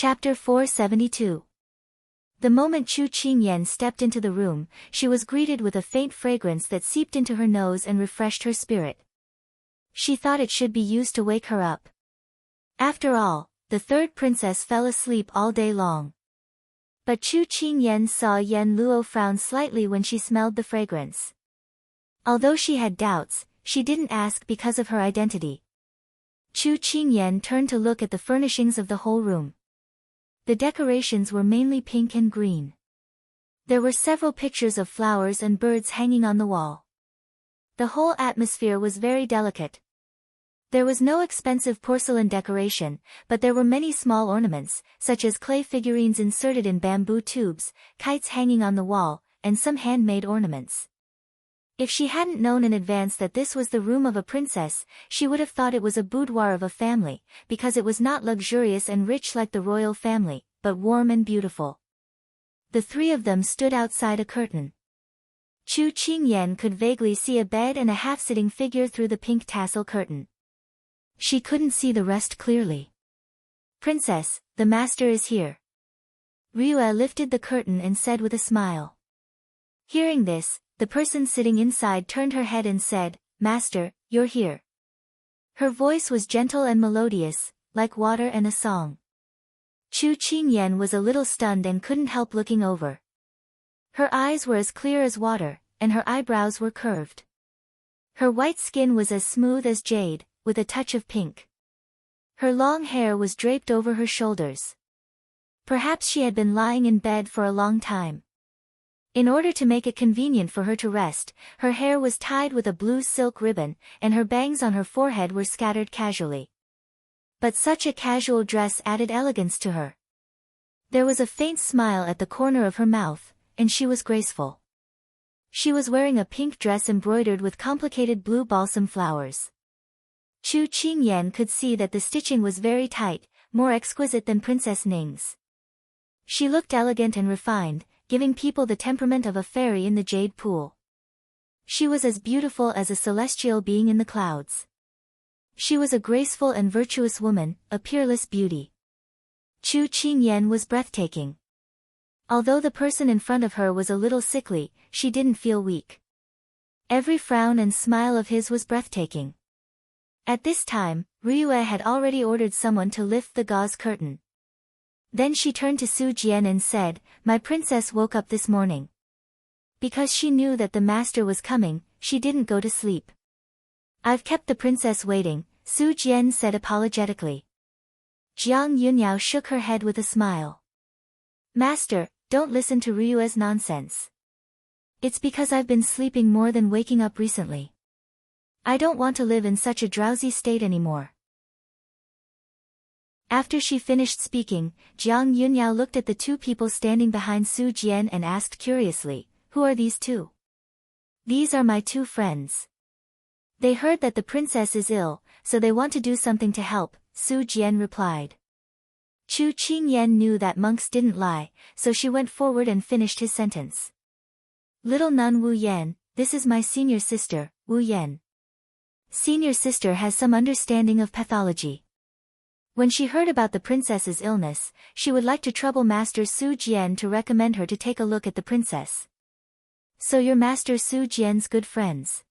Chapter 472. The moment Chu Qingyan stepped into the room, she was greeted with a faint fragrance that seeped into her nose and refreshed her spirit. She thought it should be used to wake her up. After all, the third princess fell asleep all day long. But Chu Qingyan saw Yan Luo frown slightly when she smelled the fragrance. Although she had doubts, she didn't ask because of her identity. Chu Qingyan turned to look at the furnishings of the whole room. The decorations were mainly pink and green. There were several pictures of flowers and birds hanging on the wall. The whole atmosphere was very delicate. There was no expensive porcelain decoration, but there were many small ornaments, such as clay figurines inserted in bamboo tubes, kites hanging on the wall, and some handmade ornaments. If she hadn't known in advance that this was the room of a princess, she would have thought it was a boudoir of a family, because it was not luxurious and rich like the royal family, but warm and beautiful. The three of them stood outside a curtain. Chu Qingyan could vaguely see a bed and a half-sitting figure through the pink tassel curtain. She couldn't see the rest clearly. "Princess, the master is here." Ryue lifted the curtain and said with a smile. Hearing this, the person sitting inside turned her head and said, "Master, you're here." Her voice was gentle and melodious, like water and a song. Chu Qingyan was a little stunned and couldn't help looking over. Her eyes were as clear as water, and her eyebrows were curved. Her white skin was as smooth as jade, with a touch of pink. Her long hair was draped over her shoulders. Perhaps she had been lying in bed for a long time. In order to make it convenient for her to rest, her hair was tied with a blue silk ribbon, and her bangs on her forehead were scattered casually. But such a casual dress added elegance to her. There was a faint smile at the corner of her mouth, and she was graceful. She was wearing a pink dress embroidered with complicated blue balsam flowers. Chu Qingyan could see that the stitching was very tight, more exquisite than Princess Ning's. She looked elegant and refined, giving people the temperament of a fairy in the jade pool. She was as beautiful as a celestial being in the clouds. She was a graceful and virtuous woman, a peerless beauty. Chu Qingyan was breathtaking. Although the person in front of her was a little sickly, she didn't feel weak. Every frown and smile of his was breathtaking. At this time, Ryue had already ordered someone to lift the gauze curtain. Then she turned to Su Jian and said, "My princess woke up this morning." Because she knew that the master was coming, she didn't go to sleep. "I've kept the princess waiting," Su Jian said apologetically. Jiang Yunyao shook her head with a smile. "Master, don't listen to Ryue's nonsense. It's because I've been sleeping more than waking up recently. I don't want to live in such a drowsy state anymore." After she finished speaking, Jiang Yunyao looked at the two people standing behind Su Jian and asked curiously, "Who are these two?" "These are my two friends. They heard that the princess is ill, so they want to do something to help," Su Jian replied. Chu Qingyan knew that monks didn't lie, so she went forward and finished his sentence. "Little nun Wu Yan, this is my senior sister, Wu Yan. Senior sister has some understanding of pathology. When she heard about the princess's illness, she would like to trouble Master Su Jian to recommend her to take a look at the princess. So you're Master Su Jian's good friends.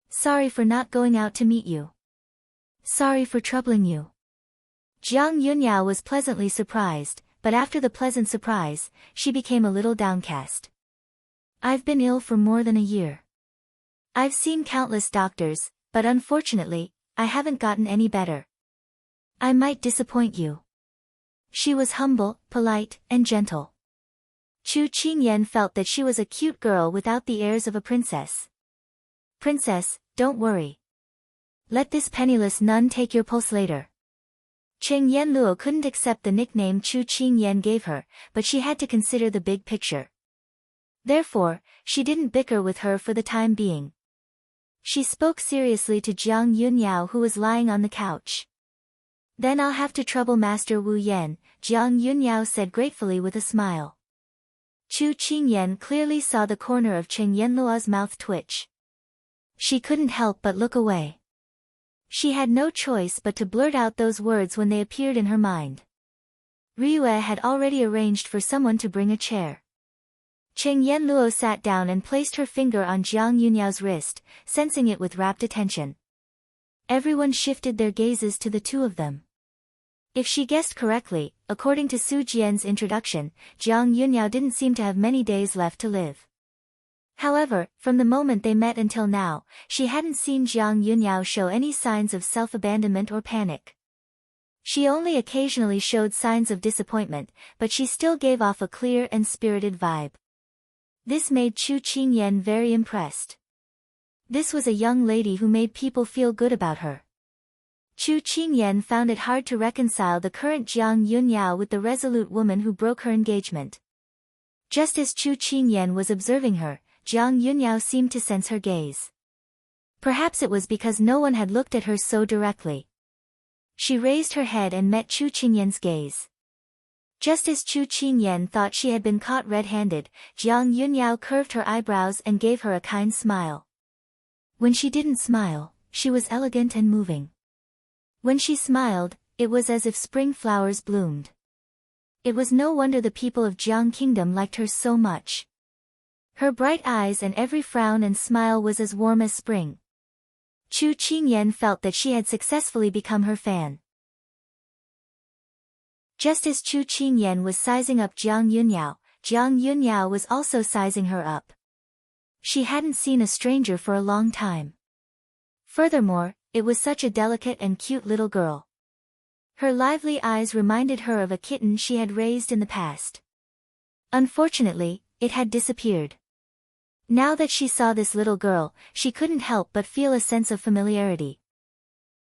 Sorry for not going out to meet you. Sorry for troubling you." Jiang Yunyao was pleasantly surprised, but after the pleasant surprise, she became a little downcast. "I've been ill for more than a year. I've seen countless doctors, but unfortunately, I haven't gotten any better. I might disappoint you." She was humble, polite, and gentle. Chu Qingyan felt that she was a cute girl without the airs of a princess. "Princess, don't worry. Let this penniless nun take your pulse later." Cheng Yanluo couldn't accept the nickname Chu Qingyan gave her, but she had to consider the big picture. Therefore, she didn't bicker with her for the time being. She spoke seriously to Jiang Yunyao who was lying on the couch. "Then I'll have to trouble Master Wu Yan," Jiang Yunyao said gratefully with a smile. Chu Qingyan clearly saw the corner of Cheng Yanluo's mouth twitch. She couldn't help but look away. She had no choice but to blurt out those words when they appeared in her mind. Ryue had already arranged for someone to bring a chair. Cheng Yenluo sat down and placed her finger on Jiang Yunyao's wrist, sensing it with rapt attention. Everyone shifted their gazes to the two of them. If she guessed correctly, according to Su Jian's introduction, Jiang Yunyao didn't seem to have many days left to live. However, from the moment they met until now, she hadn't seen Jiang Yunyao show any signs of self-abandonment or panic. She only occasionally showed signs of disappointment, but she still gave off a clear and spirited vibe. This made Chu Qingyan very impressed. This was a young lady who made people feel good about her. Chu Qingyan found it hard to reconcile the current Jiang Yunyao with the resolute woman who broke her engagement. Just as Chu Qingyan was observing her, Jiang Yunyao seemed to sense her gaze. Perhaps it was because no one had looked at her so directly. She raised her head and met Chu Qingyan's gaze. Just as Chu Qingyan thought she had been caught red-handed, Jiang Yunyao curved her eyebrows and gave her a kind smile. When she didn't smile, she was elegant and moving. When she smiled, it was as if spring flowers bloomed. It was no wonder the people of Jiang Kingdom liked her so much. Her bright eyes and every frown and smile was as warm as spring. Chu Qingyan felt that she had successfully become her fan. Just as Chu Qingyan was sizing up Jiang Yunyao was also sizing her up. She hadn't seen a stranger for a long time. Furthermore, it was such a delicate and cute little girl. Her lively eyes reminded her of a kitten she had raised in the past. Unfortunately, it had disappeared. Now that she saw this little girl, she couldn't help but feel a sense of familiarity.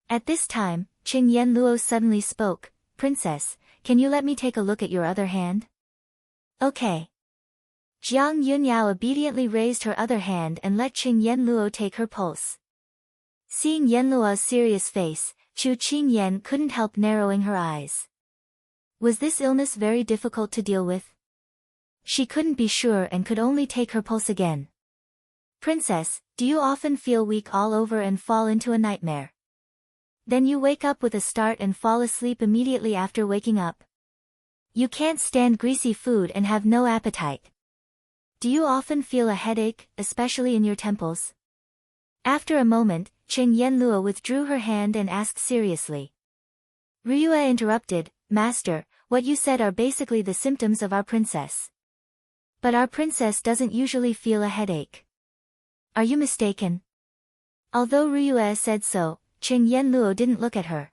At this time, Cheng Yenluo suddenly spoke, "Princess, can you let me take a look at your other hand?" "Okay." Jiang Yunyao obediently raised her other hand and let Cheng Yenluo take her pulse. Seeing Yenluo's serious face, Chu Qingyan couldn't help narrowing her eyes. Was this illness very difficult to deal with? She couldn't be sure and could only take her pulse again. "Princess, do you often feel weak all over and fall into a nightmare? Then you wake up with a start and fall asleep immediately after waking up? You can't stand greasy food and have no appetite. Do you often feel a headache, especially in your temples?" After a moment, Cheng Yenluo withdrew her hand and asked seriously. Ryue interrupted, "Master, what you said are basically the symptoms of our princess. But our princess doesn't usually feel a headache. Are you mistaken?" Although Ryue said so, Cheng Yenluo didn't look at her.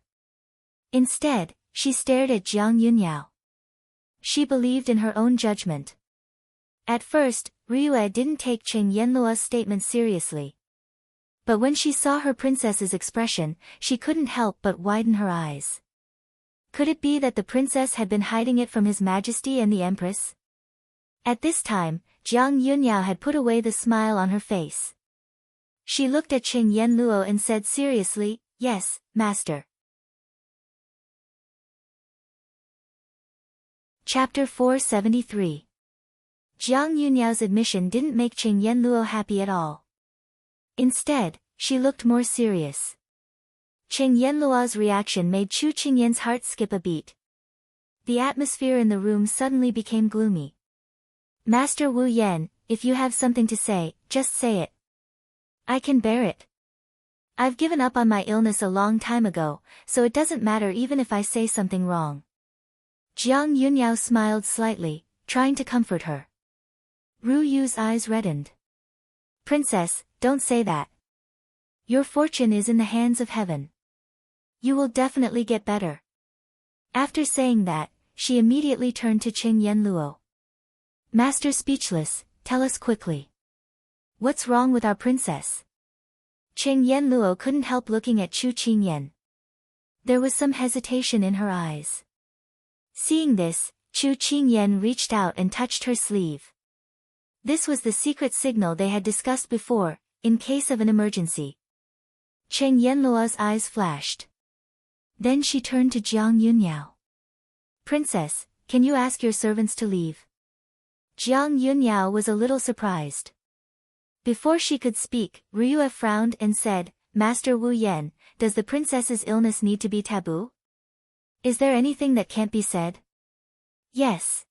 Instead, she stared at Jiang Yunyao. She believed in her own judgment. At first, Ryue didn't take Cheng Yenluo's statement seriously. But when she saw her princess's expression, she couldn't help but widen her eyes. Could it be that the princess had been hiding it from His Majesty and the Empress? At this time, Jiang Yunyao had put away the smile on her face. She looked at Cheng Yenluo and said seriously, "Yes, Master." Chapter 473. Jiang Yunyao's admission didn't make Cheng Yenluo happy at all. Instead, she looked more serious. Cheng Yenluo's reaction made Chu Qingyan's heart skip a beat. The atmosphere in the room suddenly became gloomy. "Master Wu Yan, if you have something to say, just say it. I can bear it. I've given up on my illness a long time ago, so it doesn't matter even if I say something wrong." Jiang Yunyao smiled slightly, trying to comfort her. Ru Yu's eyes reddened. "Princess, don't say that. Your fortune is in the hands of heaven. You will definitely get better." After saying that, she immediately turned to Cheng Yenluo. "Master speechless, tell us quickly. What's wrong with our princess?" Cheng Yenluo couldn't help looking at Chu Qingyan. There was some hesitation in her eyes. Seeing this, Chu Qingyan reached out and touched her sleeve. This was the secret signal they had discussed before, in case of an emergency. Cheng Yenluo's eyes flashed. Then she turned to Jiang Yunyao. "Princess, can you ask your servants to leave?" Jiang Yunyao was a little surprised. Before she could speak, Ryue frowned and said, "Master Wu Yan, does the princess's illness need to be taboo? Is there anything that can't be said?" Yes.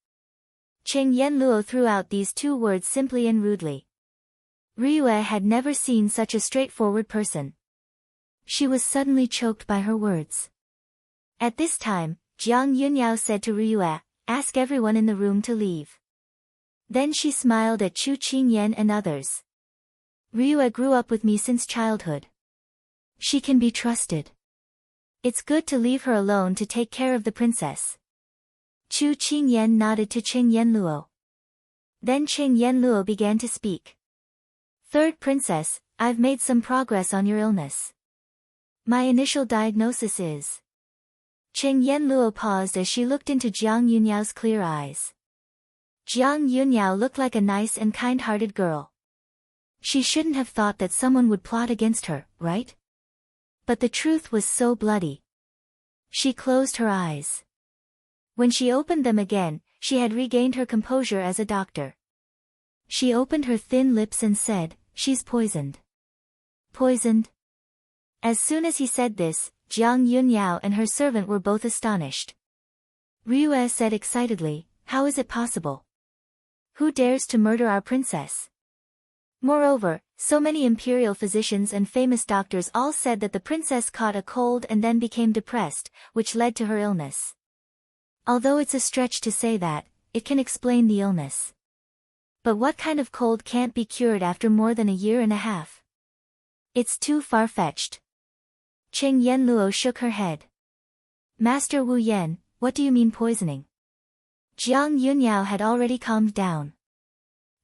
Cheng Yenluo threw out these two words simply and rudely. Ryue had never seen such a straightforward person. She was suddenly choked by her words. At this time, Jiang Yunyao said to Ryue, "Ask everyone in the room to leave." Then she smiled at Chu Qingyan and others. Ryue grew up with me since childhood. She can be trusted. It's good to leave her alone to take care of the princess. Chu Qingyan nodded to Cheng Yenluo. Then Cheng Yenluo began to speak. Third princess, I've made some progress on your illness. My initial diagnosis is... Cheng Yenluo paused as she looked into Jiang Yunyao's clear eyes. Jiang Yunyao looked like a nice and kind-hearted girl. She shouldn't have thought that someone would plot against her, right? But the truth was so bloody. She closed her eyes. When she opened them again, she had regained her composure as a doctor. She opened her thin lips and said, "She's poisoned." Poisoned? As soon as he said this, Jiang Yunyao and her servant were both astonished. Ryue said excitedly, "How is it possible? Who dares to murder our princess?" Moreover, so many imperial physicians and famous doctors all said that the princess caught a cold and then became depressed, which led to her illness. Although it's a stretch to say that, it can explain the illness. But what kind of cold can't be cured after more than a year and a half? It's too far-fetched. Cheng Yenluo shook her head. "Master Wu Yan, what do you mean poisoning?" Jiang Yunyao had already calmed down.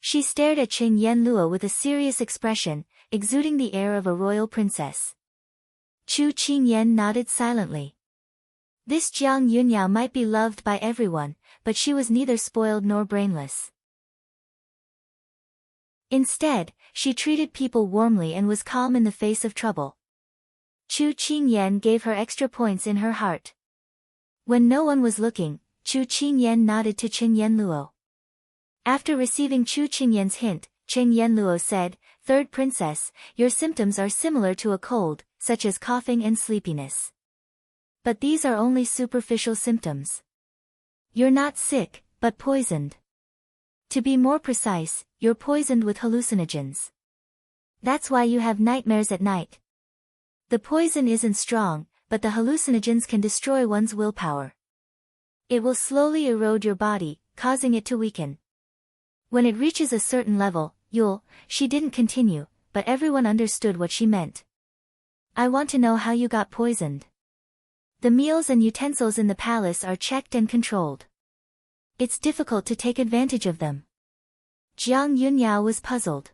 She stared at Cheng Yenluo with a serious expression, exuding the air of a royal princess. Chu Qingyan nodded silently. This Jiang Yunyao might be loved by everyone, but she was neither spoiled nor brainless. Instead, she treated people warmly and was calm in the face of trouble. Chu Qingyan gave her extra points in her heart. When no one was looking, Chu Qingyan nodded to Cheng Yenluo. After receiving Chu Qingyan's hint, Cheng Yenluo said, "Third princess, your symptoms are similar to a cold, such as coughing and sleepiness. But these are only superficial symptoms. You're not sick, but poisoned. To be more precise, you're poisoned with hallucinogens. That's why you have nightmares at night. The poison isn't strong, but the hallucinogens can destroy one's willpower. It will slowly erode your body, causing it to weaken. When it reaches a certain level, you'll..." She didn't continue, but everyone understood what she meant. "I want to know how you got poisoned. The meals and utensils in the palace are checked and controlled. It's difficult to take advantage of them." Jiang Yunyao was puzzled.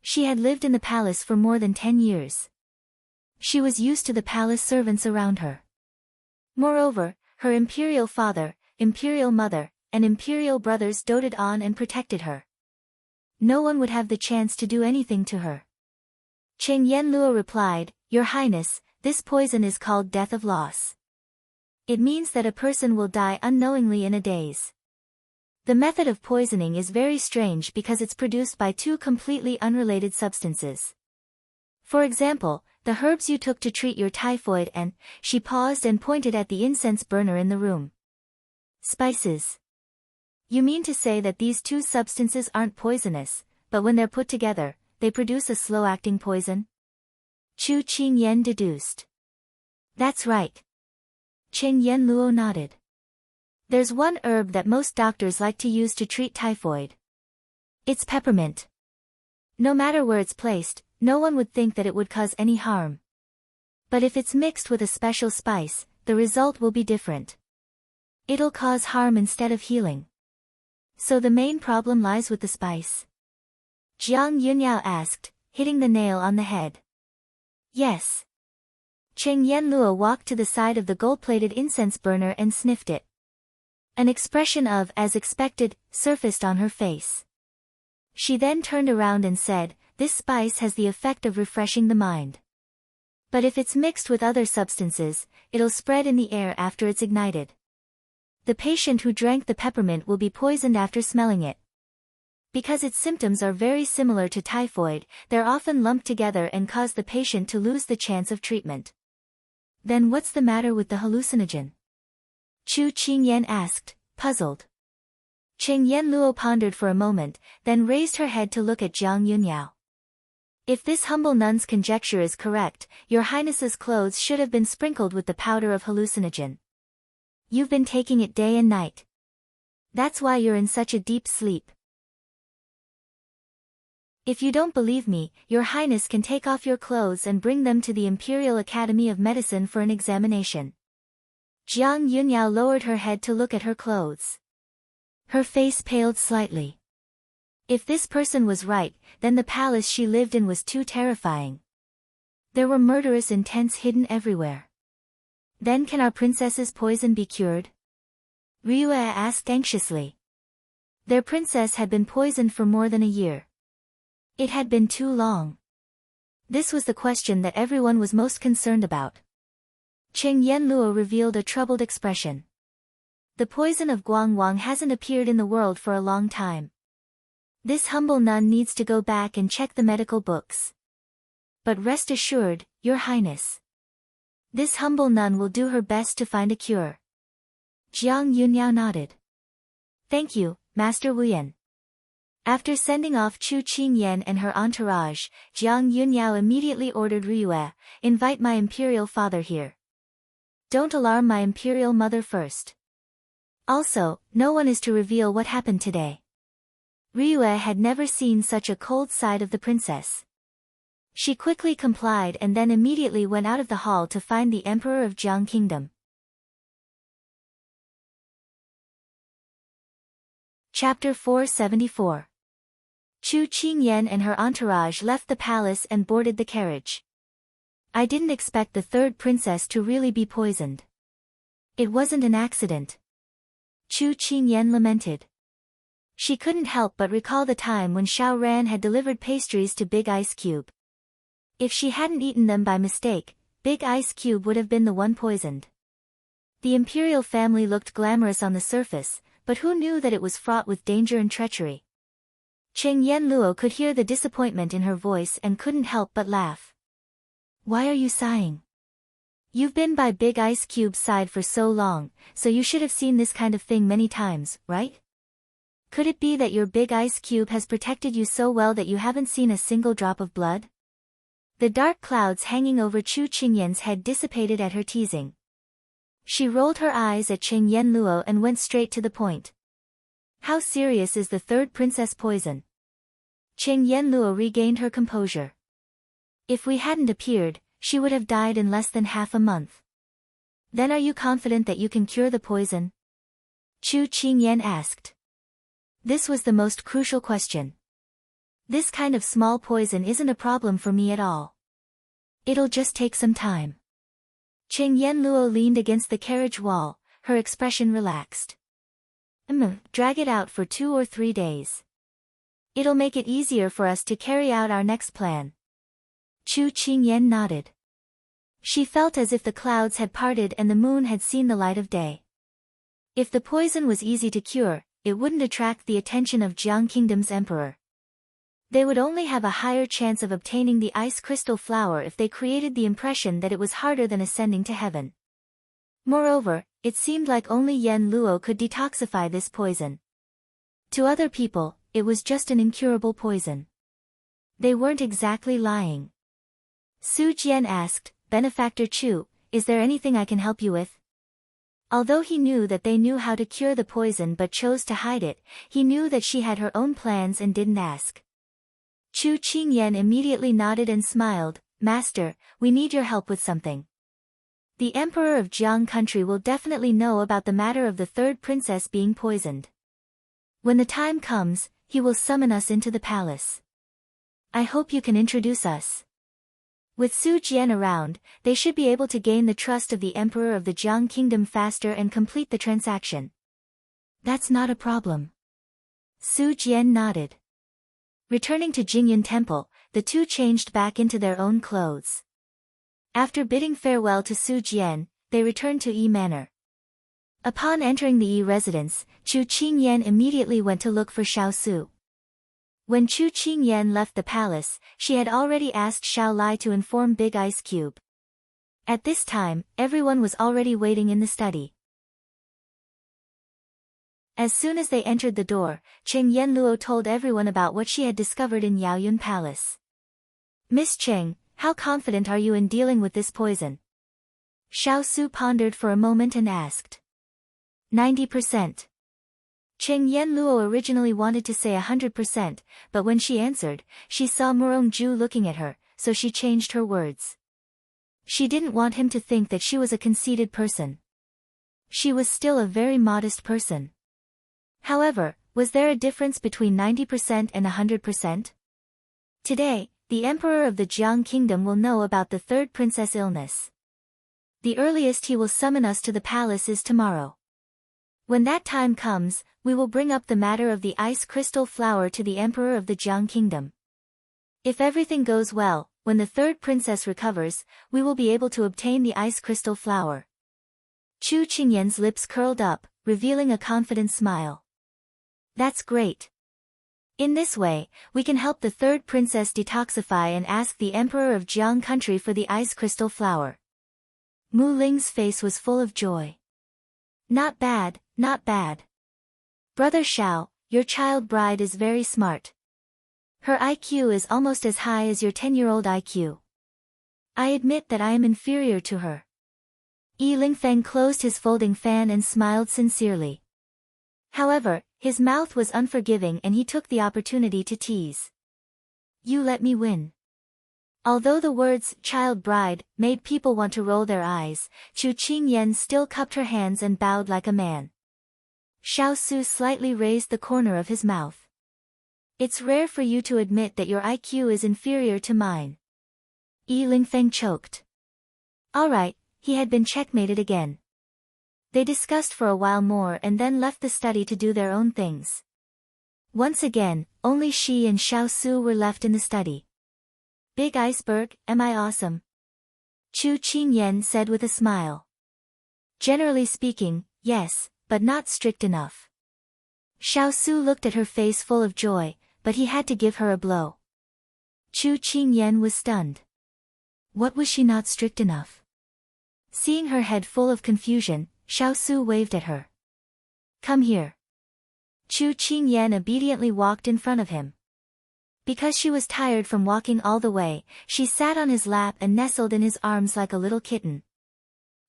She had lived in the palace for more than 10 years. She was used to the palace servants around her. Moreover, her imperial father, imperial mother, and imperial brothers doted on and protected her. No one would have the chance to do anything to her. Cheng Yenluo replied, "Your Highness, this poison is called death of loss. It means that a person will die unknowingly in a daze. The method of poisoning is very strange because it's produced by two completely unrelated substances. For example, the herbs you took to treat your typhoid and..." She paused and pointed at the incense burner in the room. "Spices. You mean to say that these two substances aren't poisonous, but when they're put together, they produce a slow-acting poison?" Chu Qingyan deduced. "That's right." Cheng Yenluo nodded. "There's one herb that most doctors like to use to treat typhoid. It's peppermint. No matter where it's placed, no one would think that it would cause any harm. But if it's mixed with a special spice, the result will be different. It'll cause harm instead of healing. So the main problem lies with the spice?" Jiang Yunyao asked, hitting the nail on the head. "Yes." Cheng Yenluo walked to the side of the gold-plated incense burner and sniffed it. An expression of, as expected, surfaced on her face. She then turned around and said, "This spice has the effect of refreshing the mind. But if it's mixed with other substances, it'll spread in the air after it's ignited. The patient who drank the peppermint will be poisoned after smelling it. Because its symptoms are very similar to typhoid, they're often lumped together and cause the patient to lose the chance of treatment." "Then what's the matter with the hallucinogen?" Chu Qingyan asked, puzzled. Qing Yanluo pondered for a moment, then raised her head to look at Jiang Yunyao. If this humble nun's conjecture is correct, your highness's clothes should have been sprinkled with the powder of hallucinogen. You've been taking it day and night. That's why you're in such a deep sleep. If you don't believe me, your highness can take off your clothes and bring them to the Imperial Academy of Medicine for an examination. Jiang Yunyao lowered her head to look at her clothes. Her face paled slightly. If this person was right, then the palace she lived in was too terrifying. There were murderous intents hidden everywhere. Then can our princess's poison be cured? Ryue asked anxiously. Their princess had been poisoned for more than a year. It had been too long. This was the question that everyone was most concerned about. Qing Yanluo revealed a troubled expression. The poison of Guangwang hasn't appeared in the world for a long time. This humble nun needs to go back and check the medical books. But rest assured, your highness. This humble nun will do her best to find a cure. Jiang Yunyao nodded. Thank you, Master Wuyan. After sending off Chu Qingyan and her entourage, Jiang Yunyao immediately ordered Ryue, invite my imperial father here. Don't alarm my imperial mother first. Also, no one is to reveal what happened today. Ryue had never seen such a cold side of the princess. She quickly complied and then immediately went out of the hall to find the emperor of Jiang Kingdom. Chapter 474. Chu Qingyan and her entourage left the palace and boarded the carriage. I didn't expect the third princess to really be poisoned. It wasn't an accident. Chu Qingyan lamented. She couldn't help but recall the time when Xiao Ran had delivered pastries to Big Ice Cube. If she hadn't eaten them by mistake, Big Ice Cube would have been the one poisoned. The imperial family looked glamorous on the surface, but who knew that it was fraught with danger and treachery? Qing Yanluo could hear the disappointment in her voice and couldn't help but laugh. Why are you sighing? You've been by Big Ice Cube's side for so long, so you should have seen this kind of thing many times, right? Could it be that your Big Ice Cube has protected you so well that you haven't seen a single drop of blood? The dark clouds hanging over Chu Qingyan's head dissipated at her teasing. She rolled her eyes at Qing Yanluo and went straight to the point. How serious is the third princess poison? Qing Yanluo regained her composure. If we hadn't appeared, she would have died in less than half a month. Then are you confident that you can cure the poison? Chu Qingyan asked. This was the most crucial question. This kind of small poison isn't a problem for me at all. It'll just take some time. Qing Yanluo leaned against the carriage wall, her expression relaxed. Drag it out for 2 or 3 days. It'll make it easier for us to carry out our next plan. Chu Qingyan nodded. She felt as if the clouds had parted and the moon had seen the light of day. If the poison was easy to cure, it wouldn't attract the attention of Jiang Kingdom's emperor. They would only have a higher chance of obtaining the ice crystal flower if they created the impression that it was harder than ascending to heaven. Moreover, it seemed like only Yan Luo could detoxify this poison. To other people, it was just an incurable poison. They weren't exactly lying. Su Jian asked, Benefactor Chu, is there anything I can help you with? Although he knew that they knew how to cure the poison but chose to hide it, he knew that she had her own plans and didn't ask. Chu Qingyan immediately nodded and smiled, Master, we need your help with something. The emperor of Jiang country will definitely know about the matter of the third princess being poisoned. When the time comes, he will summon us into the palace. I hope you can introduce us. With Su Jian around, they should be able to gain the trust of the emperor of the Jiang kingdom faster and complete the transaction. That's not a problem. Su Jian nodded. Returning to Jingyun Temple, the two changed back into their own clothes. After bidding farewell to Su Jian, they returned to Yi Manor. Upon entering the Yi residence, Chu Qingyan immediately went to look for Xiao Su. When Chu Qingyan left the palace, she had already asked Xiao Lai to inform Big Ice Cube. At this time, everyone was already waiting in the study. As soon as they entered the door, Cheng Yenluo told everyone about what she had discovered in Yaoyun Palace. Miss Cheng, how confident are you in dealing with this poison? Xiao Su pondered for a moment and asked. 90%. Cheng Yenluo originally wanted to say 100%, but when she answered, she saw Murong Ju looking at her, so she changed her words. She didn't want him to think that she was a conceited person. She was still a very modest person. However, was there a difference between 90% and 100%? Today, the emperor of the Jiang kingdom will know about the third princess' illness. The earliest he will summon us to the palace is tomorrow. When that time comes, we will bring up the matter of the ice crystal flower to the emperor of the Jiang kingdom. If everything goes well, when the third princess recovers, we will be able to obtain the ice crystal flower. Chu Qingyan's lips curled up, revealing a confident smile. That's great. In this way, we can help the third princess detoxify and ask the emperor of Jiang country for the ice crystal flower. Mu Ling's face was full of joy. Not bad, not bad. Brother Xiao, your child bride is very smart. Her IQ is almost as high as your 10-year-old IQ. I admit that I am inferior to her. Yi Lingfeng closed his folding fan and smiled sincerely. However, his mouth was unforgiving and he took the opportunity to tease. You let me win. Although the words, child bride, made people want to roll their eyes, Chu Qingyan still cupped her hands and bowed like a man. Xiao Su slightly raised the corner of his mouth. It's rare for you to admit that your IQ is inferior to mine. Yi Lingfeng choked. Alright, he had been checkmated again. They discussed for a while more and then left the study to do their own things. Once again, only Shi and Xiao Su were left in the study. Big iceberg, am I awesome? Chu Qingyan said with a smile. Generally speaking, yes, but not strict enough. Xiao Su looked at her face full of joy, but he had to give her a blow. Chu Qingyan was stunned. What was she not strict enough? Seeing her head full of confusion, Xiao Su waved at her. Come here. Chu Qingyan obediently walked in front of him. Because she was tired from walking all the way, she sat on his lap and nestled in his arms like a little kitten.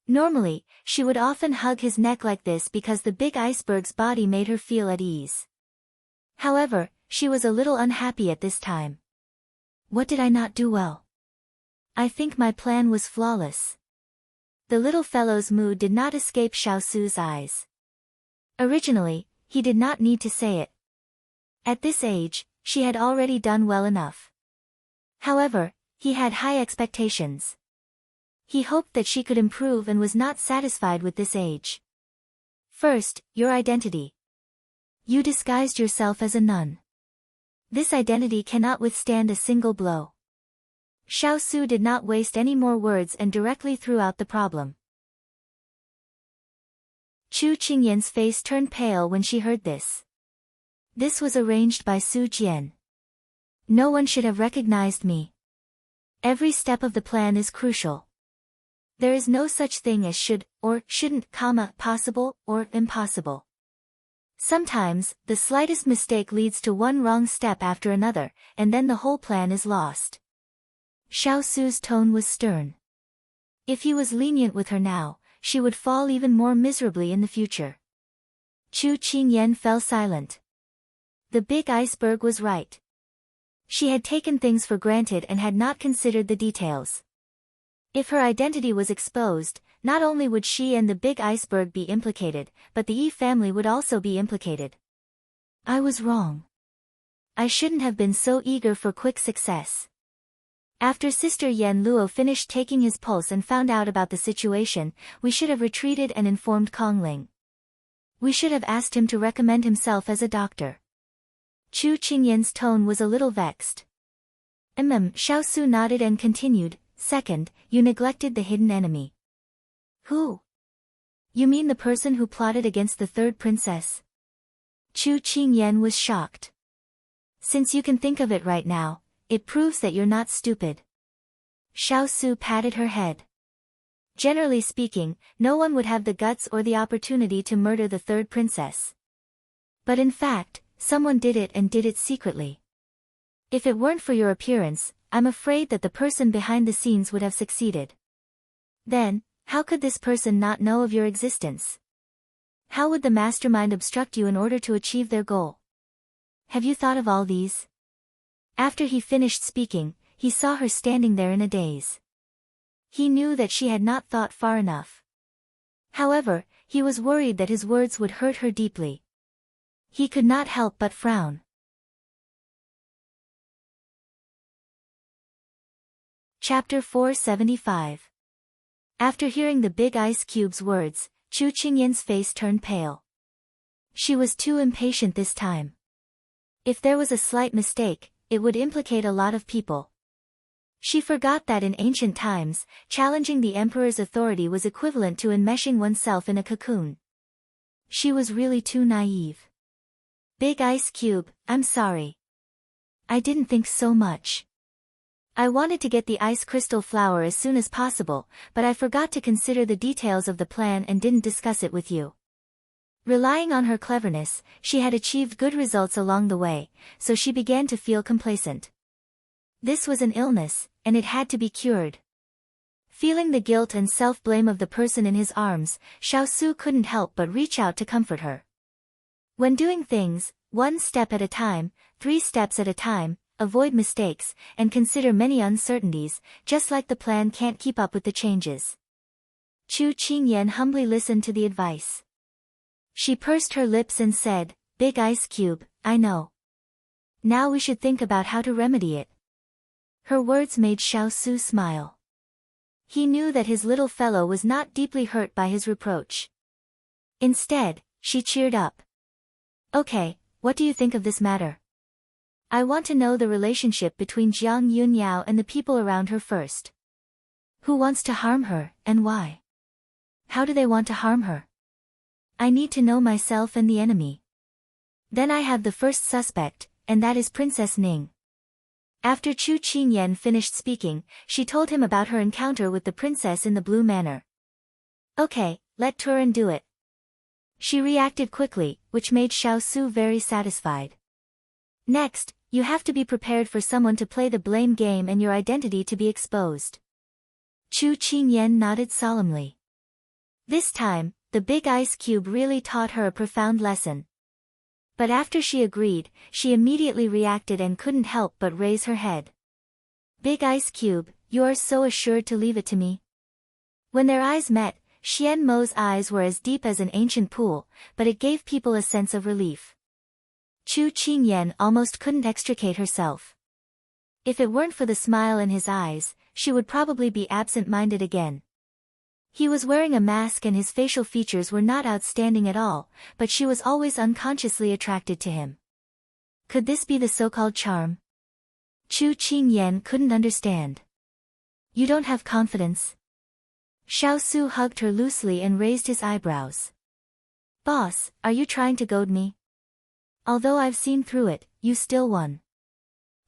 Normally, she would often hug his neck like this because the big iceberg's body made her feel at ease. However, she was a little unhappy at this time. What did I not do well? I think my plan was flawless. The little fellow's mood did not escape Xiao Su's eyes. Originally, he did not need to say it. At this age, she had already done well enough. However, he had high expectations. He hoped that she could improve and was not satisfied with this age. First, your identity. You disguised yourself as a nun. This identity cannot withstand a single blow. Xiao Su did not waste any more words and directly threw out the problem. Chu Qingyan's face turned pale when she heard this. This was arranged by Su Jian. No one should have recognized me. Every step of the plan is crucial. There is no such thing as should, or shouldn't, possible, or impossible. Sometimes, the slightest mistake leads to one wrong step after another, and then the whole plan is lost. Xiao Su's tone was stern. If he was lenient with her now, she would fall even more miserably in the future. Chu Qingyan fell silent. The big iceberg was right. She had taken things for granted and had not considered the details. If her identity was exposed, not only would she and the big iceberg be implicated, but the Yi family would also be implicated. I was wrong. I shouldn't have been so eager for quick success. After Sister Yen Luo finished taking his pulse and found out about the situation, we should have retreated and informed Kongling. We should have asked him to recommend himself as a doctor. Chu Qingyan's tone was a little vexed. Xiao Su nodded and continued, second, you neglected the hidden enemy. Who? You mean the person who plotted against the third princess? Chu Qingyan was shocked. Since you can think of it right now, it proves that you're not stupid. Xiao Su patted her head. Generally speaking, no one would have the guts or the opportunity to murder the third princess. But in fact, someone did it and did it secretly. If it weren't for your appearance, I'm afraid that the person behind the scenes would have succeeded. Then, how could this person not know of your existence? How would the mastermind obstruct you in order to achieve their goal? Have you thought of all these? After he finished speaking, he saw her standing there in a daze. He knew that she had not thought far enough. However, he was worried that his words would hurt her deeply. He could not help but frown. Chapter 475. After hearing the big ice cube's words, Chu Qingyan's face turned pale. She was too impatient this time. If there was a slight mistake, it would implicate a lot of people. She forgot that in ancient times, challenging the emperor's authority was equivalent to enmeshing oneself in a cocoon. She was really too naive. Big Ice Cube, I'm sorry. I didn't think so much. I wanted to get the ice crystal flower as soon as possible, but I forgot to consider the details of the plan and didn't discuss it with you. Relying on her cleverness, she had achieved good results along the way, so she began to feel complacent. This was an illness, and it had to be cured. Feeling the guilt and self-blame of the person in his arms, Xiaosu couldn't help but reach out to comfort her. When doing things, 1 step at a time, 3 steps at a time, avoid mistakes, and consider many uncertainties, just like the plan can't keep up with the changes. Chu Qingyan humbly listened to the advice. She pursed her lips and said, Big Ice Cube, I know. Now we should think about how to remedy it. Her words made Xiaosu smile. He knew that his little fellow was not deeply hurt by his reproach. Instead, she cheered up. Okay, what do you think of this matter? I want to know the relationship between Jiang Yunyao and the people around her first. Who wants to harm her, and why? How do they want to harm her? I need to know myself and the enemy. Then I have the first suspect, and that is Princess Ning. After Chu Qingyan finished speaking, she told him about her encounter with the princess in the Blue Manor. Okay, let Turan do it. She reacted quickly, which made Xiaosu very satisfied. Next, you have to be prepared for someone to play the blame game and your identity to be exposed. Chu Qingyan nodded solemnly. This time, the big ice cube really taught her a profound lesson. But after she agreed, she immediately reacted and couldn't help but raise her head. Big Ice Cube, you are so assured to leave it to me? When their eyes met, Xian Mo's eyes were as deep as an ancient pool, but it gave people a sense of relief. Chu Qingyan almost couldn't extricate herself. If it weren't for the smile in his eyes, she would probably be absent-minded again. He was wearing a mask and his facial features were not outstanding at all, but she was always unconsciously attracted to him. Could this be the so-called charm? Chu Qingyan couldn't understand. You don't have confidence? Xiaosu hugged her loosely and raised his eyebrows. Boss, are you trying to goad me? Although I've seen through it, you still won.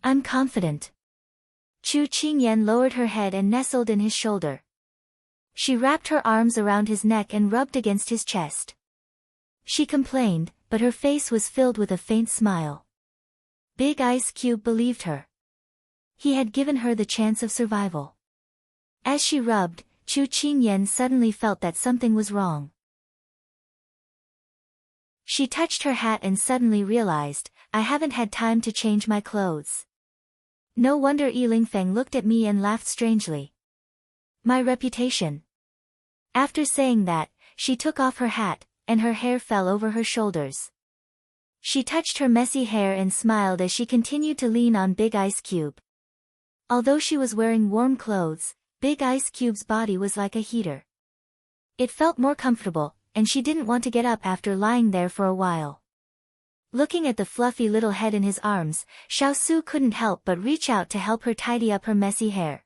I'm confident. Chu Qingyan lowered her head and nestled in his shoulder. She wrapped her arms around his neck and rubbed against his chest. She complained, but her face was filled with a faint smile. Big Ice Cube believed her. He had given her the chance of survival. As she rubbed, Chu Qingyan suddenly felt that something was wrong. She touched her hat and suddenly realized, I haven't had time to change my clothes. No wonder Yi Lingfeng looked at me and laughed strangely. My reputation. After saying that, she took off her hat, and her hair fell over her shoulders. She touched her messy hair and smiled as she continued to lean on Big Ice Cube. Although she was wearing warm clothes, Big Ice Cube's body was like a heater. It felt more comfortable, and she didn't want to get up after lying there for a while. Looking at the fluffy little head in his arms, Xiaosu couldn't help but reach out to help her tidy up her messy hair.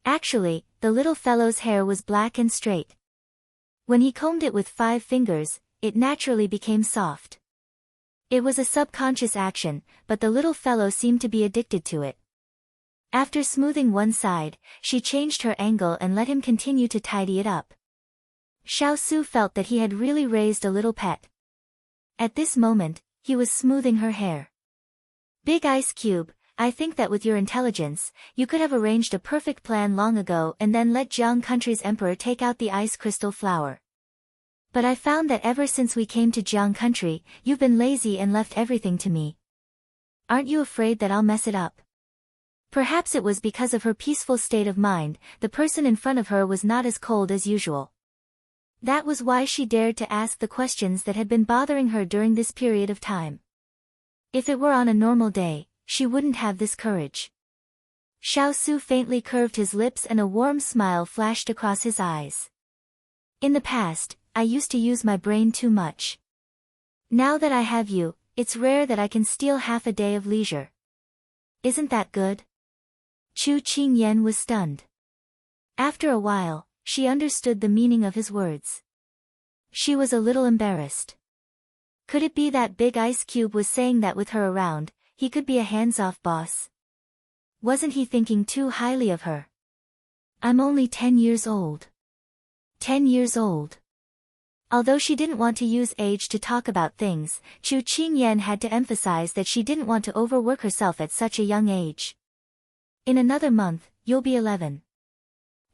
Actually, the little fellow's hair was black and straight. When he combed it with 5 fingers, it naturally became soft. It was a subconscious action, but the little fellow seemed to be addicted to it. After smoothing one side, she changed her angle and let him continue to tidy it up. Xiaosu felt that he had really raised a little pet. At this moment, he was smoothing her hair. Big Ice Cube, I think that with your intelligence, you could have arranged a perfect plan long ago and then let Jiang Country's emperor take out the ice crystal flower. But I found that ever since we came to Jiang Country, you've been lazy and left everything to me. Aren't you afraid that I'll mess it up? Perhaps it was because of her peaceful state of mind, the person in front of her was not as cold as usual. That was why she dared to ask the questions that had been bothering her during this period of time. If it were on a normal day, she wouldn't have this courage. Xiao Su faintly curved his lips and a warm smile flashed across his eyes. In the past, I used to use my brain too much. Now that I have you, it's rare that I can steal half a day of leisure. Isn't that good? Chu Qingyan was stunned. After a while, she understood the meaning of his words. She was a little embarrassed. Could it be that Big Ice Cube was saying that with her around, he could be a hands-off boss? Wasn't he thinking too highly of her? I'm only 10 years old. 10 years old. Although she didn't want to use age to talk about things, Chu Qingyan had to emphasize that she didn't want to overwork herself at such a young age. In another month, you'll be 11.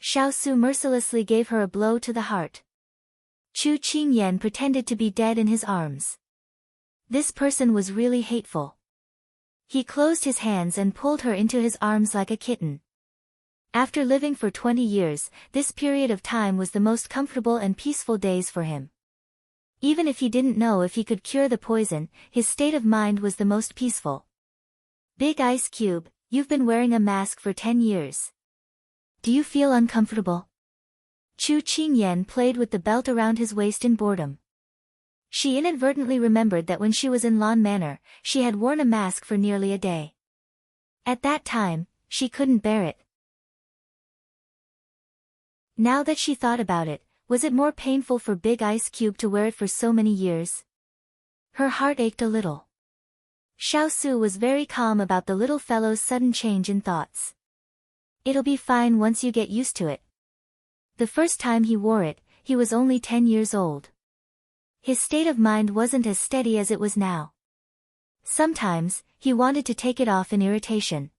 Xiao Su mercilessly gave her a blow to the heart. Chu Qingyan pretended to be dead in his arms. This person was really hateful. He closed his hands and pulled her into his arms like a kitten. After living for 20 years, this period of time was the most comfortable and peaceful days for him. Even if he didn't know if he could cure the poison, his state of mind was the most peaceful. Big Ice Cube, you've been wearing a mask for 10 years. Do you feel uncomfortable? Chu Qingyan played with the belt around his waist in boredom. She inadvertently remembered that when she was in Lan Manor, she had worn a mask for nearly a day. At that time, she couldn't bear it. Now that she thought about it, was it more painful for Big Ice Cube to wear it for so many years? Her heart ached a little. Xiao Su was very calm about the little fellow's sudden change in thoughts. It'll be fine once you get used to it. The first time he wore it, he was only 10 years old. His state of mind wasn't as steady as it was now. Sometimes, he wanted to take it off in irritation.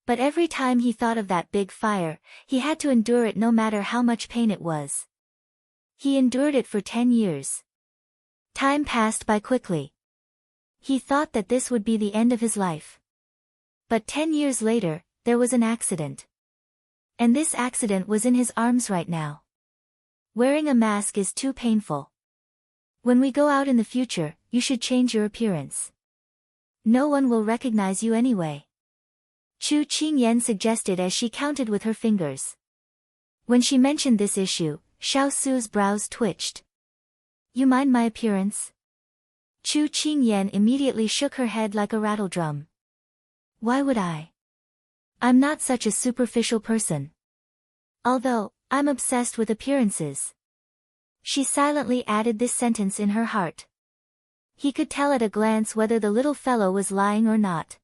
But every time he thought of that big fire, he had to endure it no matter how much pain it was. He endured it for 10 years. Time passed by quickly. He thought that this would be the end of his life. But 10 years later, there was an accident. And this accident was in his arms right now. Wearing a mask is too painful. When we go out in the future, you should change your appearance. No one will recognize you anyway. Chu Qingyan suggested as she counted with her fingers. When she mentioned this issue, Xiao Su's brows twitched. You mind my appearance? Chu Qingyan immediately shook her head like a rattledrum. Why would I? I'm not such a superficial person. Although, I'm obsessed with appearances. She silently added this sentence in her heart. He could tell at a glance whether the little fellow was lying or not.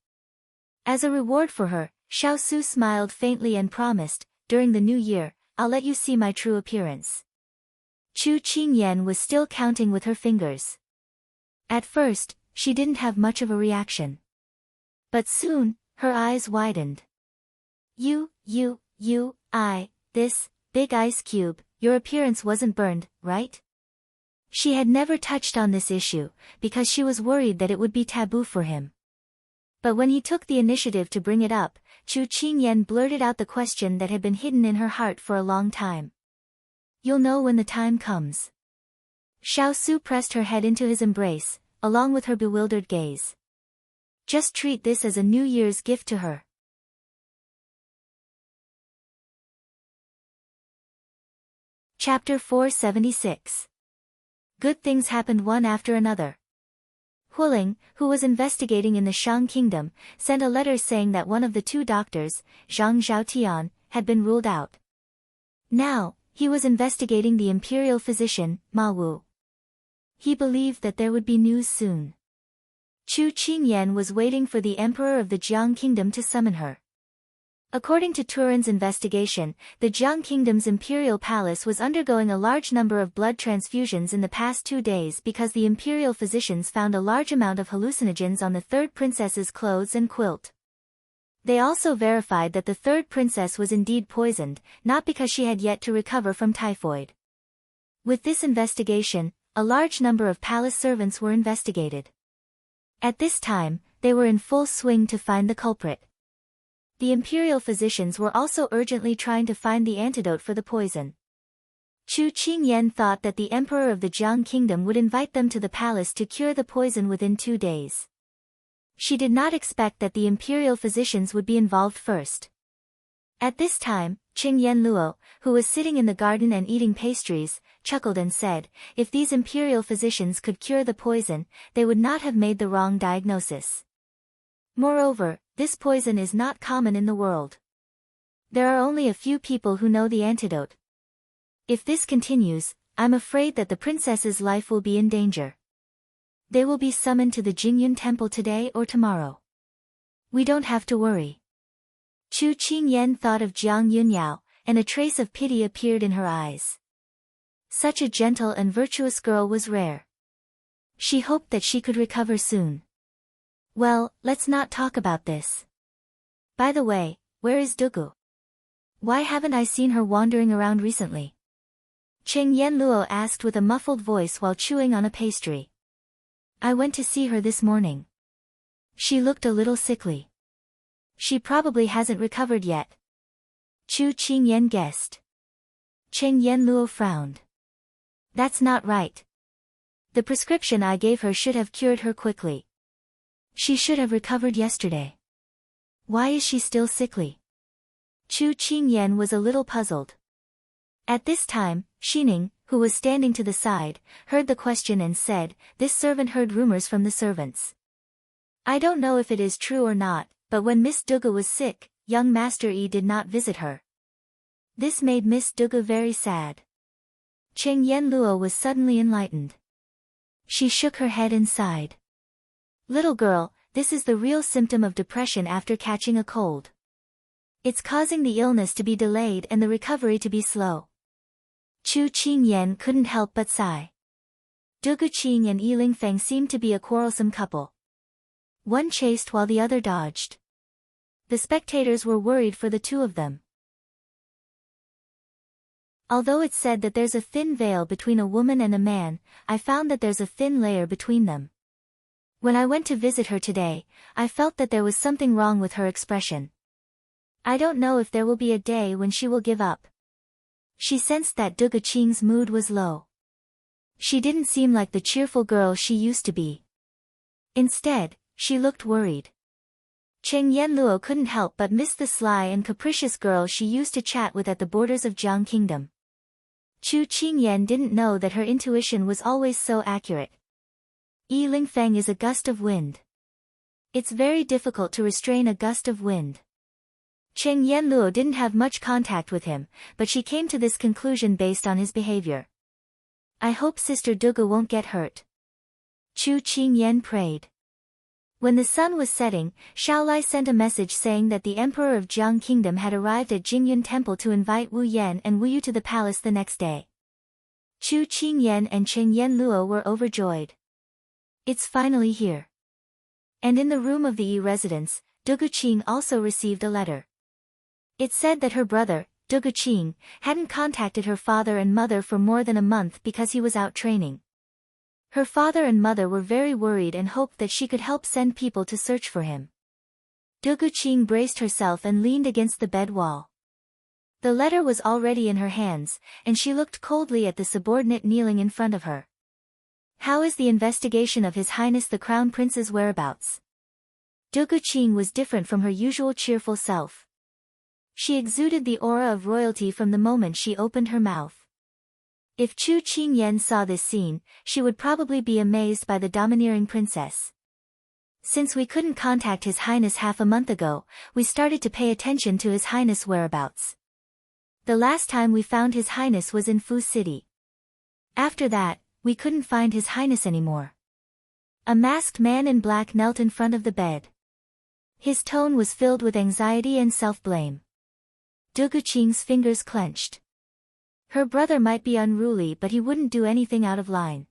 As a reward for her, Xiao Su smiled faintly and promised, during the new year, I'll let you see my true appearance. Chu Qingyan was still counting with her fingers. At first, she didn't have much of a reaction. But soon, her eyes widened. This, Big Ice Cube, your appearance wasn't burned, right? She had never touched on this issue, because she was worried that it would be taboo for him. But when he took the initiative to bring it up, Chu Qingyan blurted out the question that had been hidden in her heart for a long time. You'll know when the time comes. Xiao Su pressed her head into his embrace, along with her bewildered gaze. Just treat this as a New Year's gift to her. Chapter 476. Good things happened one after another. Huling, who was investigating in the Shang Kingdom, sent a letter saying that one of the two doctors, Zhang Zhaotian, had been ruled out. Now, he was investigating the imperial physician, Ma Wu. He believed that there would be news soon. Chu Qingyan was waiting for the emperor of the Jiang Kingdom to summon her. According to Turin's investigation, the Jiang Kingdom's imperial palace was undergoing a large number of blood transfusions in the past 2 days because the imperial physicians found a large amount of hallucinogens on the third princess's clothes and quilt. They also verified that the third princess was indeed poisoned, not because she had yet to recover from typhoid. With this investigation, a large number of palace servants were investigated. At this time, they were in full swing to find the culprit. The imperial physicians were also urgently trying to find the antidote for the poison. Chu Qingyan thought that the emperor of the Jiang Kingdom would invite them to the palace to cure the poison within 2 days. She did not expect that the imperial physicians would be involved first. At this time, Qingyan Luo, who was sitting in the garden and eating pastries, chuckled and said, if these imperial physicians could cure the poison, they would not have made the wrong diagnosis. Moreover, this poison is not common in the world. There are only a few people who know the antidote. If this continues, I'm afraid that the princess's life will be in danger. They will be summoned to the Jingyun temple today or tomorrow. We don't have to worry. Chu Qingyan thought of Jiang Yunyao, and a trace of pity appeared in her eyes. Such a gentle and virtuous girl was rare. She hoped that she could recover soon. Well, let's not talk about this. By the way, where is Dugu? Why haven't I seen her wandering around recently? Qingyan Luo asked with a muffled voice while chewing on a pastry. I went to see her this morning. She looked a little sickly. She probably hasn't recovered yet. Chu Qingyan guessed. Qingyan Luo frowned. That's not right. The prescription I gave her should have cured her quickly. She should have recovered yesterday. Why is she still sickly? Chu Qingyan was a little puzzled. At this time, Xining, who was standing to the side, heard the question and said, this servant heard rumors from the servants. I don't know if it is true or not, but when Miss Dugu was sick, young Master Yi did not visit her. This made Miss Dugu very sad. Qingyan Luo was suddenly enlightened. She shook her head and sighed. Little girl, this is the real symptom of depression after catching a cold. It's causing the illness to be delayed and the recovery to be slow. Chu Qingyan couldn't help but sigh. Dugu Qing and Yi Lingfeng seemed to be a quarrelsome couple. One chased while the other dodged. The spectators were worried for the two of them. Although it's said that there's a thin veil between a woman and a man, I found that there's a thin layer between them. When I went to visit her today, I felt that there was something wrong with her expression. I don't know if there will be a day when she will give up. She sensed that Dugu Qing's mood was low. She didn't seem like the cheerful girl she used to be. Instead, she looked worried. Qingyan Luo couldn't help but miss the sly and capricious girl she used to chat with at the borders of Jiang Kingdom. Chu Qingyan didn't know that her intuition was always so accurate. Yi Lingfeng is a gust of wind. It's very difficult to restrain a gust of wind. Qingyan Luo didn't have much contact with him, but she came to this conclusion based on his behavior. I hope Sister Dugu won't get hurt. Chu Qingyan prayed. When the sun was setting, Shaolai sent a message saying that the Emperor of Jiang Kingdom had arrived at Jingyun Temple to invite Wu Yan and Wu Yu to the palace the next day. Chu Qingyan and Qingyan Luo were overjoyed. It's finally here. And in the room of the Yi residence, Dugu Qing also received a letter. It said that her brother, Dugu Qing, hadn't contacted her father and mother for more than a month because he was out training. Her father and mother were very worried and hoped that she could help send people to search for him. Dugu Qing braced herself and leaned against the bed wall. The letter was already in her hands, and she looked coldly at the subordinate kneeling in front of her. How is the investigation of His Highness the Crown Prince's whereabouts? Dugu Qing was different from her usual cheerful self. She exuded the aura of royalty from the moment she opened her mouth. If Chu Qingyan saw this scene, she would probably be amazed by the domineering princess. Since we couldn't contact His Highness half a month ago, we started to pay attention to His Highness' whereabouts. The last time we found His Highness was in Fu City. After that, we couldn't find His Highness anymore. A masked man in black knelt in front of the bed. His tone was filled with anxiety and self-blame. Du Guqing's fingers clenched. Her brother might be unruly, but he wouldn't do anything out of line.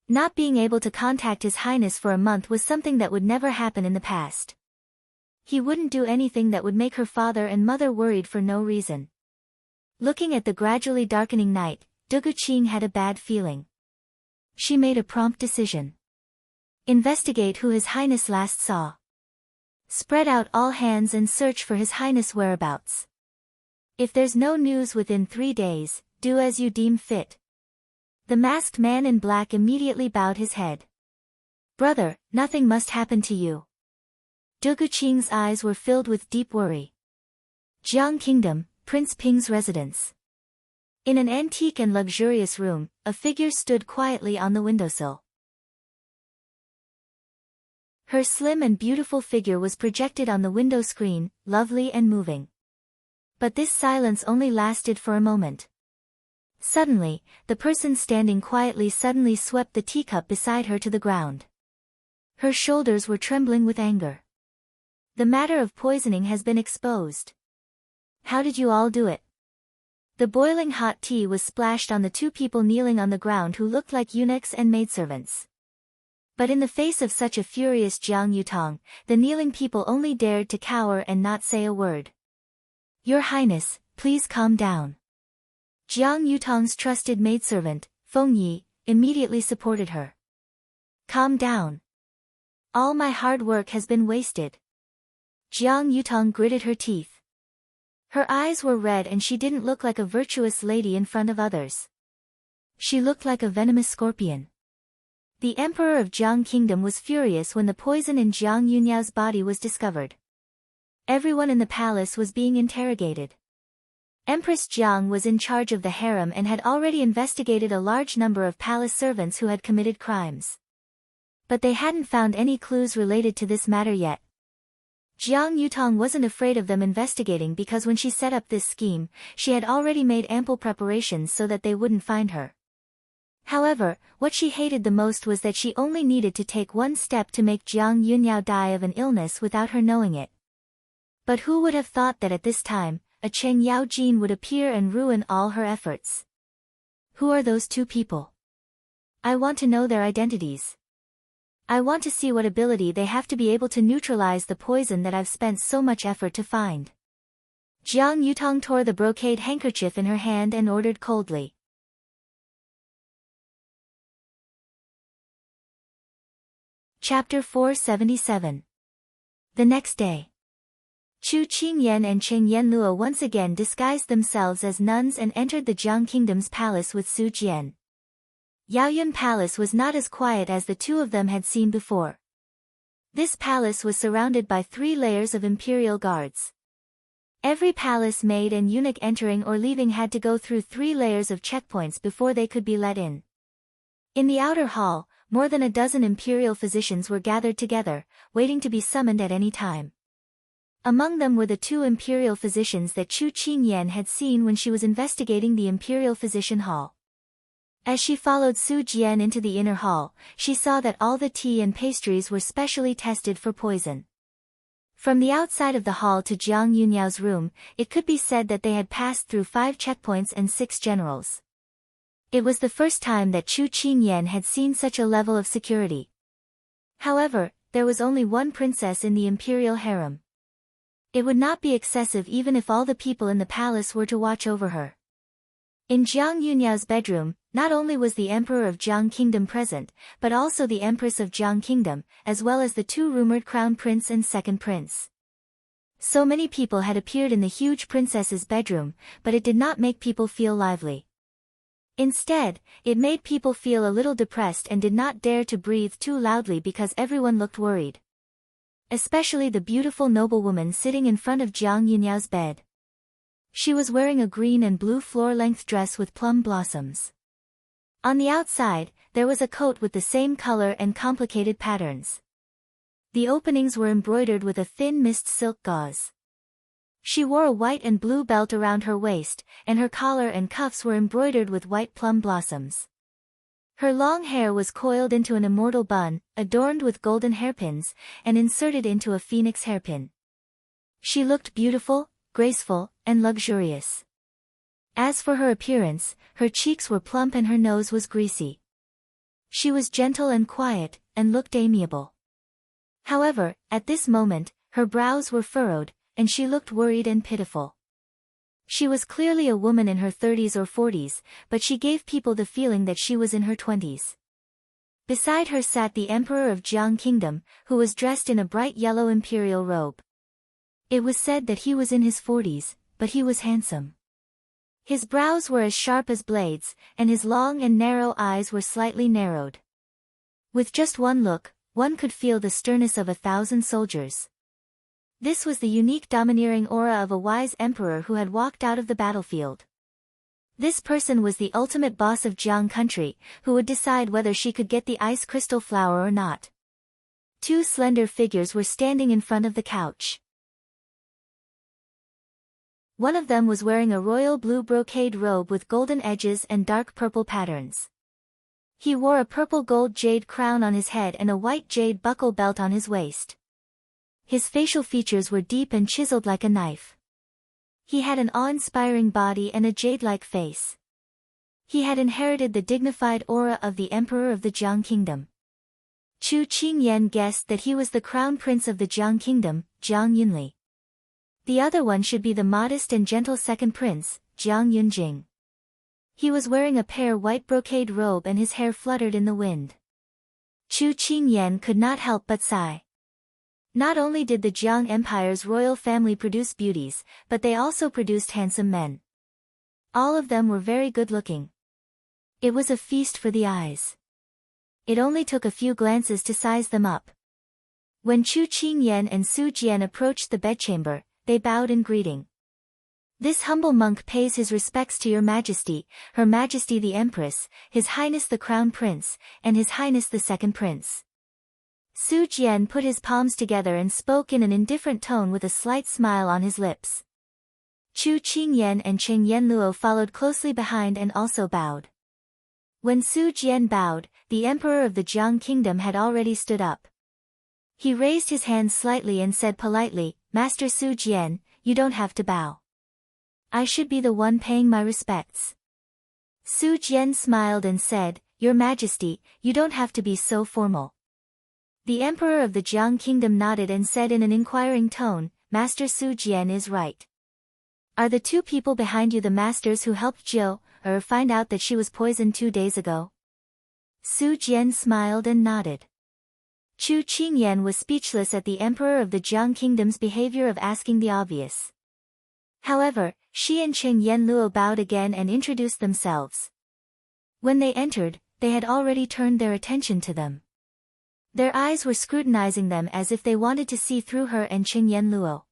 Not being able to contact His Highness for a month was something that would never happen in the past. He wouldn't do anything that would make her father and mother worried for no reason. Looking at the gradually darkening night, Du Guqing had a bad feeling. She made a prompt decision. Investigate who His Highness last saw. Spread out all hands and search for His Highness' whereabouts. If there's no news within 3 days, do as you deem fit. The masked man in black immediately bowed his head. Brother, nothing must happen to you. Du Guqing's eyes were filled with deep worry. Jiang Kingdom, Prince Ping's residence. In an antique and luxurious room, a figure stood quietly on the windowsill. Her slim and beautiful figure was projected on the window screen, lovely and moving. But this silence only lasted for a moment. Suddenly, the person standing quietly suddenly swept the teacup beside her to the ground. Her shoulders were trembling with anger. The matter of poisoning has been exposed. How did you all do it? The boiling hot tea was splashed on the 2 people kneeling on the ground who looked like eunuchs and maidservants. But in the face of such a furious Jiang Yutong, the kneeling people only dared to cower and not say a word. Your Highness, please calm down. Jiang Yutong's trusted maidservant, Feng Yi, immediately supported her. Calm down. All my hard work has been wasted. Jiang Yutong gritted her teeth. Her eyes were red and she didn't look like a virtuous lady in front of others. She looked like a venomous scorpion. The Emperor of Jiang Kingdom was furious when the poison in Jiang Yunyao's body was discovered. Everyone in the palace was being interrogated. Empress Jiang was in charge of the harem and had already investigated a large number of palace servants who had committed crimes. But they hadn't found any clues related to this matter yet. Jiang Yutong wasn't afraid of them investigating because when she set up this scheme, she had already made ample preparations so that they wouldn't find her. However, what she hated the most was that she only needed to take one step to make Jiang Yunyao die of an illness without her knowing it. But who would have thought that at this time, a Cheng Yao Jin would appear and ruin all her efforts? Who are those 2 people? I want to know their identities. I want to see what ability they have to be able to neutralize the poison that I've spent so much effort to find. Jiang Yutong tore the brocade handkerchief in her hand and ordered coldly. Chapter 477. The next day. Chu Qingyan and Cheng Yanluo once again disguised themselves as nuns and entered the Jiang Kingdom's palace with Su Jian. Yaoyun Palace was not as quiet as the 2 of them had seen before. This palace was surrounded by 3 layers of imperial guards. Every palace maid and eunuch entering or leaving had to go through 3 layers of checkpoints before they could be let in. In the outer hall, more than a dozen imperial physicians were gathered together, waiting to be summoned at any time. Among them were the 2 imperial physicians that Chu Qingyan had seen when she was investigating the imperial physician hall. As she followed Su Jian into the inner hall, she saw that all the tea and pastries were specially tested for poison. From the outside of the hall to Jiang Yunyao's room, it could be said that they had passed through 5 checkpoints and 6 generals. It was the first time that Chu Qingyan had seen such a level of security. However, there was only one princess in the imperial harem. It would not be excessive even if all the people in the palace were to watch over her. In Jiang Yunyao's bedroom, not only was the Emperor of Jiang Kingdom present, but also the Empress of Jiang Kingdom, as well as the 2 rumored Crown Prince and Second Prince. So many people had appeared in the huge princess's bedroom, but it did not make people feel lively. Instead, it made people feel a little depressed and did not dare to breathe too loudly because everyone looked worried. Especially the beautiful noblewoman sitting in front of Jiang Yunyao's bed. She was wearing a green and blue floor-length dress with plum blossoms. On the outside, there was a coat with the same color and complicated patterns. The openings were embroidered with a thin mist silk gauze. She wore a white and blue belt around her waist, and her collar and cuffs were embroidered with white plum blossoms. Her long hair was coiled into an immortal bun, adorned with golden hairpins, and inserted into a phoenix hairpin. She looked beautiful, graceful, and luxurious. As for her appearance, her cheeks were plump and her nose was greasy. She was gentle and quiet, and looked amiable. However, at this moment, her brows were furrowed, and she looked worried and pitiful. She was clearly a woman in her 30s or 40s, but she gave people the feeling that she was in her 20s. Beside her sat the Emperor of Jiang Kingdom, who was dressed in a bright yellow imperial robe. It was said that he was in his 40s, but he was handsome. His brows were as sharp as blades, and his long and narrow eyes were slightly narrowed. With just one look, one could feel the sternness of 1,000 soldiers. This was the unique domineering aura of a wise emperor who had walked out of the battlefield. This person was the ultimate boss of Jiang country, who would decide whether she could get the ice crystal flower or not. Two slender figures were standing in front of the couch. One of them was wearing a royal blue brocade robe with golden edges and dark purple patterns. He wore a purple gold jade crown on his head and a white jade buckle belt on his waist. His facial features were deep and chiseled like a knife. He had an awe-inspiring body and a jade-like face. He had inherited the dignified aura of the Emperor of the Jiang Kingdom. Chu Qingyan guessed that he was the crown prince of the Jiang Kingdom, Jiang Yunli. The other one should be the modest and gentle second prince, Jiang Yunjing. He was wearing a pear white brocade robe and his hair fluttered in the wind. Chu Qingyan could not help but sigh. Not only did the Jiang Empire's royal family produce beauties, but they also produced handsome men. All of them were very good-looking. It was a feast for the eyes. It only took a few glances to size them up. When Chu Qingyan and Su Jian approached the bedchamber, they bowed in greeting. "This humble monk pays his respects to your majesty, her majesty the empress, his highness the crown prince, and his highness the second prince." Su Jian put his palms together and spoke in an indifferent tone with a slight smile on his lips. Chu Qingyan and Cheng Yanluo followed closely behind and also bowed. When Su Jian bowed, the emperor of the Jiang Kingdom had already stood up. He raised his hand slightly and said politely, "Master Su Jian, you don't have to bow. I should be the one paying my respects." Su Jian smiled and said, "Your Majesty, you don't have to be so formal." The emperor of the Jiang Kingdom nodded and said in an inquiring tone, "Master Su Jian is right. Are the two people behind you the masters who helped Jiu, or find out that she was poisoned 2 days ago?" Su Jian smiled and nodded. Chu Qingyan was speechless at the emperor of the Jiang Kingdom's behavior of asking the obvious. However, she and Cheng Yanluo bowed again and introduced themselves. When they entered, they had already turned their attention to them. Their eyes were scrutinizing them as if they wanted to see through her and Cheng Yanluo.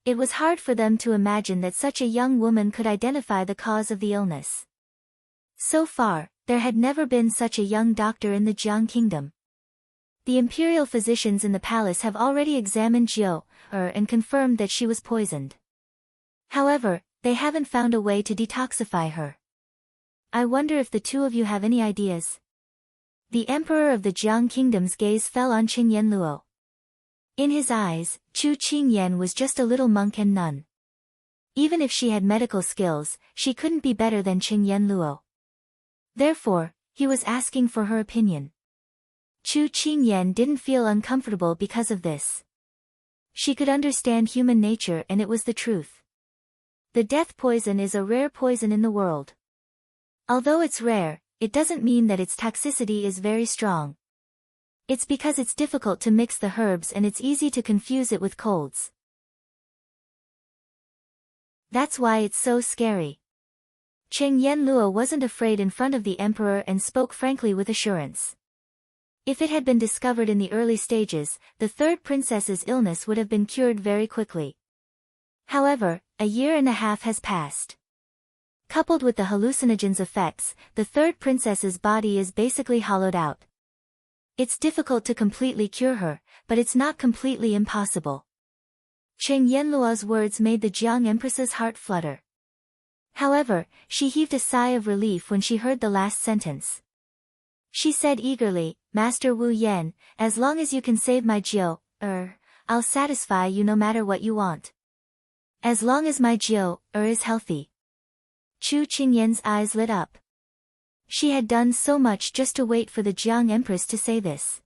It was hard for them to imagine that such a young woman could identify the cause of the illness. So far, there had never been such a young doctor in the Jiang Kingdom. The imperial physicians in the palace have already examined Jiu, and confirmed that she was poisoned. However, they haven't found a way to detoxify her. I wonder if the two of you have any ideas. The emperor of the Jiang Kingdom's gaze fell on Cheng Yanluo. In his eyes, Chu Qingyan was just a little monk and nun. Even if she had medical skills, she couldn't be better than Cheng Yanluo. Therefore, he was asking for her opinion. Chu Qingyan didn't feel uncomfortable because of this. She could understand human nature and it was the truth. The death poison is a rare poison in the world. Although it's rare, it doesn't mean that its toxicity is very strong. It's because it's difficult to mix the herbs and it's easy to confuse it with colds. That's why it's so scary. Cheng Yanluo wasn't afraid in front of the emperor and spoke frankly with assurance. If it had been discovered in the early stages, the third princess's illness would have been cured very quickly. However, a year and a half has passed. Coupled with the hallucinogens effects, the third princess's body is basically hollowed out. It's difficult to completely cure her, but it's not completely impossible. Cheng Yanluo's words made the Jiang Empress's heart flutter. However, she heaved a sigh of relief when she heard the last sentence. She said eagerly, Master Wu Yan, as long as you can save my Jiu, I'll satisfy you no matter what you want. As long as my Jiu, is healthy. Chu Qingyan's eyes lit up. She had done so much just to wait for the Jiang Empress to say this.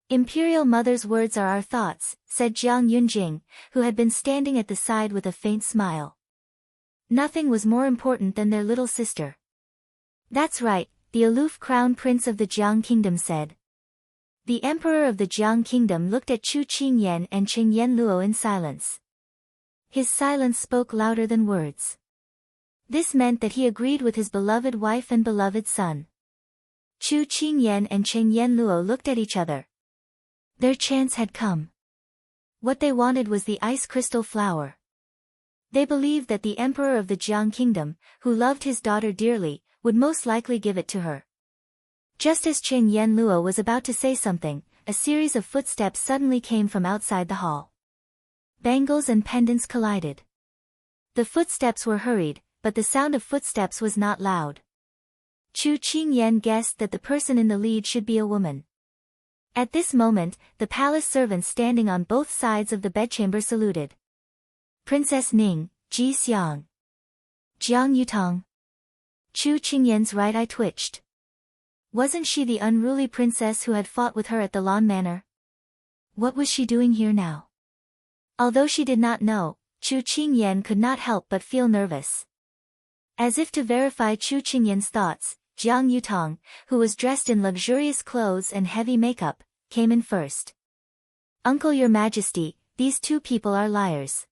Imperial Mother's words are our thoughts, said Jiang Yunjing, who had been standing at the side with a faint smile. Nothing was more important than their little sister. That's right, the aloof crown prince of the Jiang kingdom said. The emperor of the Jiang kingdom looked at Chu Qingyan and Qingyan Luo in silence. His silence spoke louder than words. This meant that he agreed with his beloved wife and beloved son. Chu Qingyan and Qingyan Luo looked at each other. Their chance had come. What they wanted was the ice crystal flower. They believed that the emperor of the Jiang kingdom, who loved his daughter dearly, would most likely give it to her. Just as Qingyan Luo was about to say something, a series of footsteps suddenly came from outside the hall. Bangles and pendants collided. The footsteps were hurried, but the sound of footsteps was not loud. Chu Qingyan guessed that the person in the lead should be a woman. At this moment, the palace servants standing on both sides of the bedchamber saluted. Princess Ning, Ji Xiang. Jiang Yutong. Chu Qingyan's right eye twitched. Wasn't she the unruly princess who had fought with her at the Lawn Manor? What was she doing here now? Although she did not know, Chu Qingyan could not help but feel nervous. As if to verify Chu Qingyan's thoughts, Jiang Yutong, who was dressed in luxurious clothes and heavy makeup, came in first. Uncle, Your Majesty, these two people are liars.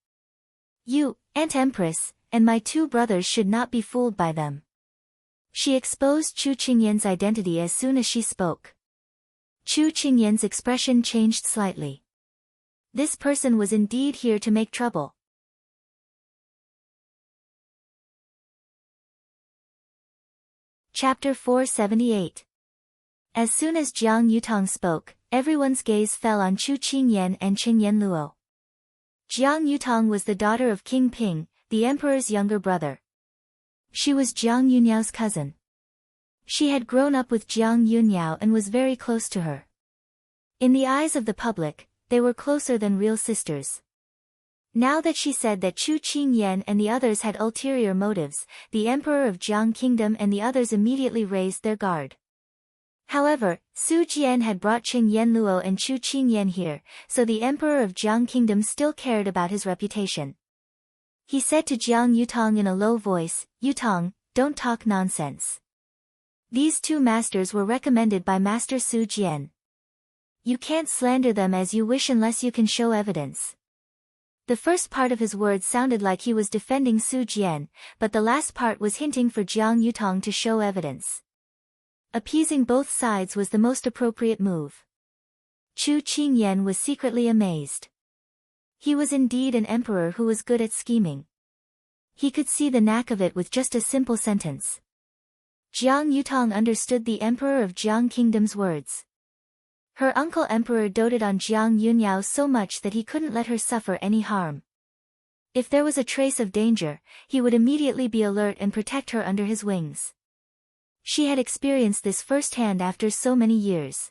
You, Aunt Empress, and my two brothers should not be fooled by them. She exposed Chu Qingyan's identity as soon as she spoke. Chu Qingyan's expression changed slightly. This person was indeed here to make trouble. Chapter 478. As soon as Jiang Yutong spoke, everyone's gaze fell on Chu Qingyan and Qingyan Luo. Jiang Yutong was the daughter of King Ping, the emperor's younger brother. She was Jiang Yunyao's cousin. She had grown up with Jiang Yunyao and was very close to her. In the eyes of the public, they were closer than real sisters. Now that she said that Chu Qingyan and the others had ulterior motives, the emperor of Jiang Kingdom and the others immediately raised their guard. However, Su Jian had brought Qingyan Luo and Chu Qingyan here, so the emperor of Jiang Kingdom still cared about his reputation. He said to Jiang Yutong in a low voice, Yutong, don't talk nonsense. These two masters were recommended by Master Su Jian. You can't slander them as you wish unless you can show evidence. The first part of his words sounded like he was defending Su Jian, but the last part was hinting for Jiang Yutong to show evidence. Appeasing both sides was the most appropriate move. Chu Qingyan was secretly amazed. He was indeed an emperor who was good at scheming. He could see the knack of it with just a simple sentence. Jiang Yutong understood the emperor of Jiang Kingdom's words. Her uncle emperor doted on Jiang Yunyao so much that he couldn't let her suffer any harm. If there was a trace of danger, he would immediately be alert and protect her under his wings. She had experienced this firsthand after so many years.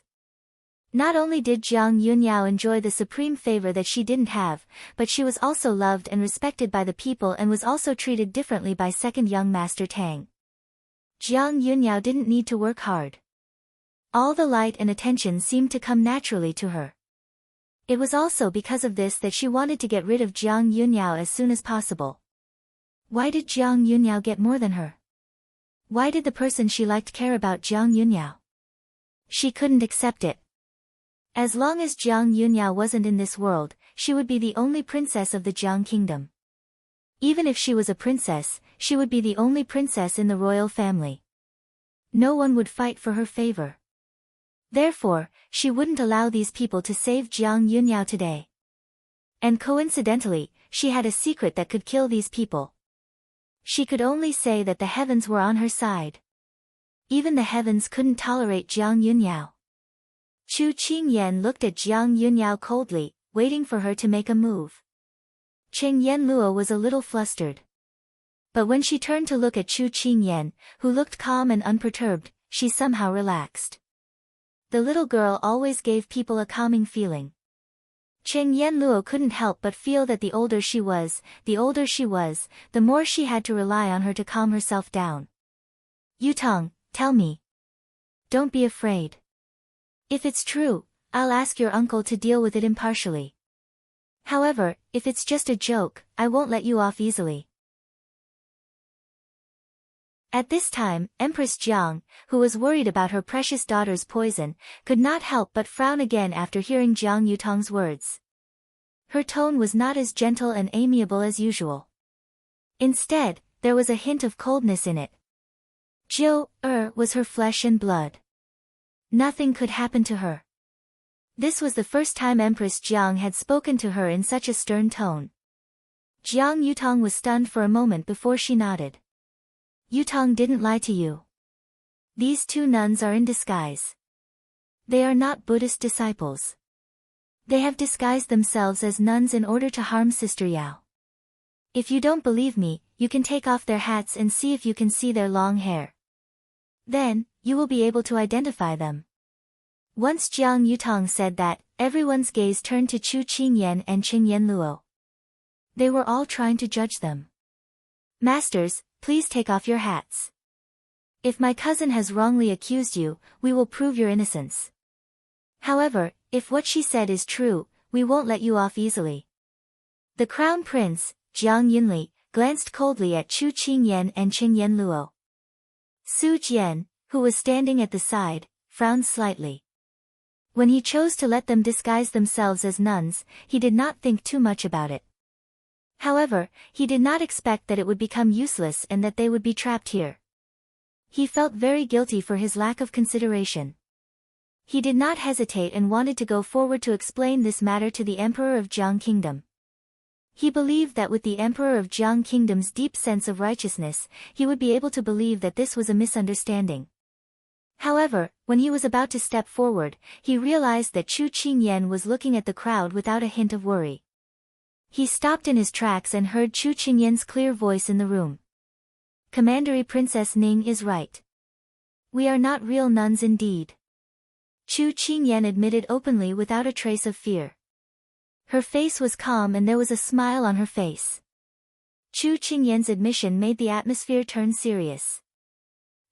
Not only did Jiang Yunyao enjoy the supreme favor that she didn't have, but she was also loved and respected by the people and was also treated differently by second young Master Tang. Jiang Yunyao didn't need to work hard. All the light and attention seemed to come naturally to her. It was also because of this that she wanted to get rid of Jiang Yunyao as soon as possible. Why did Jiang Yunyao get more than her? Why did the person she liked care about Jiang Yunyao? She couldn't accept it. As long as Jiang Yunyao wasn't in this world, she would be the only princess of the Jiang kingdom. Even if she was a princess, she would be the only princess in the royal family. No one would fight for her favor. Therefore, she wouldn't allow these people to save Jiang Yunyao today. And coincidentally, she had a secret that could kill these people. She could only say that the heavens were on her side. Even the heavens couldn't tolerate Jiang Yunyao. Chu Qingyan looked at Jiang Yunyao coldly, waiting for her to make a move. Qingyan Luo was a little flustered. But when she turned to look at Chu Qingyan, who looked calm and unperturbed, she somehow relaxed. The little girl always gave people a calming feeling. Chen Yanluo couldn't help but feel that the older she was, the more she had to rely on her to calm herself down. Yutong, tell me. Don't be afraid. If it's true, I'll ask your uncle to deal with it impartially. However, if it's just a joke, I won't let you off easily. At this time, Empress Jiang, who was worried about her precious daughter's poison, could not help but frown again after hearing Jiang Yutong's words. Her tone was not as gentle and amiable as usual. Instead, there was a hint of coldness in it. Jiu was her flesh and blood. Nothing could happen to her. This was the first time Empress Jiang had spoken to her in such a stern tone. Jiang Yutong was stunned for a moment before she nodded. Yutong didn't lie to you. These two nuns are in disguise. They are not Buddhist disciples. They have disguised themselves as nuns in order to harm Sister Yao. If you don't believe me, you can take off their hats and see if you can see their long hair. Then, you will be able to identify them. Once Jiang Yutong said that, everyone's gaze turned to Chu Qingyan and Qing Yanluo. They were all trying to judge them. Masters, please take off your hats. If my cousin has wrongly accused you, we will prove your innocence. However, if what she said is true, we won't let you off easily. The Crown Prince, Jiang Yunli, glanced coldly at Chu Qingyan and Qing Yanluo. Su Jian, who was standing at the side, frowned slightly. When he chose to let them disguise themselves as nuns, he did not think too much about it. However, he did not expect that it would become useless and that they would be trapped here. He felt very guilty for his lack of consideration. He did not hesitate and wanted to go forward to explain this matter to the Emperor of Jiang Kingdom. He believed that with the Emperor of Jiang Kingdom's deep sense of righteousness, he would be able to believe that this was a misunderstanding. However, when he was about to step forward, he realized that Chu Qingyan was looking at the crowd without a hint of worry. He stopped in his tracks and heard Chu Qingyan's clear voice in the room. Commandery Princess Ning is right. We are not real nuns indeed. Chu Qingyan admitted openly without a trace of fear. Her face was calm and there was a smile on her face. Chu Qingyan's admission made the atmosphere turn serious.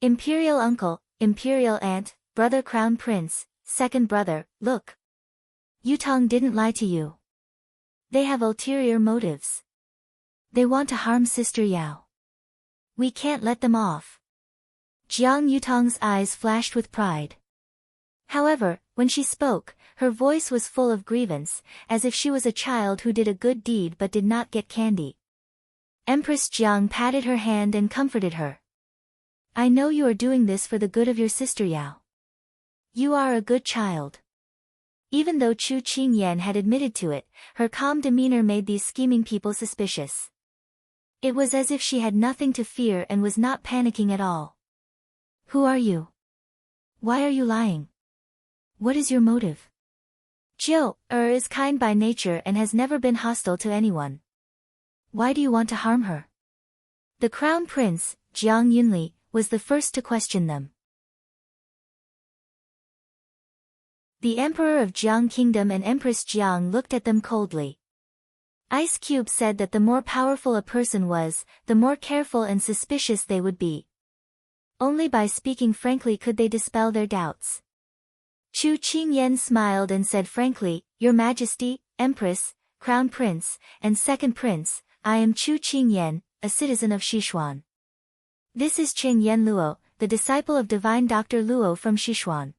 Imperial uncle, Imperial aunt, brother Crown Prince, second brother, look. Yutong didn't lie to you. They have ulterior motives. They want to harm Sister Yao. We can't let them off. Jiang Yutong's eyes flashed with pride. However, when she spoke, her voice was full of grievance, as if she was a child who did a good deed but did not get candy. Empress Jiang patted her hand and comforted her. I know you are doing this for the good of your sister Yao. You are a good child. Even though Chu Qingyan had admitted to it, her calm demeanor made these scheming people suspicious. It was as if she had nothing to fear and was not panicking at all. Who are you? Why are you lying? What is your motive? Jiu is kind by nature and has never been hostile to anyone. Why do you want to harm her? The Crown Prince, Jiang Yunli, was the first to question them. The Emperor of Jiang Kingdom and Empress Jiang looked at them coldly. Ice Cube said that the more powerful a person was, the more careful and suspicious they would be. Only by speaking frankly could they dispel their doubts. Chu Qingyan smiled and said frankly, Your Majesty, Empress, Crown Prince, and Second Prince, I am Chu Qingyan, a citizen of Sichuan. This is Qing Yanluo, the disciple of divine Dr. Luo from Sichuan.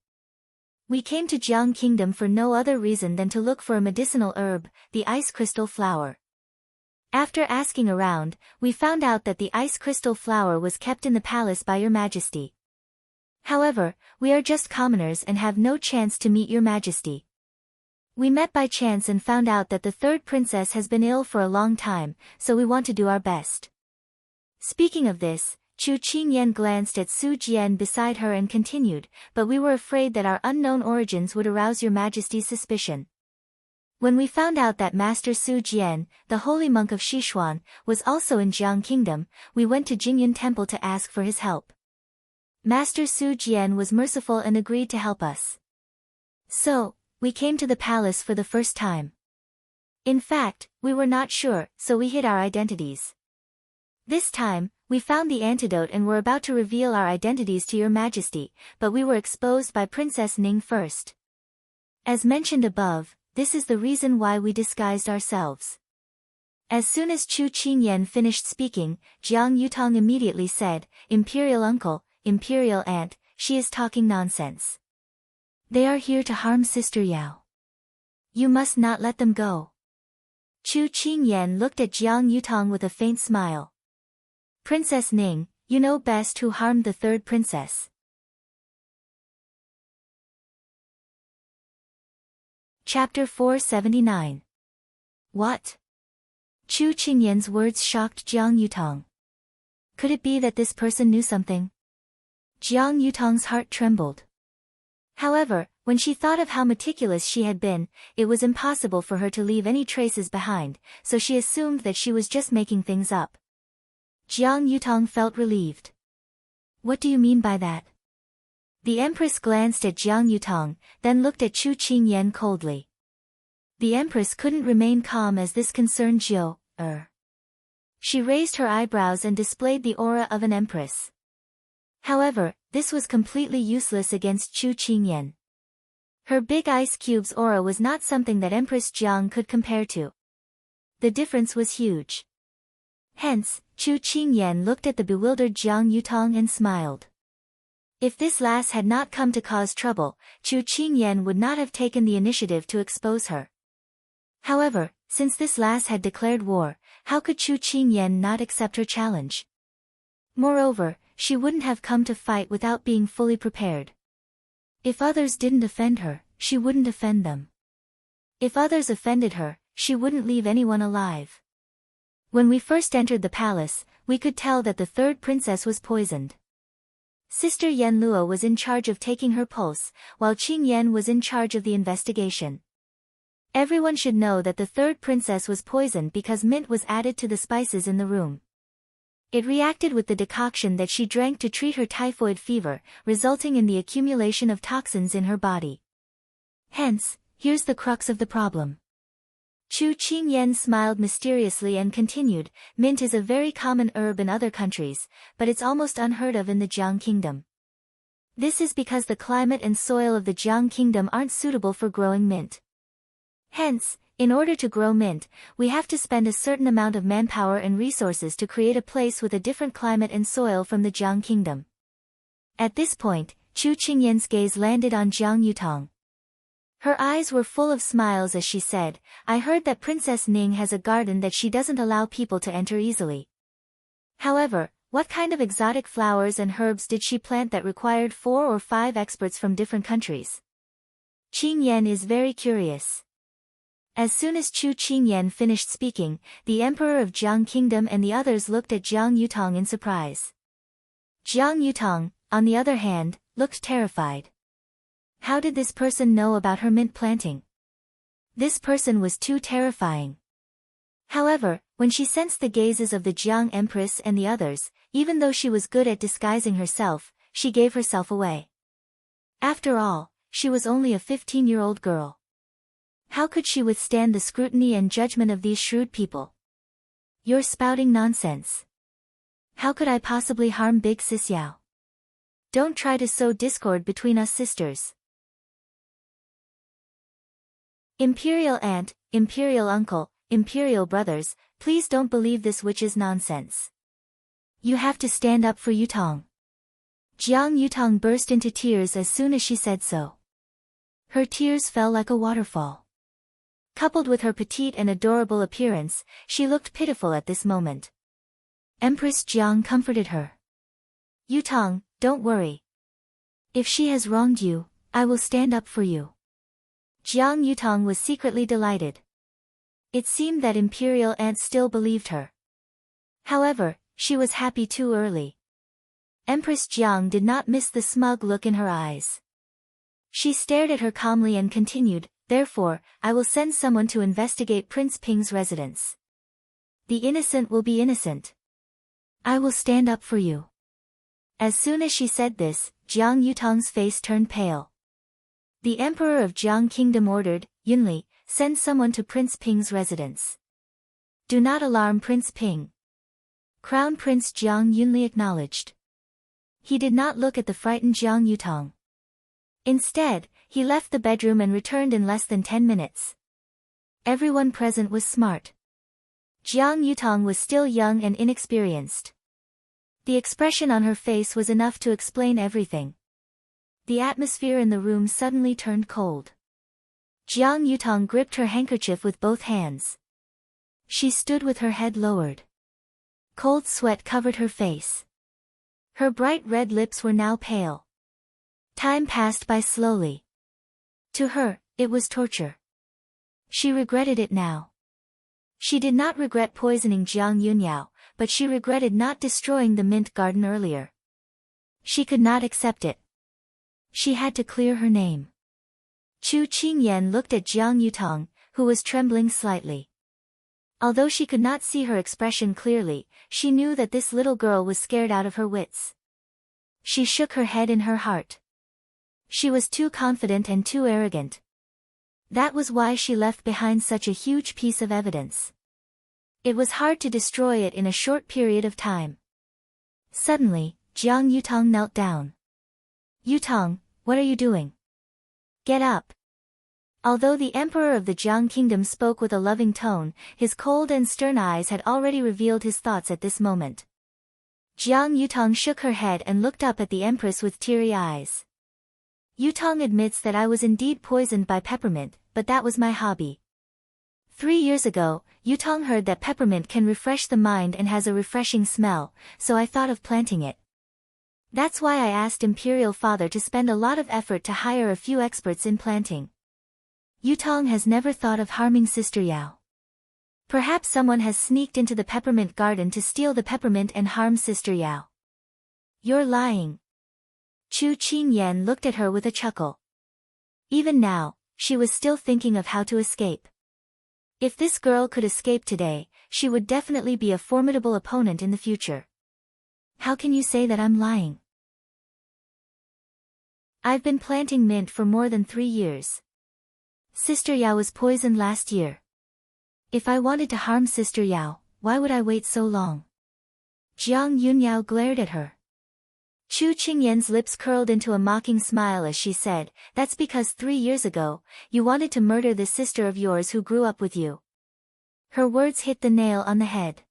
We came to Jiang Kingdom for no other reason than to look for a medicinal herb, the ice crystal flower. After asking around, we found out that the ice crystal flower was kept in the palace by Your Majesty. However, we are just commoners and have no chance to meet Your Majesty. We met by chance and found out that the third princess has been ill for a long time, so we want to do our best. Speaking of this, Chu Qingyan glanced at Su Jian beside her and continued, but we were afraid that our unknown origins would arouse Your Majesty's suspicion. When we found out that Master Su Jian, the holy monk of Sichuan, was also in Jiang Kingdom, we went to Jingyun Temple to ask for his help. Master Su Jian was merciful and agreed to help us. So, we came to the palace for the first time. In fact, we were not sure, so we hid our identities. This time, we found the antidote and were about to reveal our identities to your majesty, but we were exposed by Princess Ning first. As mentioned above, this is the reason why we disguised ourselves. As soon as Chu Qingyan finished speaking, Jiang Yutong immediately said, Imperial uncle, Imperial aunt, she is talking nonsense. They are here to harm Sister Yao. You must not let them go. Chu Qingyan looked at Jiang Yutong with a faint smile. Princess Ning, you know best who harmed the third princess. Chapter 479. What? Chu Qingyan's words shocked Jiang Yutong. Could it be that this person knew something? Jiang Yutong's heart trembled. However, when she thought of how meticulous she had been, it was impossible for her to leave any traces behind, so she assumed that she was just making things up. Jiang Yutong felt relieved. What do you mean by that? The Empress glanced at Jiang Yutong, then looked at Chu Qingyan coldly. The Empress couldn't remain calm as this concerned Zhou. She raised her eyebrows and displayed the aura of an empress. However, this was completely useless against Chu Qingyan. Her big ice cube's aura was not something that Empress Jiang could compare to. The difference was huge. Hence, Chu Qingyan looked at the bewildered Jiang Yutong and smiled. If this lass had not come to cause trouble, Chu Qingyan would not have taken the initiative to expose her. However, since this lass had declared war, how could Chu Qingyan not accept her challenge? Moreover, she wouldn't have come to fight without being fully prepared. If others didn't offend her, she wouldn't offend them. If others offended her, she wouldn't leave anyone alive. When we first entered the palace, we could tell that the third princess was poisoned. Sister Yanluo was in charge of taking her pulse, while Qingyan was in charge of the investigation. Everyone should know that the third princess was poisoned because mint was added to the spices in the room. It reacted with the decoction that she drank to treat her typhoid fever, resulting in the accumulation of toxins in her body. Hence, here's the crux of the problem. Chu Qingyan smiled mysteriously and continued, mint is a very common herb in other countries, but it's almost unheard of in the Jiang Kingdom. This is because the climate and soil of the Jiang Kingdom aren't suitable for growing mint. Hence, in order to grow mint, we have to spend a certain amount of manpower and resources to create a place with a different climate and soil from the Jiang Kingdom. At this point, Chu Qingyan's gaze landed on Jiang Yutong. Her eyes were full of smiles as she said, I heard that Princess Ning has a garden that she doesn't allow people to enter easily. However, what kind of exotic flowers and herbs did she plant that required 4 or 5 experts from different countries? Qingyan is very curious. As soon as Chu Qingyan finished speaking, the Emperor of Jiang Kingdom and the others looked at Jiang Yutong in surprise. Jiang Yutong, on the other hand, looked terrified. How did this person know about her mint planting? This person was too terrifying. However, when she sensed the gazes of the Jiang Empress and the others, even though she was good at disguising herself, she gave herself away. After all, she was only a 15-year-old girl. How could she withstand the scrutiny and judgment of these shrewd people? You're spouting nonsense. How could I possibly harm Big Sis Yao? Don't try to sow discord between us sisters. Imperial aunt, imperial uncle, imperial brothers, please don't believe this witch's nonsense. You have to stand up for Yutong. Jiang Yutong burst into tears as soon as she said so. Her tears fell like a waterfall. Coupled with her petite and adorable appearance, she looked pitiful at this moment. Empress Jiang comforted her. Yutong, don't worry. If she has wronged you, I will stand up for you. Jiang Yutong was secretly delighted. It seemed that imperial aunt still believed her. However, she was happy too early. Empress Jiang did not miss the smug look in her eyes. She stared at her calmly and continued, therefore, I will send someone to investigate Prince Ping's residence. The innocent will be innocent. I will stand up for you. As soon as she said this, Jiang Yutong's face turned pale. The Emperor of Jiang Kingdom ordered, Yunli, send someone to Prince Ping's residence. Do not alarm Prince Ping. Crown Prince Jiang Yunli acknowledged. He did not look at the frightened Jiang Yutong. Instead, he left the bedroom and returned in less than 10 minutes. Everyone present was smart. Jiang Yutong was still young and inexperienced. The expression on her face was enough to explain everything. The atmosphere in the room suddenly turned cold. Jiang Yutong gripped her handkerchief with both hands. She stood with her head lowered. Cold sweat covered her face. Her bright red lips were now pale. Time passed by slowly. To her, it was torture. She regretted it now. She did not regret poisoning Jiang Yunyao, but she regretted not destroying the mint garden earlier. She could not accept it. She had to clear her name. Chu Qingyan looked at Jiang Yutong, who was trembling slightly. Although she could not see her expression clearly, she knew that this little girl was scared out of her wits. She shook her head in her heart. She was too confident and too arrogant. That was why she left behind such a huge piece of evidence. It was hard to destroy it in a short period of time. Suddenly, Jiang Yutong knelt down. Yutong, what are you doing? Get up. Although the Emperor of the Jiang Kingdom spoke with a loving tone, his cold and stern eyes had already revealed his thoughts at this moment. Jiang Yutong shook her head and looked up at the Empress with teary eyes. Yutong admits that I was indeed poisoned by peppermint, but that was my hobby. 3 years ago, Yutong heard that peppermint can refresh the mind and has a refreshing smell, so I thought of planting it. That's why I asked Imperial Father to spend a lot of effort to hire a few experts in planting. Yutong has never thought of harming Sister Yao. Perhaps someone has sneaked into the peppermint garden to steal the peppermint and harm Sister Yao. You're lying. Chu Qingyan looked at her with a chuckle. Even now, she was still thinking of how to escape. If this girl could escape today, she would definitely be a formidable opponent in the future. How can you say that I'm lying? I've been planting mint for more than 3 years. Sister Yao was poisoned last year. If I wanted to harm Sister Yao, why would I wait so long? Jiang Yunyao glared at her. Chu Qingyan's lips curled into a mocking smile as she said, that's because 3 years ago, you wanted to murder this sister of yours who grew up with you. Her words hit the nail on the head.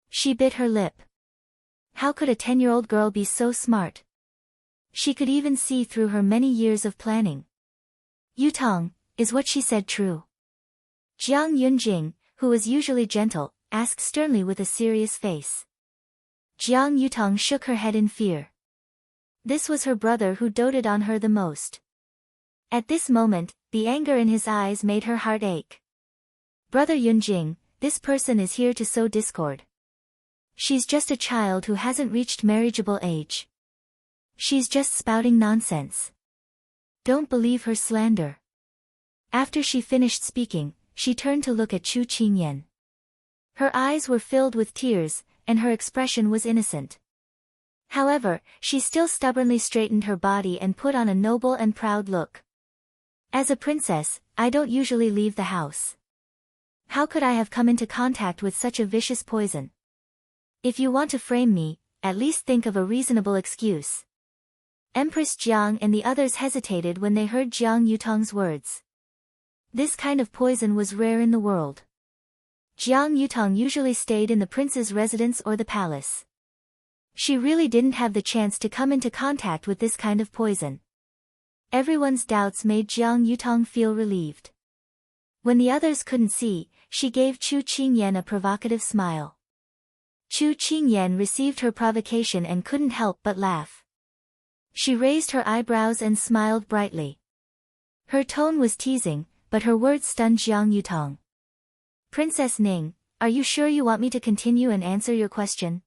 She bit her lip. How could a 10-year-old girl be so smart? She could even see through her many years of planning. Yutong, is what she said true? Jiang Yunjing, who was usually gentle, asked sternly with a serious face. Jiang Yutong shook her head in fear. This was her brother who doted on her the most. At this moment, the anger in his eyes made her heart ache. Brother Yunjing, this person is here to sow discord. She's just a child who hasn't reached marriageable age. She's just spouting nonsense. Don't believe her slander. After she finished speaking, she turned to look at Chu Qingyan. Her eyes were filled with tears, and her expression was innocent. However, she still stubbornly straightened her body and put on a noble and proud look. As a princess, I don't usually leave the house. How could I have come into contact with such a vicious poison? If you want to frame me, at least think of a reasonable excuse. Empress Jiang and the others hesitated when they heard Jiang Yutong's words. This kind of poison was rare in the world. Jiang Yutong usually stayed in the prince's residence or the palace. She really didn't have the chance to come into contact with this kind of poison. Everyone's doubts made Jiang Yutong feel relieved. When the others couldn't see, she gave Chu Qingyan a provocative smile. Chu Qingyan received her provocation and couldn't help but laugh. She raised her eyebrows and smiled brightly. Her tone was teasing, but her words stunned Jiang Yutong. Princess Ning, are you sure you want me to continue and answer your question?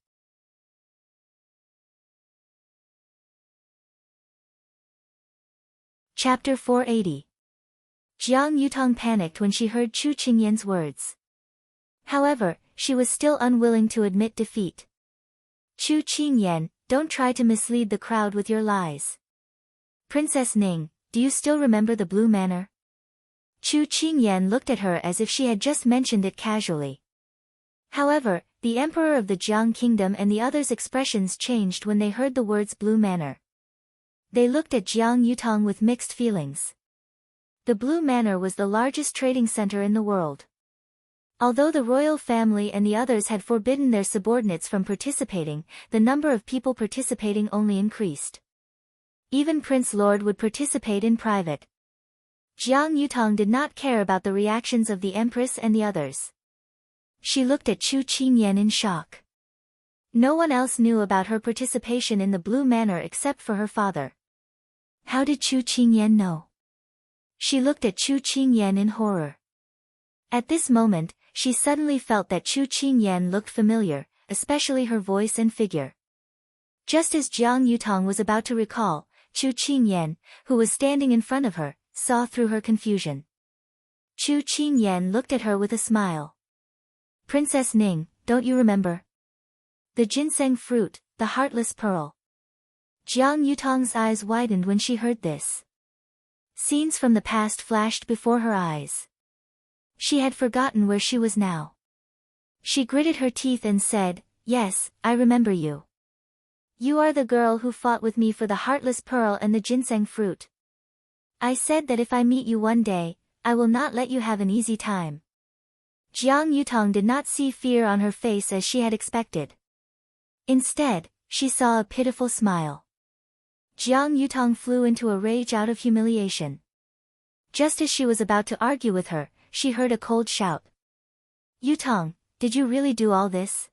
Chapter 480. Jiang Yutong panicked when she heard Chu Qingyan's words. However, she was still unwilling to admit defeat. Chu Qingyan, don't try to mislead the crowd with your lies. Princess Ning, do you still remember the Blue Manor? Chu Qingyan looked at her as if she had just mentioned it casually. However, the emperor of the Jiang kingdom and the others' expressions changed when they heard the words Blue Manor. They looked at Jiang Yutong with mixed feelings. The Blue Manor was the largest trading center in the world. Although the royal family and the others had forbidden their subordinates from participating, the number of people participating only increased. Even Prince Lord would participate in private. Jiang Yutong did not care about the reactions of the empress and the others. She looked at Chu Qingyan in shock. No one else knew about her participation in the Blue Manor except for her father. How did Chu Qingyan know? She looked at Chu Qingyan in horror. At this moment, she suddenly felt that Chu Qingyan looked familiar, especially her voice and figure. Just as Jiang Yutong was about to recall, Chu Qingyan, who was standing in front of her, saw through her confusion. Chu Qingyan looked at her with a smile. Princess Ning, don't you remember? The ginseng fruit, the heartless pearl. Jiang Yutong's eyes widened when she heard this. Scenes from the past flashed before her eyes. She had forgotten where she was now. She gritted her teeth and said, "Yes, I remember you. You are the girl who fought with me for the heartless pearl and the ginseng fruit. I said that if I meet you one day, I will not let you have an easy time." Jiang Yutong did not see fear on her face as she had expected. Instead, she saw a pitiful smile. Jiang Yutong flew into a rage out of humiliation. Just as she was about to argue with her, she heard a cold shout. "Yutong, did you really do all this?"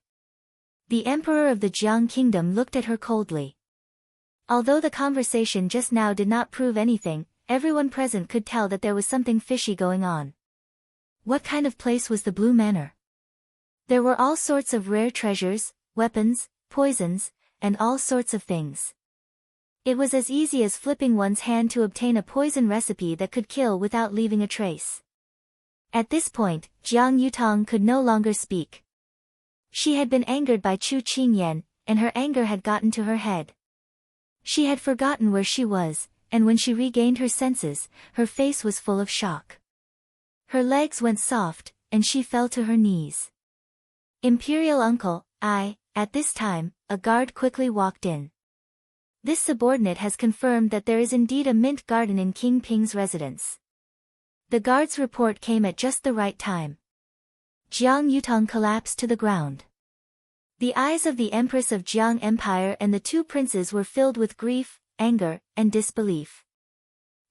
The emperor of the Jiang kingdom looked at her coldly. Although the conversation just now did not prove anything, everyone present could tell that there was something fishy going on. What kind of place was the Blue Manor? There were all sorts of rare treasures, weapons, poisons, and all sorts of things. It was as easy as flipping one's hand to obtain a poison recipe that could kill without leaving a trace. At this point, Jiang Yutong could no longer speak. She had been angered by Chu Qingyan, and her anger had gotten to her head. She had forgotten where she was, and when she regained her senses, her face was full of shock. Her legs went soft, and she fell to her knees. "Imperial uncle, At this time, a guard quickly walked in. This subordinate has confirmed that there is indeed a mint garden in King Ping's residence. The guard's report came at just the right time. Jiang Yutong collapsed to the ground. The eyes of the Empress of Jiang Empire and the two princes were filled with grief, anger, and disbelief.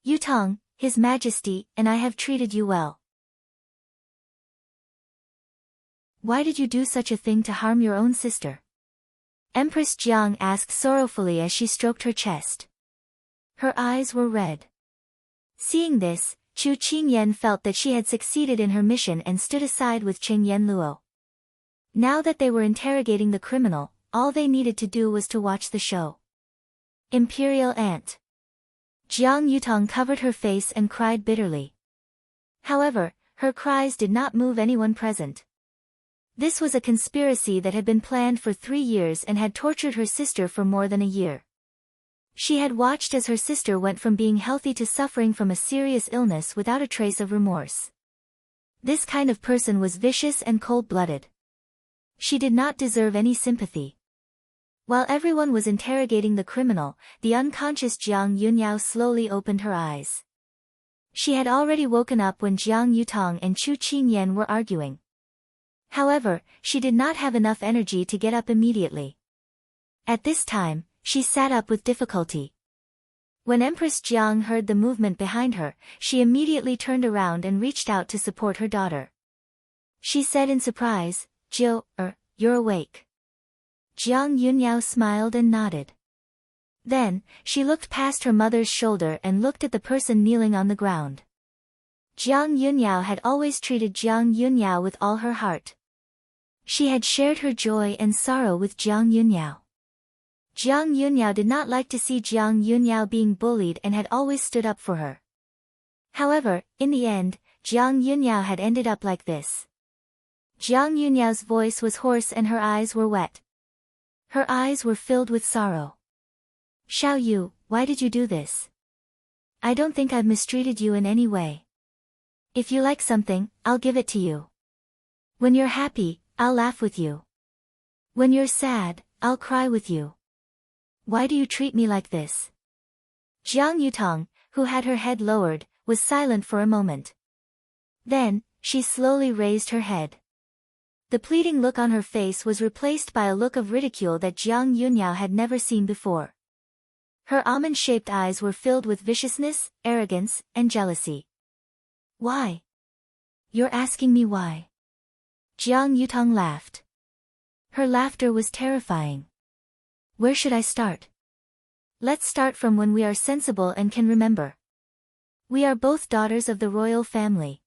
"Yutong, His Majesty, and I have treated you well. Why did you do such a thing to harm your own sister?" Empress Jiang asked sorrowfully as she stroked her chest. Her eyes were red. Seeing this, Chu Qingyan felt that she had succeeded in her mission and stood aside with Qing Yanluo. Now that they were interrogating the criminal, all they needed to do was to watch the show. Imperial Aunt. Jiang Yutong covered her face and cried bitterly. However, her cries did not move anyone present. This was a conspiracy that had been planned for 3 years and had tortured her sister for more than a year. She had watched as her sister went from being healthy to suffering from a serious illness without a trace of remorse. This kind of person was vicious and cold-blooded. She did not deserve any sympathy. While everyone was interrogating the criminal, the unconscious Jiang Yunyao slowly opened her eyes. She had already woken up when Jiang Yutong and Chu Qingyan were arguing. However, she did not have enough energy to get up immediately. At this time, she sat up with difficulty. When Empress Jiang heard the movement behind her, she immediately turned around and reached out to support her daughter. She said in surprise, "You're awake." Jiang Yunyao smiled and nodded. Then, she looked past her mother's shoulder and looked at the person kneeling on the ground. Jiang Yunyao had always treated Jiang Yunyao with all her heart. She had shared her joy and sorrow with Jiang Yunyao. Jiang Yunyao did not like to see Jiang Yunyao being bullied and had always stood up for her. However, in the end, Jiang Yunyao had ended up like this. Jiang Yunyao's voice was hoarse and her eyes were wet. Her eyes were filled with sorrow. Xiao Yu, why did you do this? I don't think I've mistreated you in any way. If you like something, I'll give it to you. When you're happy, I'll laugh with you. When you're sad, I'll cry with you. Why do you treat me like this? Jiang Yutong, who had her head lowered, was silent for a moment. Then, she slowly raised her head. The pleading look on her face was replaced by a look of ridicule that Jiang Yunyao had never seen before. Her almond-shaped eyes were filled with viciousness, arrogance, and jealousy. Why? You're asking me why? Jiang Yutong laughed. Her laughter was terrifying. Where should I start? Let's start from when we are sensible and can remember. We are both daughters of the royal family.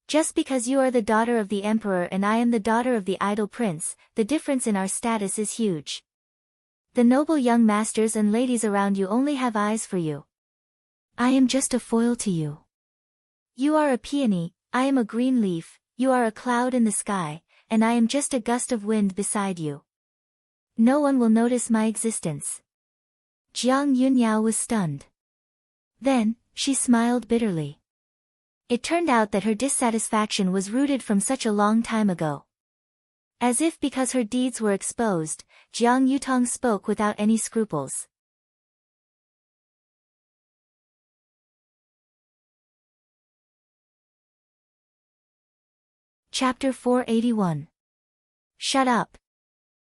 Just because you are the daughter of the emperor and I am the daughter of the idle prince, the difference in our status is huge. The noble young masters and ladies around you only have eyes for you. I am just a foil to you. You are a peony, I am a green leaf, you are a cloud in the sky, and I am just a gust of wind beside you. No one will notice my existence. Jiang Yunyao was stunned. Then, she smiled bitterly. It turned out that her dissatisfaction was rooted from such a long time ago. As if because her deeds were exposed, Jiang Yutong spoke without any scruples. Chapter 481. Shut up.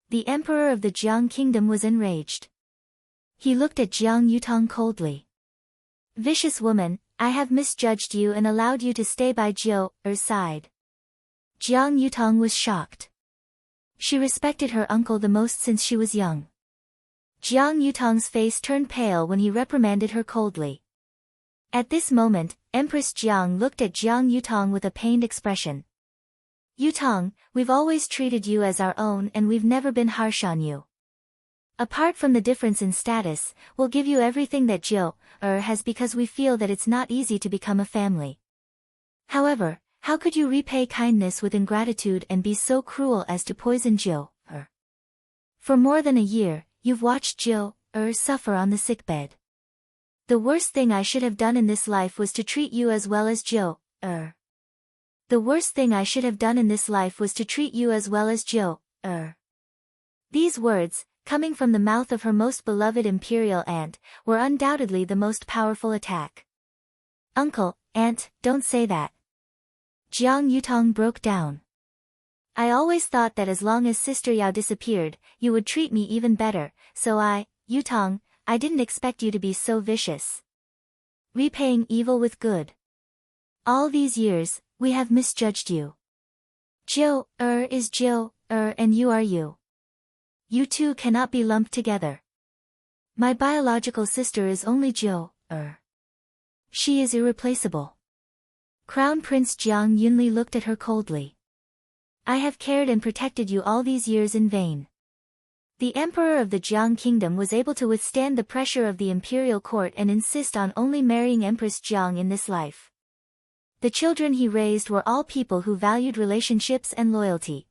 The emperor of the Jiang kingdom was enraged. He looked at Jiang Yutong coldly. Vicious woman, I have misjudged you and allowed you to stay by Jiu's side. Jiang Yutong was shocked. She respected her uncle the most since she was young. Jiang Yutong's face turned pale when he reprimanded her coldly. At this moment, Empress Jiang looked at Jiang Yutong with a pained expression. Yutong, we've always treated you as our own and we've never been harsh on you. Apart from the difference in status, we'll give you everything that Jiu has because we feel that it's not easy to become a family. However, how could you repay kindness with ingratitude and be so cruel as to poison Jiu? For more than a year, you've watched Jiu suffer on the sickbed. The worst thing I should have done in this life was to treat you as well as Jiu. The worst thing I should have done in this life was to treat you as well as Jiu. These words, coming from the mouth of her most beloved imperial aunt, were undoubtedly the most powerful attack. Uncle, aunt, don't say that. Jiang Yutong broke down. I always thought that as long as Sister Yao disappeared, you would treat me even better, so Yutong, I didn't expect you to be so vicious. Repaying evil with good. All these years, we have misjudged you. Jiu is Jiu and you are you. You two cannot be lumped together. My biological sister is only Jiu. She is irreplaceable. Crown Prince Jiang Yunli looked at her coldly. I have cared and protected you all these years in vain. The emperor of the Jiang kingdom was able to withstand the pressure of the imperial court and insist on only marrying Empress Jiang in this life. The children he raised were all people who valued relationships and loyalty.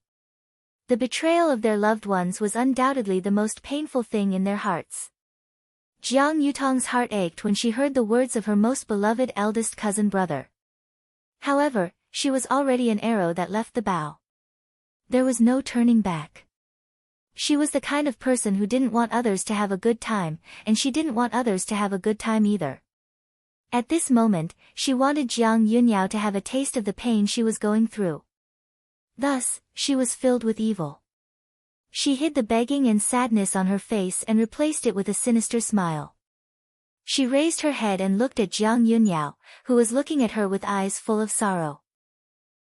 The betrayal of their loved ones was undoubtedly the most painful thing in their hearts. Jiang Yutong's heart ached when she heard the words of her most beloved eldest cousin brother. However, she was already an arrow that left the bow. There was no turning back. She was the kind of person who didn't want others to have a good time, and she didn't want others to have a good time either. At this moment, she wanted Jiang Yunyao to have a taste of the pain she was going through. Thus, she was filled with evil. She hid the begging and sadness on her face and replaced it with a sinister smile. She raised her head and looked at Jiang Yunyao, who was looking at her with eyes full of sorrow.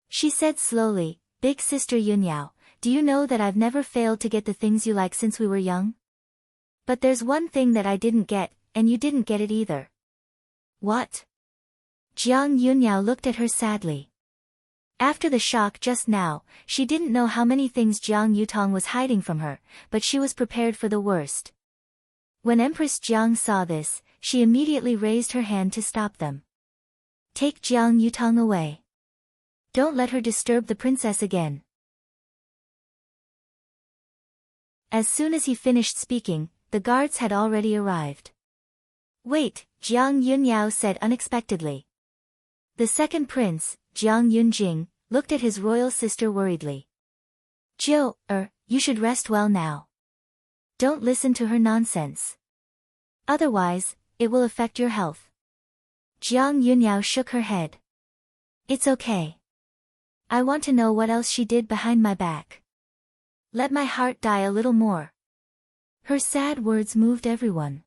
She said slowly, Big Sister Yunyao, do you know that I've never failed to get the things you like since we were young? But there's one thing that I didn't get, and you didn't get it either. What? Jiang Yunyao looked at her sadly. After the shock just now, she didn't know how many things Jiang Yutong was hiding from her, but she was prepared for the worst. When Empress Jiang saw this, she immediately raised her hand to stop them. Take Jiang Yutong away. Don't let her disturb the princess again. As soon as he finished speaking, the guards had already arrived. Wait, Jiang Yunyao said unexpectedly. The second prince, Jiang Yunjing, looked at his royal sister worriedly. Jiao, you should rest well now. Don't listen to her nonsense. Otherwise, it will affect your health. Jiang Yunyao shook her head. It's okay. I want to know what else she did behind my back. Let my heart die a little more. Her sad words moved everyone.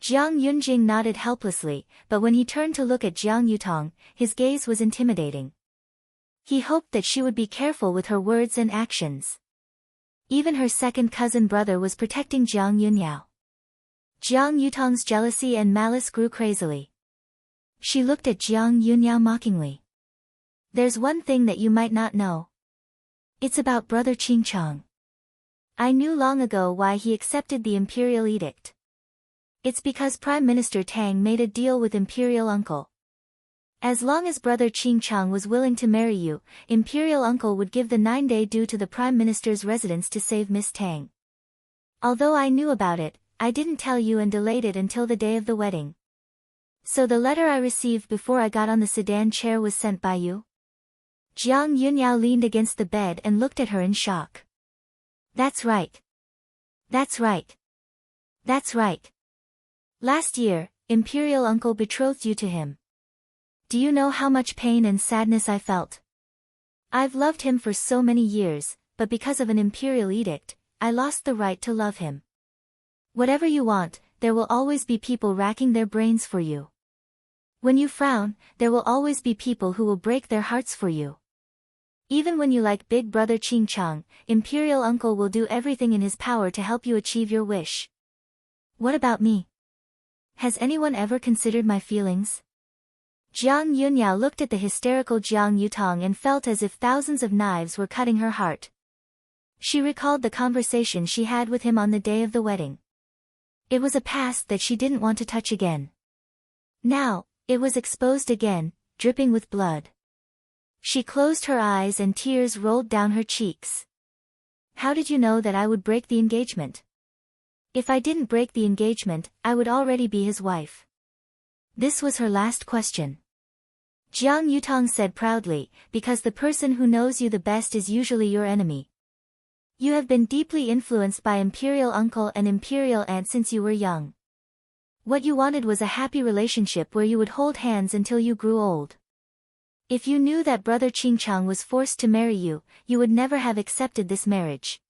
Jiang Yunjing nodded helplessly, but when he turned to look at Jiang Yutong, his gaze was intimidating. He hoped that she would be careful with her words and actions. Even her second cousin brother was protecting Jiang Yunyao. Jiang Yutong's jealousy and malice grew crazily. She looked at Jiang Yunyao mockingly. There's one thing that you might not know. It's about Brother Qingchang. I knew long ago why he accepted the imperial edict. It's because Prime Minister Tang made a deal with Imperial Uncle. As long as Brother Qingchang was willing to marry you, Imperial Uncle would give the 9-day due to the Prime Minister's residence to save Miss Tang. Although I knew about it, I didn't tell you and delayed it until the day of the wedding. So the letter I received before I got on the sedan chair was sent by you? Jiang Yunyao leaned against the bed and looked at her in shock. That's right. That's right. That's right. Last year, Imperial Uncle betrothed you to him. Do you know how much pain and sadness I felt? I've loved him for so many years, but because of an imperial edict, I lost the right to love him. Whatever you want, there will always be people racking their brains for you. When you frown, there will always be people who will break their hearts for you. Even when you like Big Brother Qingchang, Imperial Uncle will do everything in his power to help you achieve your wish. What about me? Has anyone ever considered my feelings? Jiang Yunyao looked at the hysterical Jiang Yutong and felt as if thousands of knives were cutting her heart. She recalled the conversation she had with him on the day of the wedding. It was a past that she didn't want to touch again. Now, it was exposed again, dripping with blood. She closed her eyes and tears rolled down her cheeks. How did you know that I would break the engagement? If I didn't break the engagement, I would already be his wife. This was her last question. Jiang Yutong said proudly, because the person who knows you the best is usually your enemy. You have been deeply influenced by Imperial Uncle and Imperial Aunt since you were young. What you wanted was a happy relationship where you would hold hands until you grew old. If you knew that Brother Qingchang was forced to marry you, you would never have accepted this marriage.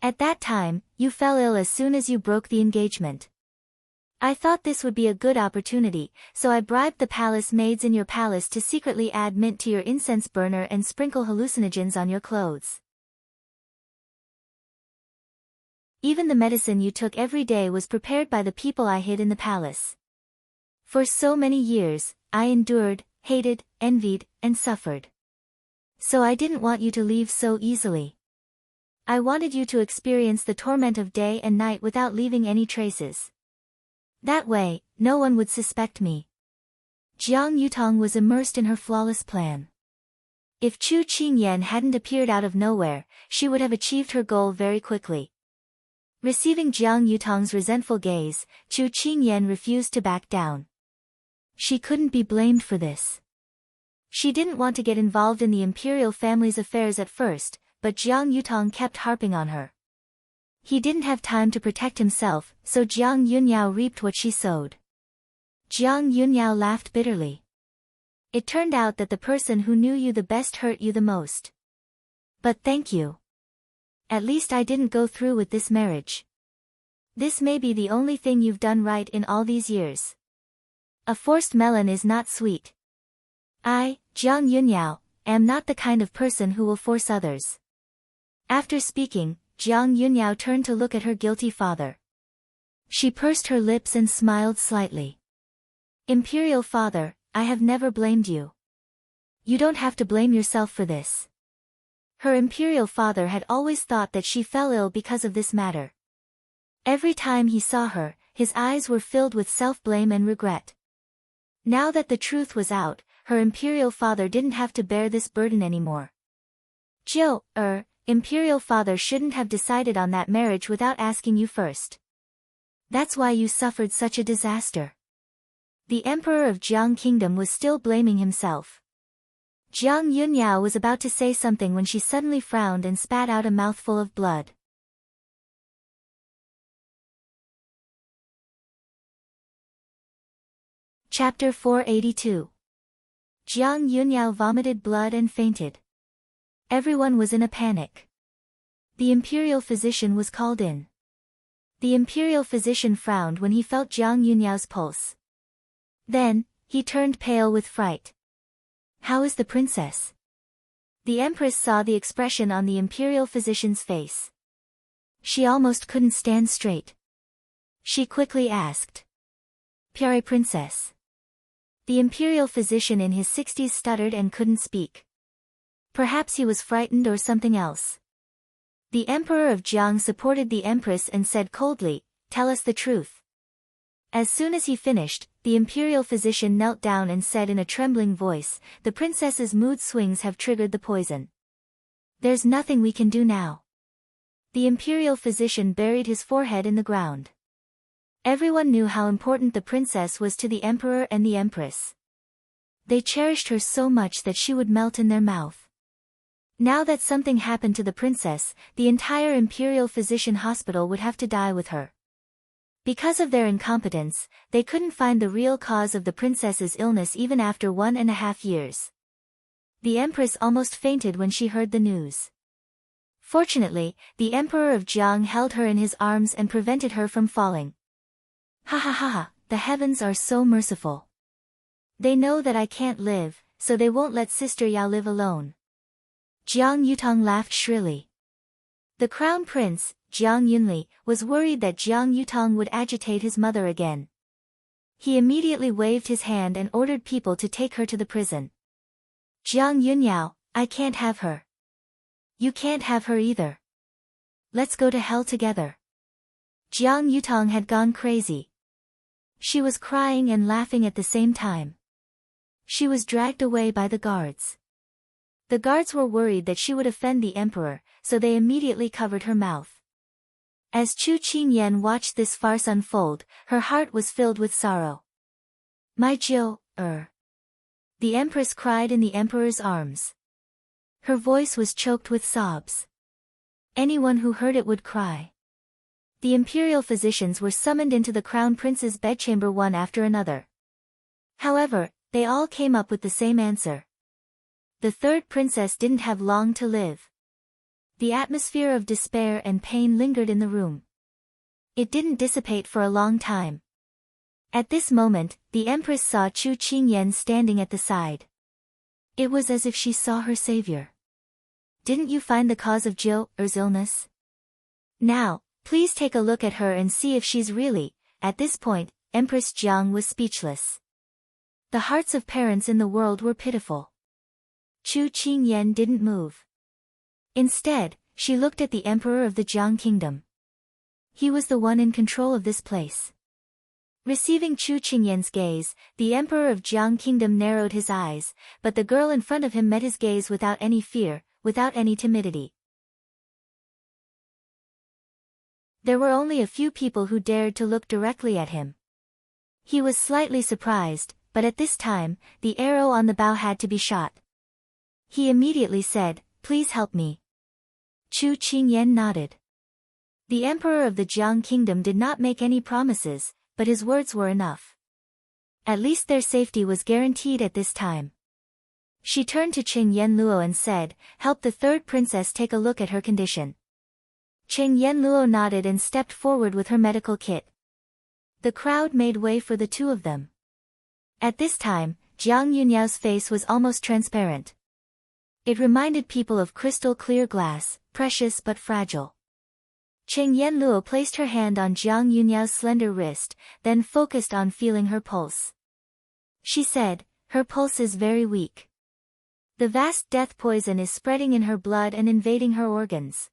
At that time, you fell ill as soon as you broke the engagement. I thought this would be a good opportunity, so I bribed the palace maids in your palace to secretly add mint to your incense burner and sprinkle hallucinogens on your clothes. Even the medicine you took every day was prepared by the people I hid in the palace. For so many years, I endured, hated, envied, and suffered. So I didn't want you to leave so easily. I wanted you to experience the torment of day and night without leaving any traces. That way, no one would suspect me. Jiang Yutong was immersed in her flawless plan. If Chu Qingyan hadn't appeared out of nowhere, she would have achieved her goal very quickly. Receiving Jiang Yutong's resentful gaze, Chu Qingyan refused to back down. She couldn't be blamed for this. She didn't want to get involved in the imperial family's affairs at first, but Jiang Yutong kept harping on her. He didn't have time to protect himself, so Jiang Yunyao reaped what she sowed. Jiang Yunyao laughed bitterly. It turned out that the person who knew you the best hurt you the most. But thank you. At least I didn't go through with this marriage. This may be the only thing you've done right in all these years. A forced melon is not sweet. I, Jiang Yunyao, am not the kind of person who will force others. After speaking, Jiang Yunyao turned to look at her guilty father. She pursed her lips and smiled slightly. Imperial father, I have never blamed you. You don't have to blame yourself for this. Her imperial father had always thought that she fell ill because of this matter. Every time he saw her, his eyes were filled with self-blame and regret. Now that the truth was out, her imperial father didn't have to bear this burden anymore. Jiao, Imperial father shouldn't have decided on that marriage without asking you first. That's why you suffered such a disaster. The emperor of Jiang Kingdom was still blaming himself. Jiang Yunyao was about to say something when she suddenly frowned and spat out a mouthful of blood. Chapter 482. Jiang Yunyao vomited blood and fainted. Everyone was in a panic. The imperial physician was called in. The imperial physician frowned when he felt Jiang Yunyao's pulse. Then, he turned pale with fright. How is the princess? The empress saw the expression on the imperial physician's face. She almost couldn't stand straight. She quickly asked. Pyare princess. The imperial physician in his 60s stuttered and couldn't speak. Perhaps he was frightened or something else. The emperor of Jiang supported the empress and said coldly, tell us the truth. As soon as he finished, the imperial physician knelt down and said in a trembling voice, the princess's mood swings have triggered the poison. There's nothing we can do now. The imperial physician buried his forehead in the ground. Everyone knew how important the princess was to the emperor and the empress. They cherished her so much that she would melt in their mouth. Now that something happened to the princess, the entire imperial physician hospital would have to die with her. Because of their incompetence, they couldn't find the real cause of the princess's illness even after 1.5 years. The empress almost fainted when she heard the news. Fortunately, the emperor of Jiang held her in his arms and prevented her from falling. Ha ha ha ha, the heavens are so merciful. They know that I can't live, so they won't let Sister Yao live alone. Jiang Yutong laughed shrilly. The crown prince, Jiang Yunli, was worried that Jiang Yutong would agitate his mother again. He immediately waved his hand and ordered people to take her to the prison. Jiang Yunyao, I can't have her. You can't have her either. Let's go to hell together. Jiang Yutong had gone crazy. She was crying and laughing at the same time. She was dragged away by the guards. The guards were worried that she would offend the emperor, so they immediately covered her mouth. As Chu Qingyan watched this farce unfold, her heart was filled with sorrow. My Jiu, The empress cried in the emperor's arms. Her voice was choked with sobs. Anyone who heard it would cry. The imperial physicians were summoned into the crown prince's bedchamber one after another. However, they all came up with the same answer. The third princess didn't have long to live. The atmosphere of despair and pain lingered in the room. It didn't dissipate for a long time. At this moment, the empress saw Chu Qingyan standing at the side. It was as if she saw her savior. Didn't you find the cause of Jiu's illness? Now, please take a look at her and see if she's really. At this point, Empress Jiang was speechless. The hearts of parents in the world were pitiful. Chu Qingyan didn't move. Instead, she looked at the emperor of the Jiang kingdom. He was the one in control of this place. Receiving Chu Qingyan's gaze, the emperor of Jiang kingdom narrowed his eyes, but the girl in front of him met his gaze without any fear, without any timidity. There were only a few people who dared to look directly at him. He was slightly surprised, but at this time, the arrow on the bow had to be shot. He immediately said, "Please help me." Chu Qingyan nodded. The emperor of the Jiang kingdom did not make any promises, but his words were enough. At least their safety was guaranteed at this time. She turned to Cheng Yenluo and said, "Help the third princess take a look at her condition." Cheng Yenluo nodded and stepped forward with her medical kit. The crowd made way for the two of them. At this time, Jiang Yunyao's face was almost transparent. It reminded people of crystal clear glass, precious but fragile. Cheng Yenluo placed her hand on Jiang Yunyao's slender wrist, then focused on feeling her pulse. She said, "Her pulse is very weak. The vast death poison is spreading in her blood and invading her organs.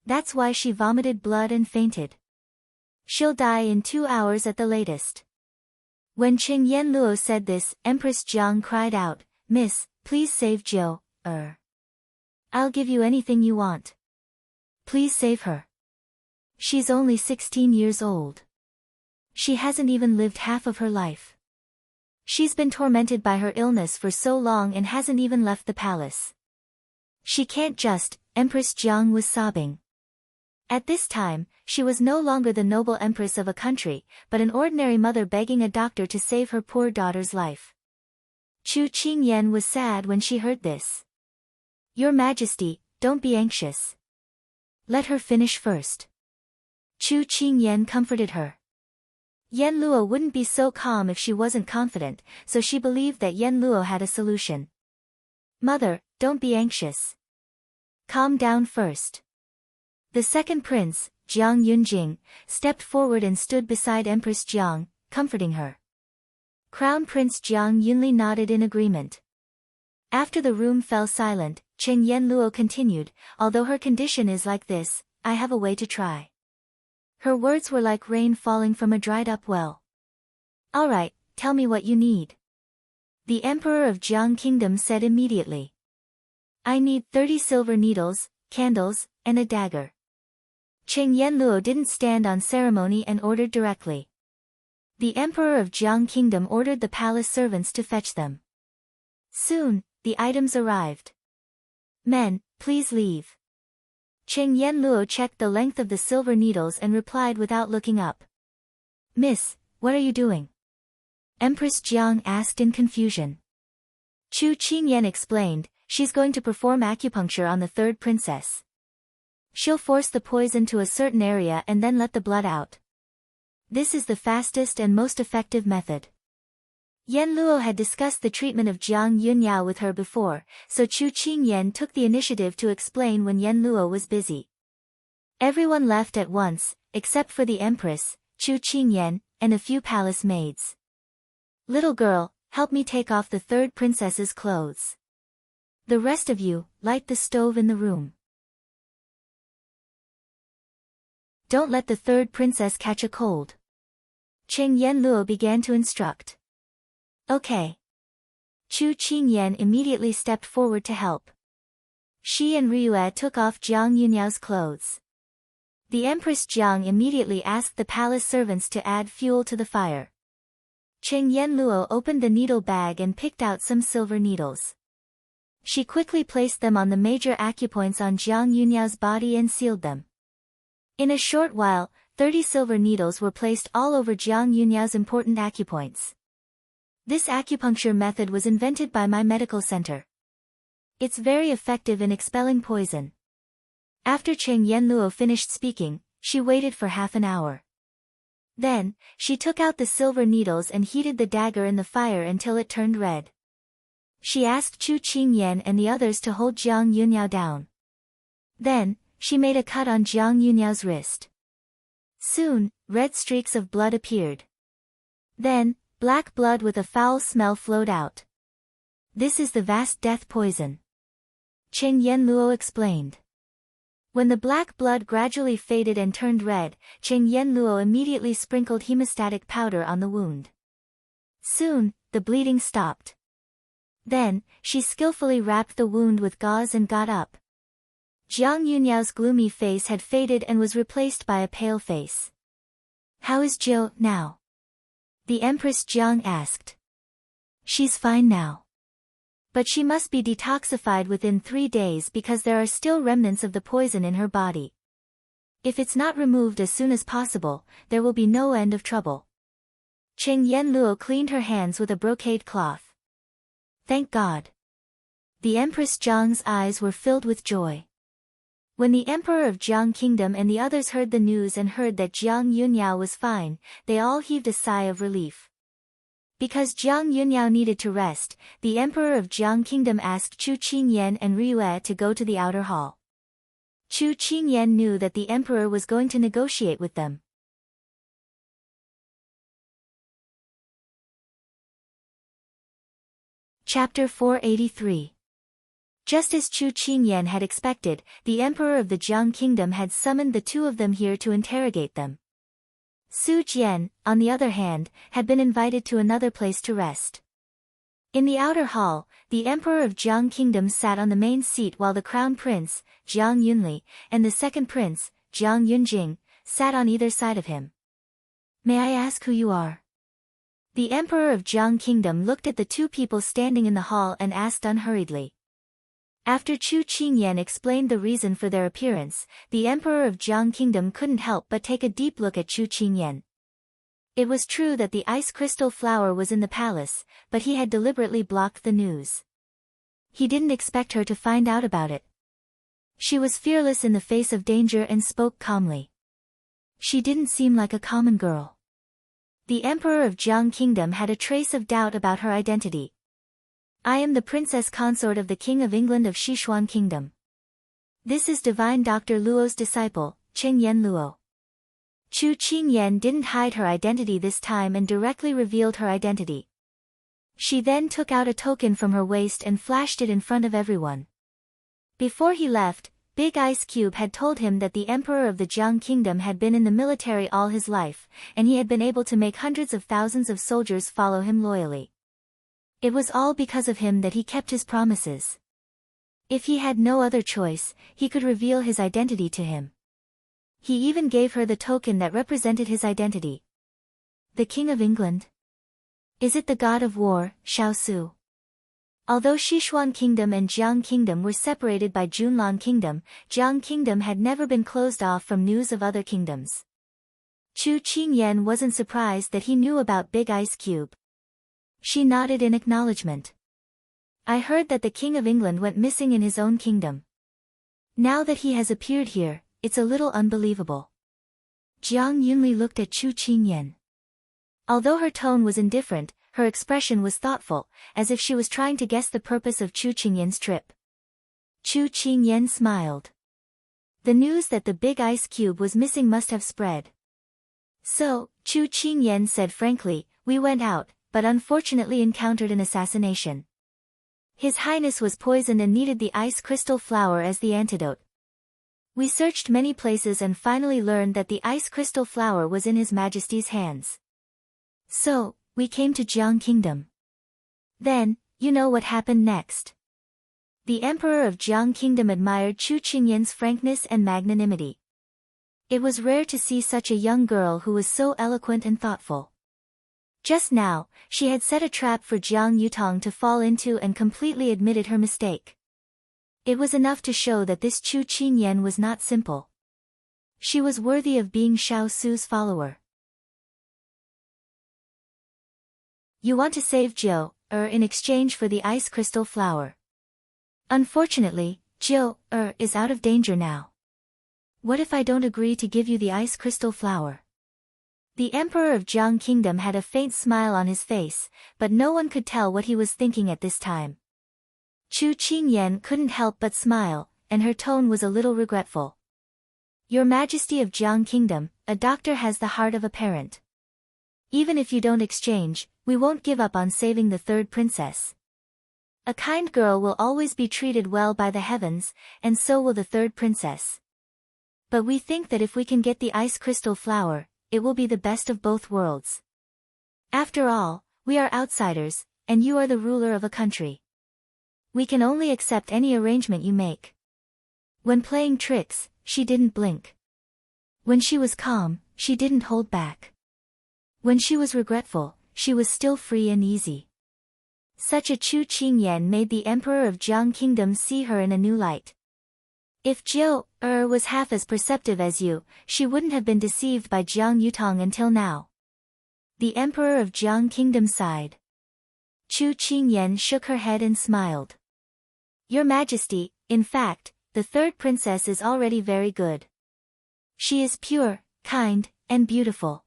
That's why she vomited blood and fainted. She'll die in 2 hours at the latest." When Cheng Yenluo said this, Empress Jiang cried out, "Miss, please save Jiu." I'll give you anything you want. Please save her. She's only 16 years old. She hasn't even lived half of her life. She's been tormented by her illness for so long and hasn't even left the palace. She can't just, Empress Jiang was sobbing. At this time, she was no longer the noble empress of a country, but an ordinary mother begging a doctor to save her poor daughter's life. Chu Qingyan was sad when she heard this. Your Majesty, don't be anxious. Let her finish first. Chu Qingyan comforted her. Yen Luo wouldn't be so calm if she wasn't confident, so she believed that Yen Luo had a solution. Mother, don't be anxious. Calm down first. The second prince, Jiang Yunjing, stepped forward and stood beside Empress Jiang, comforting her. Crown Prince Jiang Yunli nodded in agreement. After the room fell silent, Cheng Yen Luo continued, although her condition is like this, I have a way to try. Her words were like rain falling from a dried-up well. All right, tell me what you need. The Emperor of Jiang Kingdom said immediately. I need 30 silver needles, candles, and a dagger. Cheng Yen Luo didn't stand on ceremony and ordered directly. The Emperor of Jiang Kingdom ordered the palace servants to fetch them. Soon, the items arrived. Men, please leave. Cheng Yen Luo checked the length of the silver needles and replied without looking up. Miss, what are you doing? Empress Jiang asked in confusion. Chu Qingyan explained, she's going to perform acupuncture on the third princess. She'll force the poison to a certain area and then let the blood out. This is the fastest and most effective method. Yen Luo had discussed the treatment of Jiang Yunyao with her before, so Chu Qingyan took the initiative to explain when Yen Luo was busy. Everyone left at once, except for the Empress, Chu Qingyan, and a few palace maids. Little girl, help me take off the third princess's clothes. The rest of you, light the stove in the room. Don't let the third princess catch a cold. Cheng Yen Luo began to instruct. Okay. Chu Qingyan immediately stepped forward to help. She and Ryue took off Jiang Yunyao's clothes. The Empress Jiang immediately asked the palace servants to add fuel to the fire. Cheng Yen Luo opened the needle bag and picked out some silver needles. She quickly placed them on the major acupoints on Jiang Yunyao's body and sealed them. In a short while, 30 silver needles were placed all over Jiang Yunyao's important acupoints. This acupuncture method was invented by my medical center. It's very effective in expelling poison. After Cheng Yen Luo finished speaking, she waited for half an hour. Then, she took out the silver needles and heated the dagger in the fire until it turned red. She asked Chu Qingyan and the others to hold Jiang Yunyao down. Then, she made a cut on Jiang Yunyao's wrist. Soon, red streaks of blood appeared. Then, black blood with a foul smell flowed out. This is the vast death poison. Cheng Yen Luo explained. When the black blood gradually faded and turned red, Cheng Yen Luo immediately sprinkled hemostatic powder on the wound. Soon, the bleeding stopped. Then, she skillfully wrapped the wound with gauze and got up. Jiang Yunyao's gloomy face had faded and was replaced by a pale face. How is Jiao now? The Empress Jiang asked. She's fine now. But she must be detoxified within 3 days because there are still remnants of the poison in her body. If it's not removed as soon as possible, there will be no end of trouble. Cheng Yen Luo cleaned her hands with a brocade cloth. Thank God. The Empress Jiang's eyes were filled with joy. When the Emperor of Jiang Kingdom and the others heard the news and heard that Jiang Yunyao was fine, they all heaved a sigh of relief. Because Jiang Yunyao needed to rest, the Emperor of Jiang Kingdom asked Chu Qingyan and Ryue to go to the outer hall. Chu Qingyan knew that the Emperor was going to negotiate with them. Chapter 483. Just as Chu Qingyan had expected, the Emperor of the Jiang Kingdom had summoned the two of them here to interrogate them. Su Jian, on the other hand, had been invited to another place to rest. In the outer hall, the Emperor of Jiang Kingdom sat on the main seat while the Crown Prince, Jiang Yunli, and the second prince, Jiang Yunjing, sat on either side of him. "May I ask who you are?" The Emperor of Jiang Kingdom looked at the two people standing in the hall and asked unhurriedly. After Chu Qingyan explained the reason for their appearance, the Emperor of Jiang Kingdom couldn't help but take a deep look at Chu Qingyan. It was true that the ice crystal flower was in the palace, but he had deliberately blocked the news. He didn't expect her to find out about it. She was fearless in the face of danger and spoke calmly. She didn't seem like a common girl. The Emperor of Jiang Kingdom had a trace of doubt about her identity. "I am the Princess Consort of the King of England of Sichuan Kingdom. This is Divine Dr. Luo's disciple, Chen Yan Luo." Chu Qingyan didn't hide her identity this time and directly revealed her identity. She then took out a token from her waist and flashed it in front of everyone. Before he left, Big Ice Cube had told him that the Emperor of the Jiang Kingdom had been in the military all his life, and he had been able to make hundreds of thousands of soldiers follow him loyally. It was all because of him that he kept his promises. If he had no other choice, he could reveal his identity to him. He even gave her the token that represented his identity. The King of England? Is it the god of war, Shaosu? Although Sichuan Kingdom and Jiang Kingdom were separated by Junlan Kingdom, Jiang Kingdom had never been closed off from news of other kingdoms. Chu Qingyan wasn't surprised that he knew about Big Ice Cube. She nodded in acknowledgement. "I heard that the King of England went missing in his own kingdom. Now that he has appeared here, it's a little unbelievable." Jiang Yunli looked at Chu Qingyan. Although her tone was indifferent, her expression was thoughtful, as if she was trying to guess the purpose of Chu Qingyan's trip. Chu Qingyan smiled. The news that the Big Ice Cube was missing must have spread. "So," Chu Qingyan said frankly, "we went out, but unfortunately encountered an assassination. His Highness was poisoned and needed the ice crystal flower as the antidote. We searched many places and finally learned that the ice crystal flower was in His Majesty's hands. So, we came to Jiang Kingdom. Then, you know what happened next." The Emperor of Jiang Kingdom admired Chu Qingyan's frankness and magnanimity. It was rare to see such a young girl who was so eloquent and thoughtful. Just now, she had set a trap for Jiang Yutong to fall into and completely admitted her mistake. It was enough to show that this Chu Qingyan was not simple. She was worthy of being Shaosu's follower. "You want to save Zhou in exchange for the ice crystal flower. Unfortunately, Zhou is out of danger now. What if I don't agree to give you the ice crystal flower?" The Emperor of Jiang Kingdom had a faint smile on his face, but no one could tell what he was thinking at this time. Chu Qingyan couldn't help but smile, and her tone was a little regretful. "Your Majesty of Jiang Kingdom, a doctor has the heart of a parent. Even if you don't exchange, we won't give up on saving the third princess. A kind girl will always be treated well by the heavens, and so will the third princess. But we think that if we can get the ice crystal flower, it will be the best of both worlds. After all, we are outsiders, and you are the ruler of a country. We can only accept any arrangement you make." When playing tricks, she didn't blink. When she was calm, she didn't hold back. When she was regretful, she was still free and easy. Such a Chu Qingyan made the Emperor of Jiang Kingdom see her in a new light. If Zhou was half as perceptive as you, she wouldn't have been deceived by Jiang Yutong until now. The Emperor of Jiang Kingdom sighed. Chu Qingyan shook her head and smiled. "Your Majesty, in fact, the third princess is already very good. She is pure, kind, and beautiful.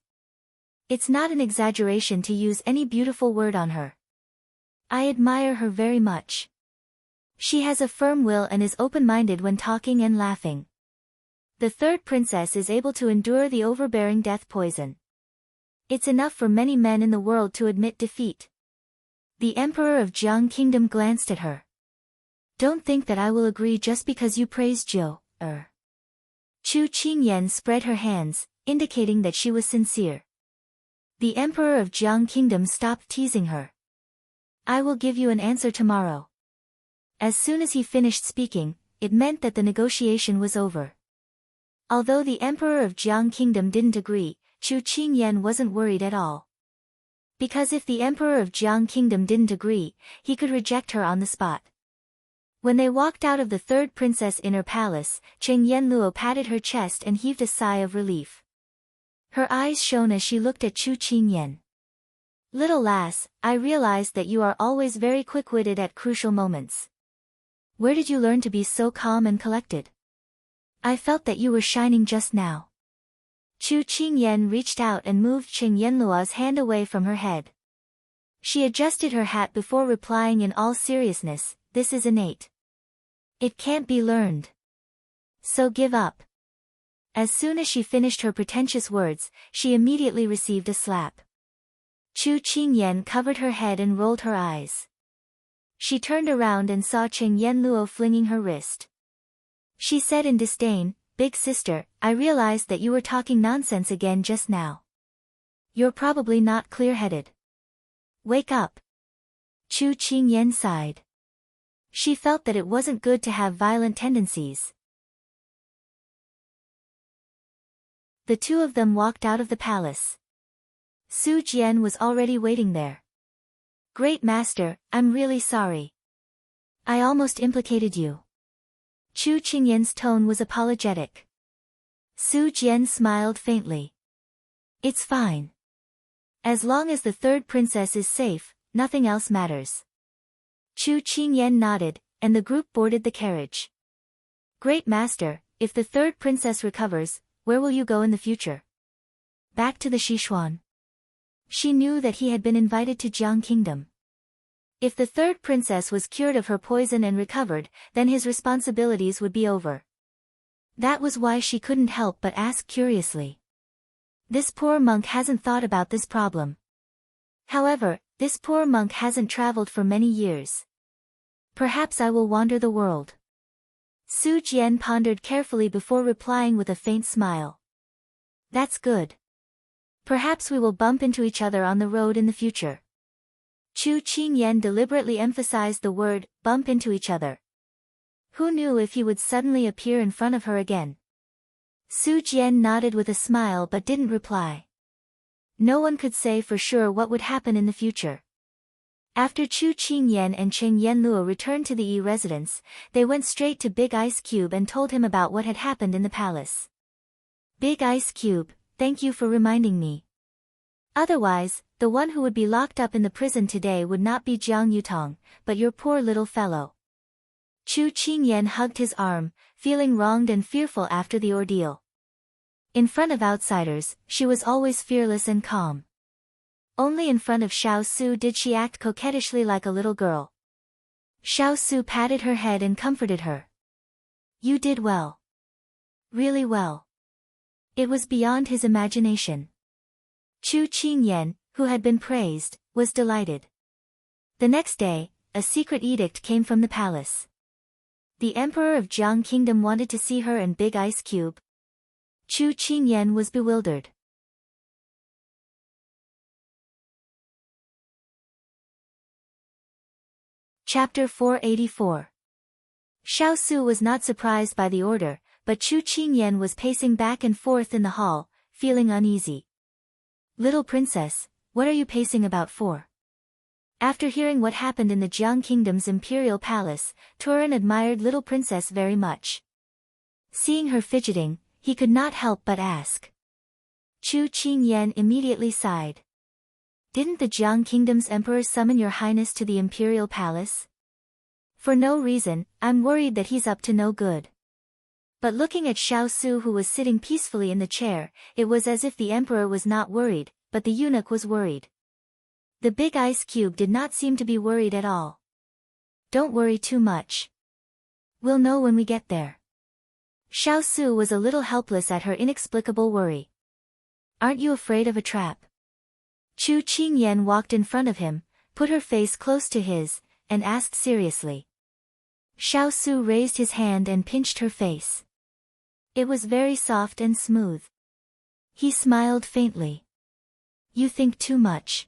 It's not an exaggeration to use any beautiful word on her. I admire her very much. She has a firm will and is open-minded when talking and laughing. The third princess is able to endure the overbearing death poison. It's enough for many men in the world to admit defeat." The Emperor of Jiang Kingdom glanced at her. "Don't think that I will agree just because you praise Zhou. Chu Qingyan spread her hands, indicating that she was sincere. The Emperor of Jiang Kingdom stopped teasing her. I will give you an answer tomorrow. As soon as he finished speaking, it meant that the negotiation was over. Although the emperor of Jiang Kingdom didn't agree, Chu Qingyan wasn't worried at all. Because if the emperor of Jiang Kingdom didn't agree, he could reject her on the spot. When they walked out of the third princess' inner palace, Cheng Yenluo patted her chest and heaved a sigh of relief. Her eyes shone as she looked at Chu Qingyan. Little lass, I realized that you are always very quick-witted at crucial moments. Where did you learn to be so calm and collected? I felt that you were shining just now. Chu Qingyan reached out and moved Cheng Yenluo's hand away from her head. She adjusted her hat before replying in all seriousness, this is innate. It can't be learned. So give up. As soon as she finished her pretentious words, she immediately received a slap. Chu Qingyan covered her head and rolled her eyes. She turned around and saw Cheng Yenluo flinging her wrist. She said in disdain, Big sister, I realized that you were talking nonsense again just now. You're probably not clear-headed. Wake up. Chu Qingyan sighed. She felt that it wasn't good to have violent tendencies. The two of them walked out of the palace. Su Jian was already waiting there. Great master, I'm really sorry. I almost implicated you. Chu Qingyan's tone was apologetic. Su Jian smiled faintly. It's fine. As long as the third princess is safe, nothing else matters. Chu Qingyan nodded, and the group boarded the carriage. Great master, if the third princess recovers, where will you go in the future? Back to the Sichuan. She knew that he had been invited to Jiang Kingdom. If the third princess was cured of her poison and recovered, then his responsibilities would be over. That was why she couldn't help but ask curiously. This poor monk hasn't thought about this problem. However, this poor monk hasn't traveled for many years. Perhaps I will wander the world. Su Jian pondered carefully before replying with a faint smile. That's good. Perhaps we will bump into each other on the road in the future. Chu Qingyan deliberately emphasized the word, bump into each other. Who knew if he would suddenly appear in front of her again? Su Jian nodded with a smile but didn't reply. No one could say for sure what would happen in the future. After Chu Qingyan and Cheng Yenluo returned to the Yi residence, they went straight to Big Ice Cube and told him about what had happened in the palace. Big Ice Cube, thank you for reminding me. Otherwise, the one who would be locked up in the prison today would not be Jiang Yutong, but your poor little fellow. Chu Qingyan hugged his arm, feeling wronged and fearful after the ordeal. In front of outsiders, she was always fearless and calm. Only in front of Xiao Su did she act coquettishly like a little girl. Xiao Su patted her head and comforted her. You did well. Really well. It was beyond his imagination. Chu Qingyan, who had been praised, was delighted. The next day, a secret edict came from the palace. The emperor of Jiang Kingdom wanted to see her and Big Ice Cube. Chu Qingyan was bewildered. Chapter 484. Xiao Su was not surprised by the order, but Chu Qingyan was pacing back and forth in the hall, feeling uneasy. Little princess, what are you pacing about for? After hearing what happened in the Jiang Kingdom's imperial palace, Turan admired little princess very much. Seeing her fidgeting, he could not help but ask. Chu Qingyan immediately sighed. Didn't the Jiang Kingdom's emperor summon your highness to the imperial palace? For no reason, I'm worried that he's up to no good. But looking at Xiao Su who was sitting peacefully in the chair, it was as if the emperor was not worried, but the eunuch was worried. The Big Ice Cube did not seem to be worried at all. Don't worry too much. We'll know when we get there. Xiao Su was a little helpless at her inexplicable worry. Aren't you afraid of a trap? Chu Qingyan walked in front of him, put her face close to his, and asked seriously. Xiao Su raised his hand and pinched her face. It was very soft and smooth. He smiled faintly. You think too much.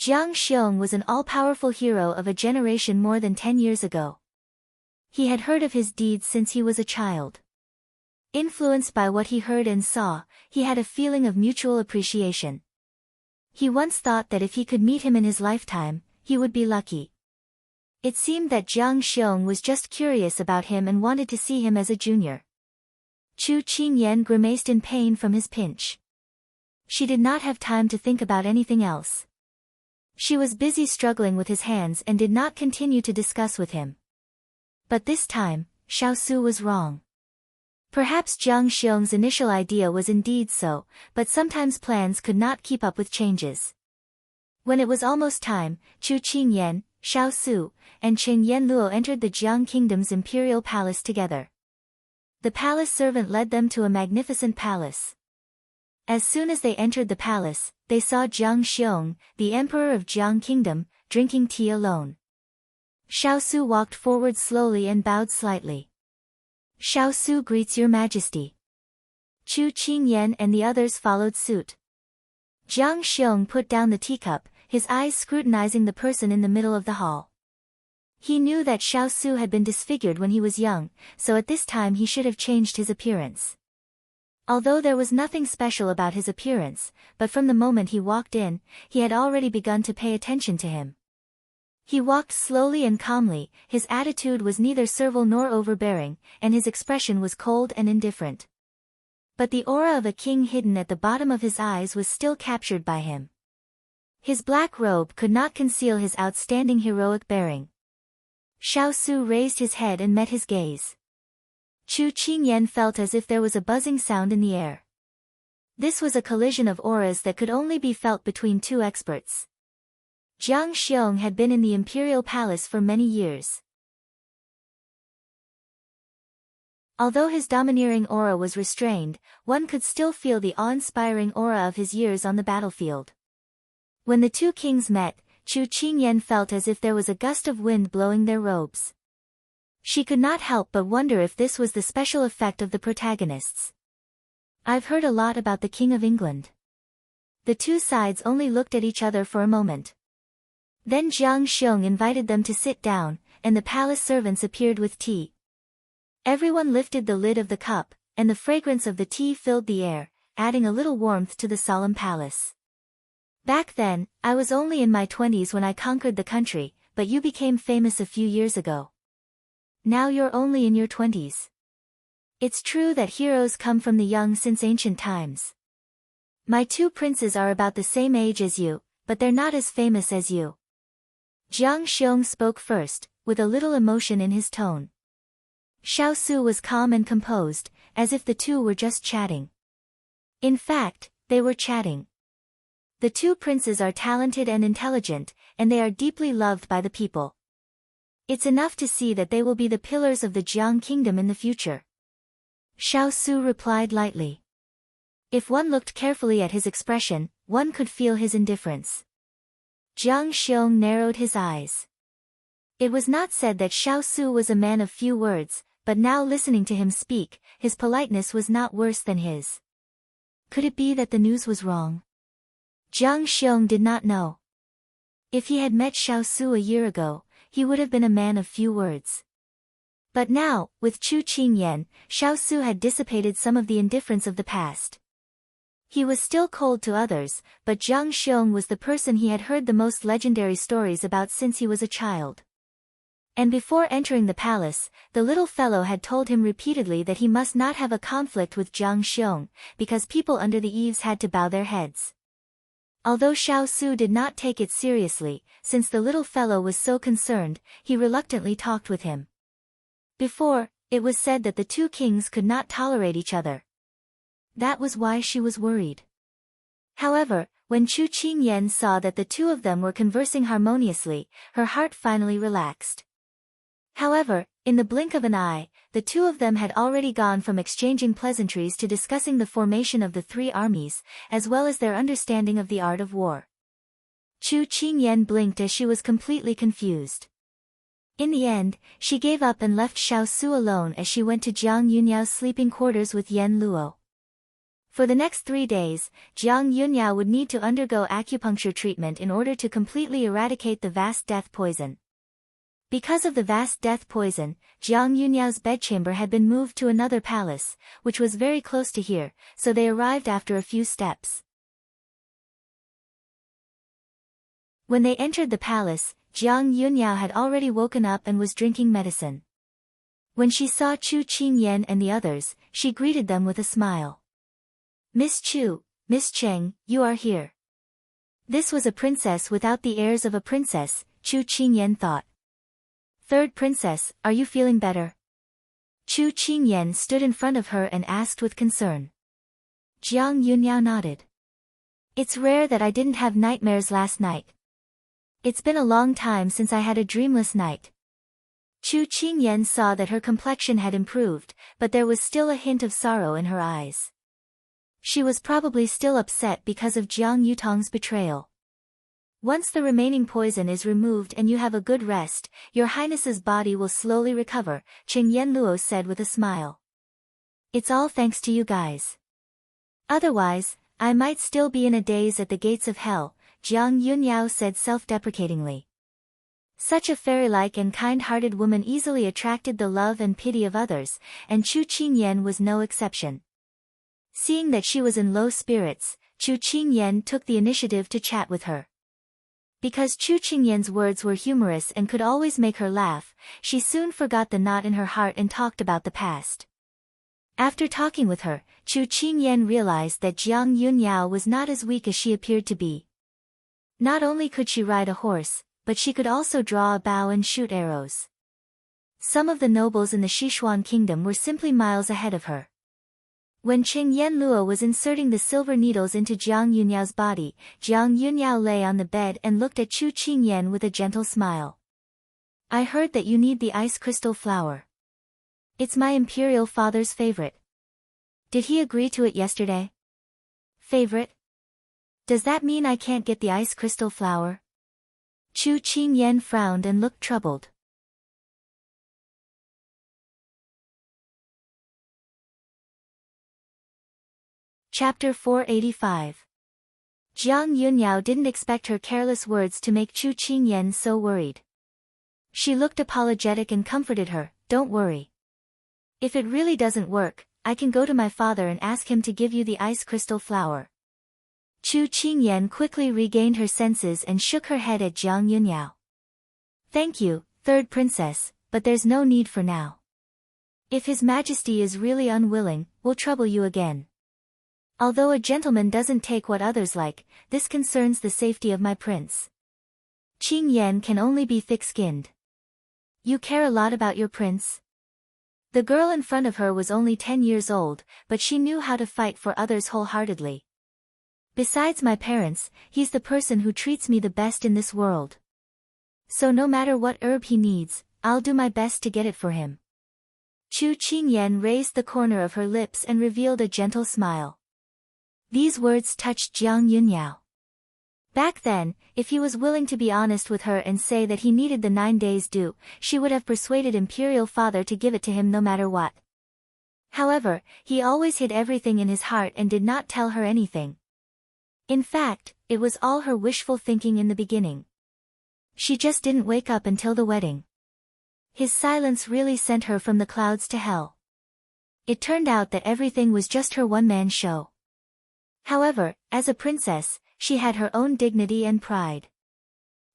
Jiang Xiong was an all-powerful hero of a generation more than 10 years ago. He had heard of his deeds since he was a child. Influenced by what he heard and saw, he had a feeling of mutual appreciation. He once thought that if he could meet him in his lifetime, he would be lucky. It seemed that Jiang Xiong was just curious about him and wanted to see him as a junior. Chu Qingyan grimaced in pain from his pinch. She did not have time to think about anything else. She was busy struggling with his hands and did not continue to discuss with him. But this time, Xiao Su was wrong. Perhaps Jiang Xiong's initial idea was indeed so, but sometimes plans could not keep up with changes. When it was almost time, Chu Qingyan, Xiao Su, and Qing Yanluo entered the Jiang Kingdom's imperial palace together. The palace servant led them to a magnificent palace. As soon as they entered the palace, they saw Jiang Xiong, the emperor of Jiang Kingdom, drinking tea alone. Xiao Su walked forward slowly and bowed slightly. Xiao Su greets your majesty. Chu Qingyan and the others followed suit. Jiang Xiong put down the teacup, his eyes scrutinizing the person in the middle of the hall. He knew that Xiao Su had been disfigured when he was young, so at this time he should have changed his appearance. Although there was nothing special about his appearance, but from the moment he walked in, he had already begun to pay attention to him. He walked slowly and calmly, his attitude was neither servile nor overbearing, and his expression was cold and indifferent. But the aura of a king hidden at the bottom of his eyes was still captured by him. His black robe could not conceal his outstanding heroic bearing. Xiao Su raised his head and met his gaze. Chu Qingyan felt as if there was a buzzing sound in the air. This was a collision of auras that could only be felt between two experts. Jiang Xiong had been in the imperial palace for many years. Although his domineering aura was restrained, one could still feel the awe-inspiring aura of his years on the battlefield. When the two kings met, Chu Qingyan felt as if there was a gust of wind blowing their robes. She could not help but wonder if this was the special effect of the protagonists. I've heard a lot about the King of England. The two sides only looked at each other for a moment. Then Jiang Xiong invited them to sit down, and the palace servants appeared with tea. Everyone lifted the lid of the cup, and the fragrance of the tea filled the air, adding a little warmth to the solemn palace. Back then, I was only in my 20s when I conquered the country, but you became famous a few years ago. Now you're only in your 20s. It's true that heroes come from the young since ancient times. My two princes are about the same age as you, but they're not as famous as you. Jiang Xiong spoke first, with a little emotion in his tone. Xiao Su was calm and composed, as if the two were just chatting. In fact, they were chatting. The two princes are talented and intelligent, and they are deeply loved by the people. It's enough to see that they will be the pillars of the Jiang Kingdom in the future. Xiao Su replied lightly. If one looked carefully at his expression, one could feel his indifference. Jiang Xiong narrowed his eyes. It was not said that Xiao Su was a man of few words, but now listening to him speak, his politeness was not worse than his. Could it be that the news was wrong? Jiang Xiong did not know. If he had met Xiao Su a year ago, he would have been a man of few words. But now, with Chu Qingyan, Xiao Su had dissipated some of the indifference of the past. He was still cold to others, but Jiang Xiong was the person he had heard the most legendary stories about since he was a child. And before entering the palace, the little fellow had told him repeatedly that he must not have a conflict with Jiang Xiong, because people under the eaves had to bow their heads. Although Xiao Su did not take it seriously, since the little fellow was so concerned, he reluctantly talked with him. Before, it was said that the two kings could not tolerate each other. That was why she was worried. However, when Chu Qingyan saw that the two of them were conversing harmoniously, her heart finally relaxed. However, in the blink of an eye, the two of them had already gone from exchanging pleasantries to discussing the formation of the three armies, as well as their understanding of the art of war. Chu Qingyan blinked as she was completely confused. In the end, she gave up and left Xiao Su alone as she went to Jiang Yunyao's sleeping quarters with Yan Luo. For the next 3 days, Jiang Yunyao would need to undergo acupuncture treatment in order to completely eradicate the vast death poison. Because of the vast death poison, Jiang Yunyao's bedchamber had been moved to another palace, which was very close to here, so they arrived after a few steps. When they entered the palace, Jiang Yunyao had already woken up and was drinking medicine. When she saw Chu Qingyan and the others, she greeted them with a smile. "Miss Chu, Miss Cheng, you are here." This was a princess without the airs of a princess, Chu Qingyan thought. "Third princess, are you feeling better?" Chu Qingyan stood in front of her and asked with concern. Jiang Yunyao nodded. "It's rare that I didn't have nightmares last night. It's been a long time since I had a dreamless night." Chu Qingyan saw that her complexion had improved, but there was still a hint of sorrow in her eyes. She was probably still upset because of Jiang Yutong's betrayal. "Once the remaining poison is removed and you have a good rest, your highness's body will slowly recover," Cheng Yenluo said with a smile. "It's all thanks to you guys. Otherwise, I might still be in a daze at the gates of hell," Jiang Yunyao said self-deprecatingly. Such a fairy-like and kind-hearted woman easily attracted the love and pity of others, and Chu Qingyan was no exception. Seeing that she was in low spirits, Chu Qingyan took the initiative to chat with her. Because Chu Qingyan's words were humorous and could always make her laugh, she soon forgot the knot in her heart and talked about the past. After talking with her, Chu Qingyan realized that Jiang Yunyao was not as weak as she appeared to be. Not only could she ride a horse, but she could also draw a bow and shoot arrows. Some of the nobles in the Sichuan kingdom were simply miles ahead of her. When Cheng Yenluo was inserting the silver needles into Jiang Yunyao's body, Jiang Yunyao lay on the bed and looked at Chu Qingyan with a gentle smile. "I heard that you need the ice crystal flower. It's my imperial father's favorite. Did he agree to it yesterday?" "Favorite? Does that mean I can't get the ice crystal flower?" Chu Qingyan frowned and looked troubled. Chapter 485. Jiang Yunyao didn't expect her careless words to make Chu Qingyan so worried. She looked apologetic and comforted her, "Don't worry. If it really doesn't work, I can go to my father and ask him to give you the ice crystal flower." Chu Qingyan quickly regained her senses and shook her head at Jiang Yunyao. "Thank you, third princess, but there's no need for now. If His Majesty is really unwilling, we'll trouble you again. Although a gentleman doesn't take what others like, this concerns the safety of my prince. Qingyan can only be thick-skinned. You care a lot about your prince?" The girl in front of her was only 10 years old, but she knew how to fight for others wholeheartedly. "Besides my parents, he's the person who treats me the best in this world. So no matter what herb he needs, I'll do my best to get it for him." Chu Qingyan raised the corner of her lips and revealed a gentle smile. These words touched Jiang Yunyao. Back then, if he was willing to be honest with her and say that he needed the 9 days due, she would have persuaded Imperial Father to give it to him no matter what. However, he always hid everything in his heart and did not tell her anything. In fact, it was all her wishful thinking in the beginning. She just didn't wake up until the wedding. His silence really sent her from the clouds to hell. It turned out that everything was just her one-man show. However, as a princess, she had her own dignity and pride.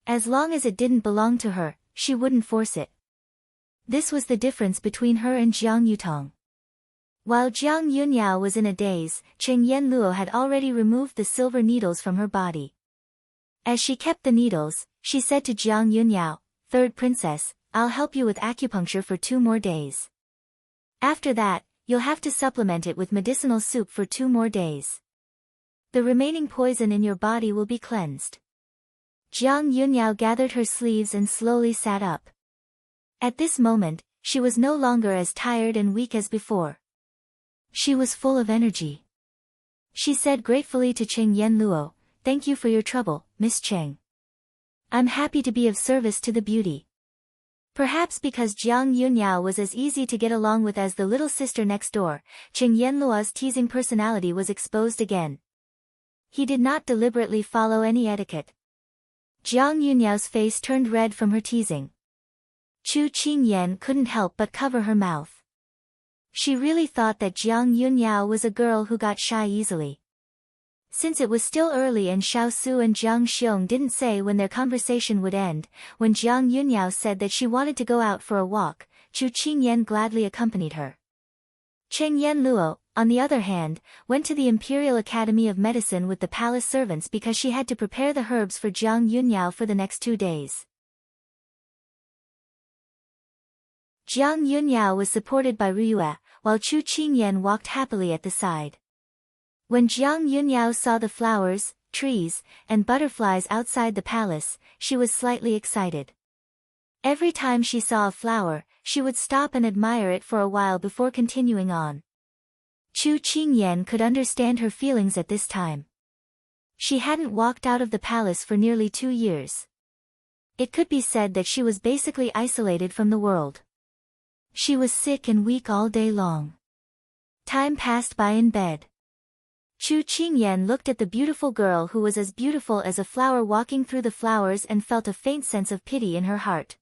As long as it didn't belong to her, she wouldn't force it. This was the difference between her and Jiang Yutong. While Jiang Yunyao was in a daze, Cheng Yenluo had already removed the silver needles from her body. As she kept the needles, she said to Jiang Yunyao, "Third princess, I'll help you with acupuncture for 2 more days. After that, you'll have to supplement it with medicinal soup for 2 more days. The remaining poison in your body will be cleansed." Jiang Yunyao gathered her sleeves and slowly sat up. At this moment, she was no longer as tired and weak as before. She was full of energy. She said gratefully to Cheng Yenluo, "Thank you for your trouble, Miss Cheng. I'm happy to be of service to the beauty." Perhaps because Jiang Yunyao was as easy to get along with as the little sister next door, Qing Yanluo's teasing personality was exposed again. He did not deliberately follow any etiquette. Jiang Yunyao's face turned red from her teasing. Chu Qingyan couldn't help but cover her mouth. She really thought that Jiang Yunyao was a girl who got shy easily. Since it was still early and Xiao Su and Jiang Xiong didn't say when their conversation would end, when Jiang Yunyao said that she wanted to go out for a walk, Chu Qingyan gladly accompanied her. Cheng Yanluo, on the other hand, went to the Imperial Academy of Medicine with the palace servants because she had to prepare the herbs for Jiang Yunyao for the next 2 days. Jiang Yunyao was supported by Ruyue, while Chu Qingyan walked happily at the side. When Jiang Yunyao saw the flowers, trees, and butterflies outside the palace, she was slightly excited. Every time she saw a flower, she would stop and admire it for a while before continuing on. Chu Qingyan could understand her feelings at this time. She hadn't walked out of the palace for nearly 2 years. It could be said that she was basically isolated from the world. She was sick and weak all day long. Time passed by in bed. Chu Qingyan looked at the beautiful girl who was as beautiful as a flower walking through the flowers and felt a faint sense of pity in her heart.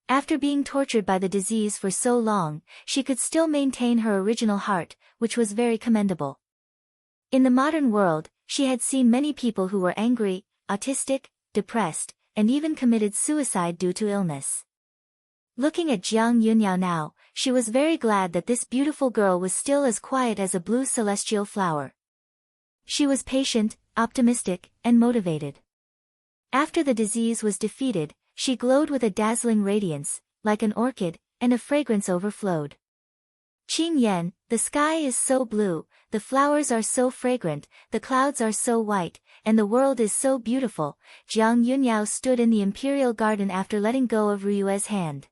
After being tortured by the disease for so long, she could still maintain her original heart, which was very commendable. In the modern world, she had seen many people who were angry, autistic, depressed, and even committed suicide due to illness. Looking at Jiang Yunyao now, she was very glad that this beautiful girl was still as quiet as a blue celestial flower. She was patient, optimistic, and motivated. After the disease was defeated, she glowed with a dazzling radiance, like an orchid, and a fragrance overflowed. Qingyan, the sky is so blue, the flowers are so fragrant, the clouds are so white, and the world is so beautiful. Jiang Yunyao stood in the imperial garden after letting go of Ruyue's hand.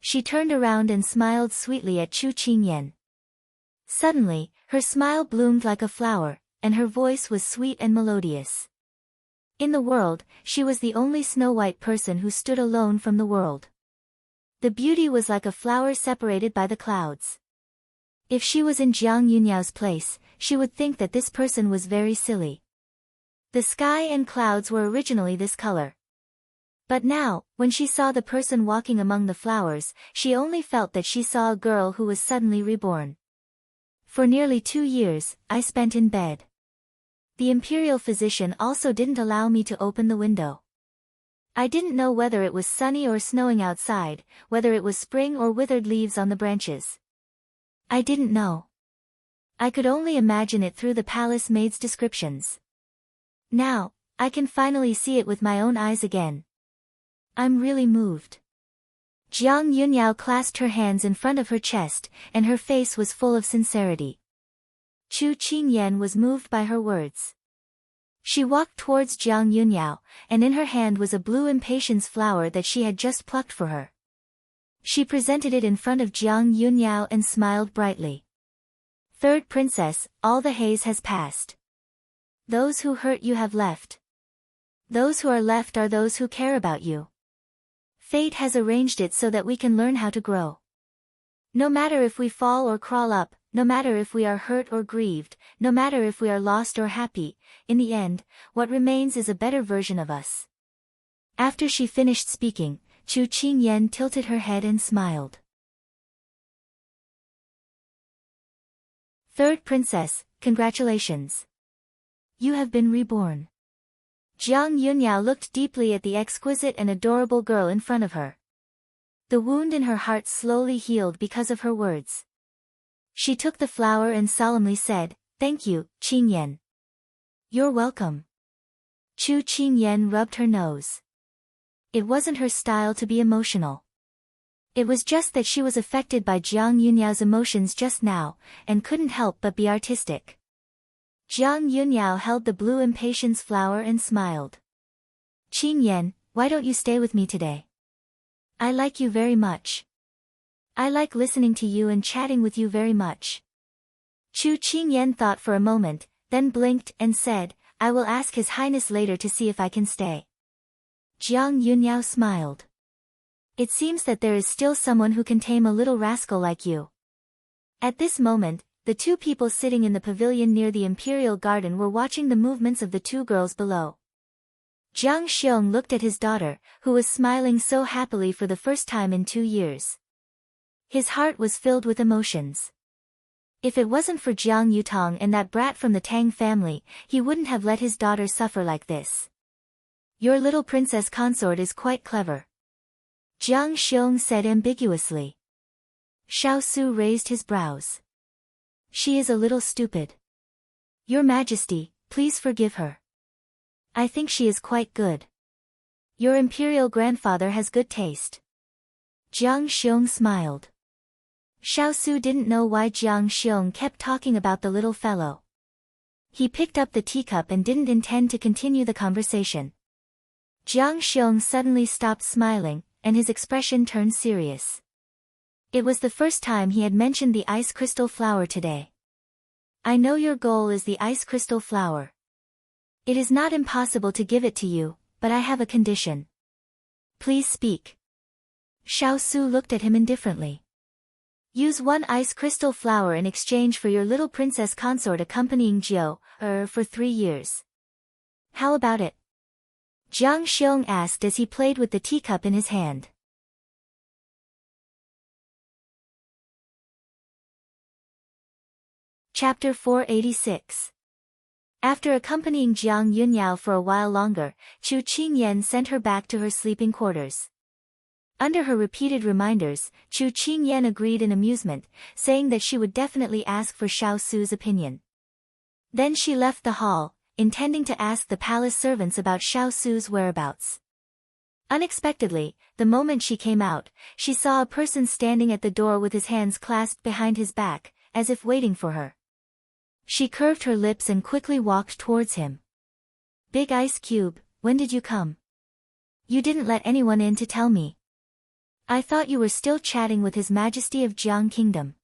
She turned around and smiled sweetly at Chu Qingyan. Suddenly, her smile bloomed like a flower, and her voice was sweet and melodious. In the world, she was the only snow-white person who stood alone from the world. The beauty was like a flower separated by the clouds. If she was in Jiang Yunyao's place, she would think that this person was very silly. The sky and clouds were originally this color. But now, when she saw the person walking among the flowers, she only felt that she saw a girl who was suddenly reborn. For nearly 2 years, I spent in bed. The imperial physician also didn't allow me to open the window. I didn't know whether it was sunny or snowing outside, whether it was spring or withered leaves on the branches. I didn't know. I could only imagine it through the palace maid's descriptions. Now, I can finally see it with my own eyes again. I'm really moved. Jiang Yunyao clasped her hands in front of her chest, and her face was full of sincerity. Chu Qingyan was moved by her words. She walked towards Jiang Yunyao, and in her hand was a blue impatiens flower that she had just plucked for her. She presented it in front of Jiang Yunyao and smiled brightly. Third princess, all the haze has passed. Those who hurt you have left. Those who are left are those who care about you. Fate has arranged it so that we can learn how to grow. No matter if we fall or crawl up, no matter if we are hurt or grieved, no matter if we are lost or happy, in the end, what remains is a better version of us. After she finished speaking, Chu Qingyan tilted her head and smiled. Third princess, congratulations. You have been reborn. Jiang Yunyao looked deeply at the exquisite and adorable girl in front of her. The wound in her heart slowly healed because of her words. She took the flower and solemnly said, "Thank you, Qingyan." "You're welcome." Chu Qingyan rubbed her nose. It wasn't her style to be emotional. It was just that she was affected by Jiang Yunyao's emotions just now, and couldn't help but be artistic. Jiang Yunyao held the blue impatiens flower and smiled. "Qingyan, why don't you stay with me today? I like you very much. I like listening to you and chatting with you very much." Chu Qingyan thought for a moment, then blinked and said, "I will ask His Highness later to see if I can stay." Jiang Yunyao smiled. It seems that there is still someone who can tame a little rascal like you. At this moment, the two people sitting in the pavilion near the imperial garden were watching the movements of the two girls below. Jiang Xiong looked at his daughter, who was smiling so happily for the first time in 2 years. His heart was filled with emotions. If it wasn't for Jiang Yutong and that brat from the Tang family, he wouldn't have let his daughter suffer like this. Your little princess consort is quite clever, Jiang Xiong said ambiguously. Xiao Su raised his brows. She is a little stupid. Your Majesty, please forgive her. I think she is quite good. Your imperial grandfather has good taste. Jiang Xiong smiled. Xiao Su didn't know why Jiang Xiong kept talking about the little fellow. He picked up the teacup and didn't intend to continue the conversation. Jiang Xiong suddenly stopped smiling, and his expression turned serious. It was the first time he had mentioned the ice crystal flower today. I know your goal is the ice crystal flower. It is not impossible to give it to you, but I have a condition. Please speak. Xiao Su looked at him indifferently. Use 1 ice crystal flower in exchange for your little princess consort accompanying Jiu, for 3 years. How about it? Jiang Xiong asked as he played with the teacup in his hand. Chapter 486. After accompanying Jiang Yunyao for a while longer, Chu Qingyan sent her back to her sleeping quarters. Under her repeated reminders, Chu Qingyan agreed in amusement, saying that she would definitely ask for Xiao Su's opinion. Then she left the hall, intending to ask the palace servants about Xiao Su's whereabouts. Unexpectedly, the moment she came out, she saw a person standing at the door with his hands clasped behind his back, as if waiting for her. She curved her lips and quickly walked towards him. Big Ice Cube, when did you come? You didn't let anyone in to tell me. I thought you were still chatting with His Majesty of Jiang Kingdom.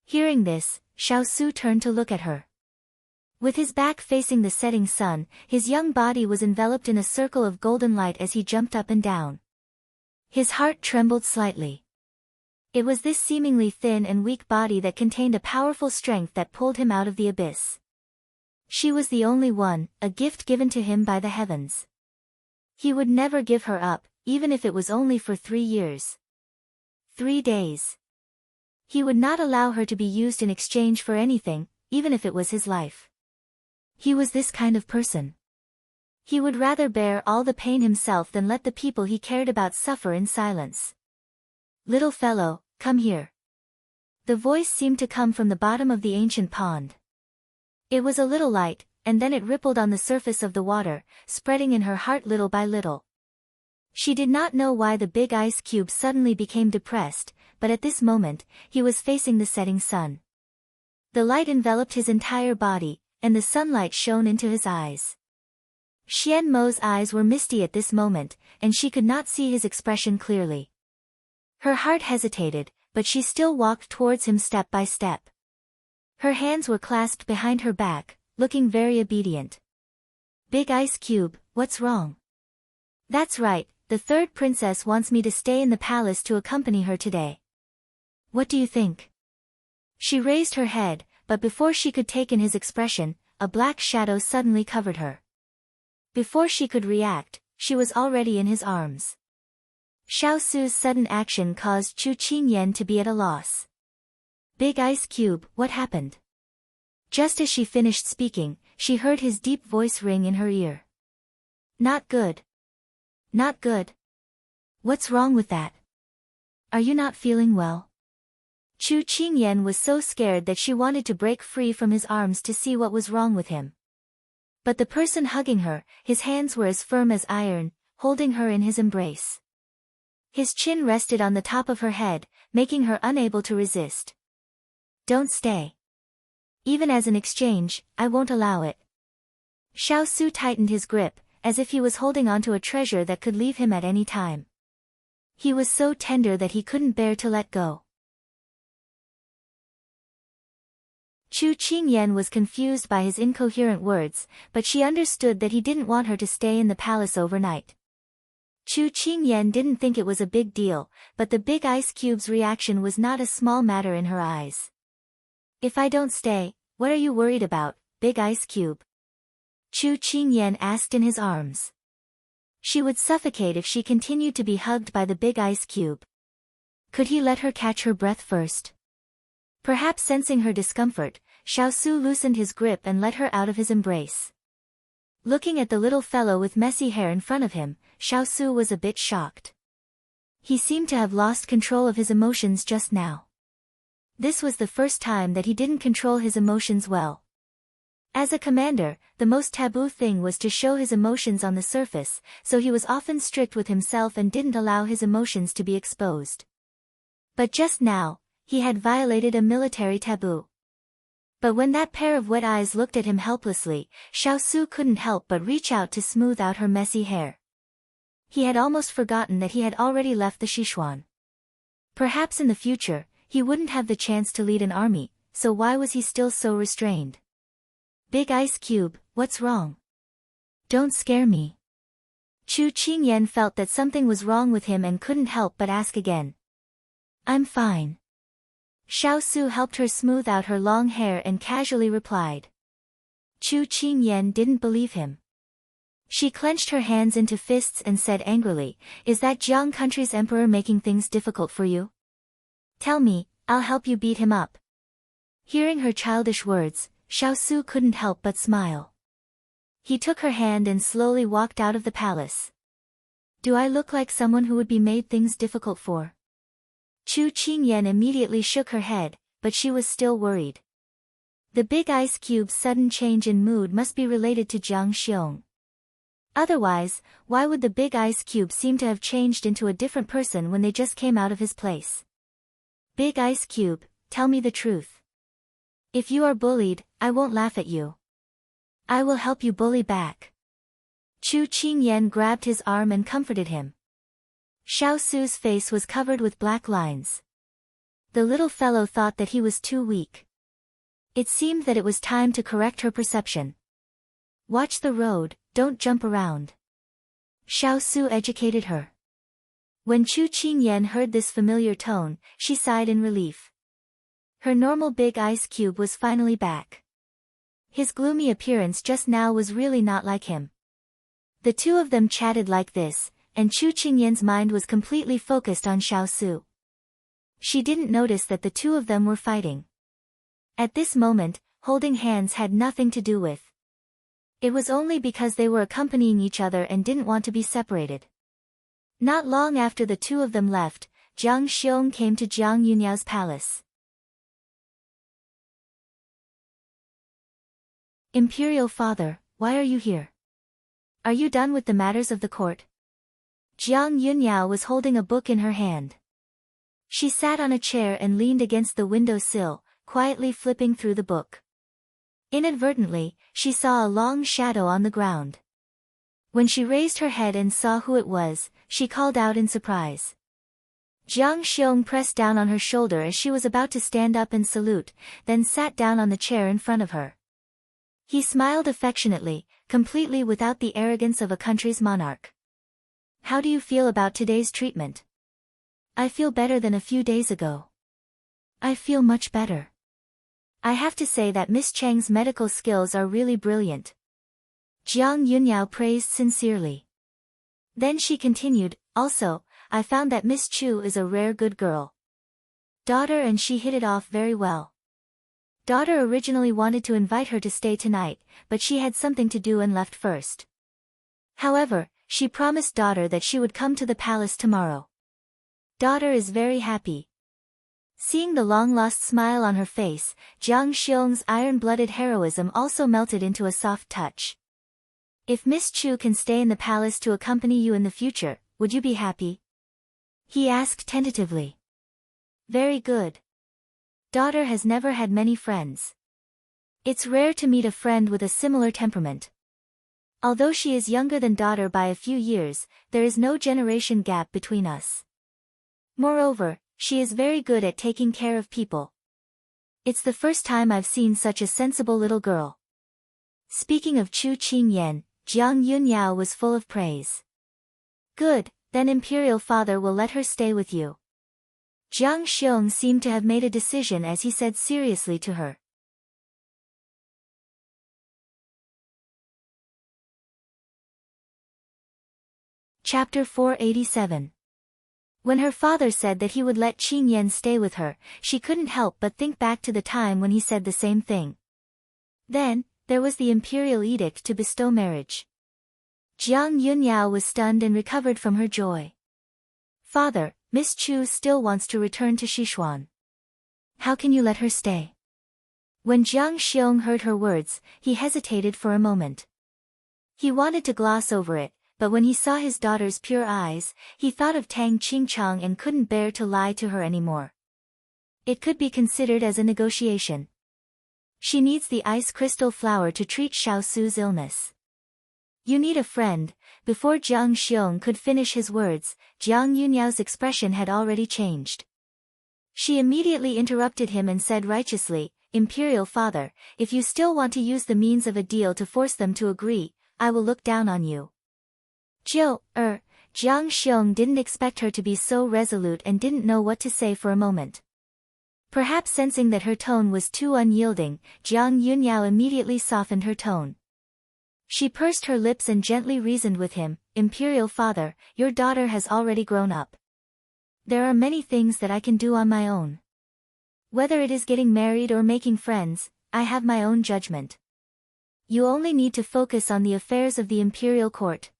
Hearing this, Xiao Su turned to look at her. With his back facing the setting sun, his young body was enveloped in a circle of golden light as he jumped up and down. His heart trembled slightly. It was this seemingly thin and weak body that contained a powerful strength that pulled him out of the abyss. She was the only one, a gift given to him by the heavens. He would never give her up, even if it was only for 3 years. 3 days. He would not allow her to be used in exchange for anything, even if it was his life. He was this kind of person. He would rather bear all the pain himself than let the people he cared about suffer in silence. Little fellow, come here. The voice seemed to come from the bottom of the ancient pond. It was a little light, and then it rippled on the surface of the water, spreading in her heart little by little. She did not know why the big ice cube suddenly became depressed, but at this moment, he was facing the setting sun. The light enveloped his entire body, and the sunlight shone into his eyes. Xian Mo's eyes were misty at this moment, and she could not see his expression clearly. Her heart hesitated, but she still walked towards him step by step. Her hands were clasped behind her back, looking very obedient. Big Ice Cube, what's wrong? That's right, the third princess wants me to stay in the palace to accompany her today. What do you think? She raised her head, but before she could take in his expression, a black shadow suddenly covered her. Before she could react, she was already in his arms. Xiao Su's sudden action caused Chu Qingyan to be at a loss. Big Ice Cube, what happened? Just as she finished speaking, she heard his deep voice ring in her ear. Not good. Not good. What's wrong with that? Are you not feeling well? Chu Qingyan was so scared that she wanted to break free from his arms to see what was wrong with him. But the person hugging her, his hands were as firm as iron, holding her in his embrace. His chin rested on the top of her head, making her unable to resist. Don't stay. Even as an exchange, I won't allow it. Xiao Su tightened his grip, as if he was holding onto a treasure that could leave him at any time. He was so tender that he couldn't bear to let go. Chu Qingyan was confused by his incoherent words, but she understood that he didn't want her to stay in the palace overnight. Chu Qingyan didn't think it was a big deal, but the big ice cube's reaction was not a small matter in her eyes. If I don't stay, what are you worried about, big ice cube? Chu Qingyan asked in his arms. She would suffocate if she continued to be hugged by the big ice cube. Could he let her catch her breath first? Perhaps sensing her discomfort, Xiaosu loosened his grip and let her out of his embrace. Looking at the little fellow with messy hair in front of him, Xiaosu was a bit shocked. He seemed to have lost control of his emotions just now. This was the first time that he didn't control his emotions well. As a commander, the most taboo thing was to show his emotions on the surface, so he was often strict with himself and didn't allow his emotions to be exposed. But just now, he had violated a military taboo. But when that pair of wet eyes looked at him helplessly, Xiaosu couldn't help but reach out to smooth out her messy hair. He had almost forgotten that he had already left the Sichuan. Perhaps in the future, he wouldn't have the chance to lead an army, so why was he still so restrained? Big Ice Cube, what's wrong? Don't scare me. Chu Qingyan felt that something was wrong with him and couldn't help but ask again. I'm fine. Xiaosu helped her smooth out her long hair and casually replied. Chu Qingyan didn't believe him. She clenched her hands into fists and said angrily, Is that Jiang country's emperor making things difficult for you? Tell me, I'll help you beat him up. Hearing her childish words, Xiaosu couldn't help but smile. He took her hand and slowly walked out of the palace. Do I look like someone who would be made things difficult for? Chu Qingyan immediately shook her head, but she was still worried. The big ice cube's sudden change in mood must be related to Jiang Xiong. Otherwise, why would the big ice cube seem to have changed into a different person when they just came out of his place? Big Ice Cube, tell me the truth. If you are bullied, I won't laugh at you. I will help you bully back. Chu Qingyan grabbed his arm and comforted him. Xiaosu's face was covered with black lines. The little fellow thought that he was too weak. It seemed that it was time to correct her perception. Watch the road, don't jump around. Xiaosu educated her. When Chu Qingyan heard this familiar tone, she sighed in relief. Her normal big ice cube was finally back. His gloomy appearance just now was really not like him. The two of them chatted like this, and Chu Qingyan's mind was completely focused on Xiaosu. She didn't notice that the two of them were fighting. At this moment, holding hands had nothing to do with. It was only because they were accompanying each other and didn't want to be separated. Not long after the two of them left, Jiang Xiong came to Jiang Yunyao's palace. Imperial Father, why are you here? Are you done with the matters of the court? Jiang Yunyao was holding a book in her hand. She sat on a chair and leaned against the window sill, quietly flipping through the book. Inadvertently, she saw a long shadow on the ground. When she raised her head and saw who it was, she called out in surprise. Jiang Xiong pressed down on her shoulder as she was about to stand up and salute, then sat down on the chair in front of her. He smiled affectionately, completely without the arrogance of a country's monarch. How do you feel about today's treatment? I feel better than a few days ago. I feel much better. I have to say that Miss Cheng's medical skills are really brilliant. Jiang Yunyao praised sincerely. Then she continued, also, I found that Miss Chu is a rare good girl. Daughter and she hit it off very well. Daughter originally wanted to invite her to stay tonight, but she had something to do and left first. However, she promised daughter that she would come to the palace tomorrow. Daughter is very happy. Seeing the long-lost smile on her face, Jiang Xiong's iron-blooded heroism also melted into a soft touch. If Miss Chu can stay in the palace to accompany you in the future, would you be happy? He asked tentatively. Very good. Daughter has never had many friends. It's rare to meet a friend with a similar temperament. Although she is younger than daughter by a few years, there is no generation gap between us. Moreover, she is very good at taking care of people. It's the first time I've seen such a sensible little girl. Speaking of Chu Qingyan, Jiang Yunyao was full of praise. Good, then Imperial Father will let her stay with you. Jiang Xiong seemed to have made a decision as he said seriously to her. Chapter 487. When her father said that he would let Qing Yan stay with her, she couldn't help but think back to the time when he said the same thing. Then, there was the imperial edict to bestow marriage. Jiang Yunyao was stunned and recovered from her joy. Father, Miss Chu still wants to return to Sichuan. How can you let her stay? When Jiang Xiong heard her words, he hesitated for a moment. He wanted to gloss over it, but when he saw his daughter's pure eyes, he thought of Tang Qingchang and couldn't bear to lie to her anymore. It could be considered as a negotiation. She needs the ice crystal flower to treat Xiao Su's illness. You need a friend. Before Jiang Xiong could finish his words, Jiang Yunyao's expression had already changed. She immediately interrupted him and said righteously, Imperial Father, if you still want to use the means of a deal to force them to agree, I will look down on you. Jiang Xiong didn't expect her to be so resolute and didn't know what to say for a moment. Perhaps sensing that her tone was too unyielding, Jiang Yunyao immediately softened her tone. She pursed her lips and gently reasoned with him, Imperial Father, your daughter has already grown up. There are many things that I can do on my own. Whether it is getting married or making friends, I have my own judgment. You only need to focus on the affairs of the imperial court.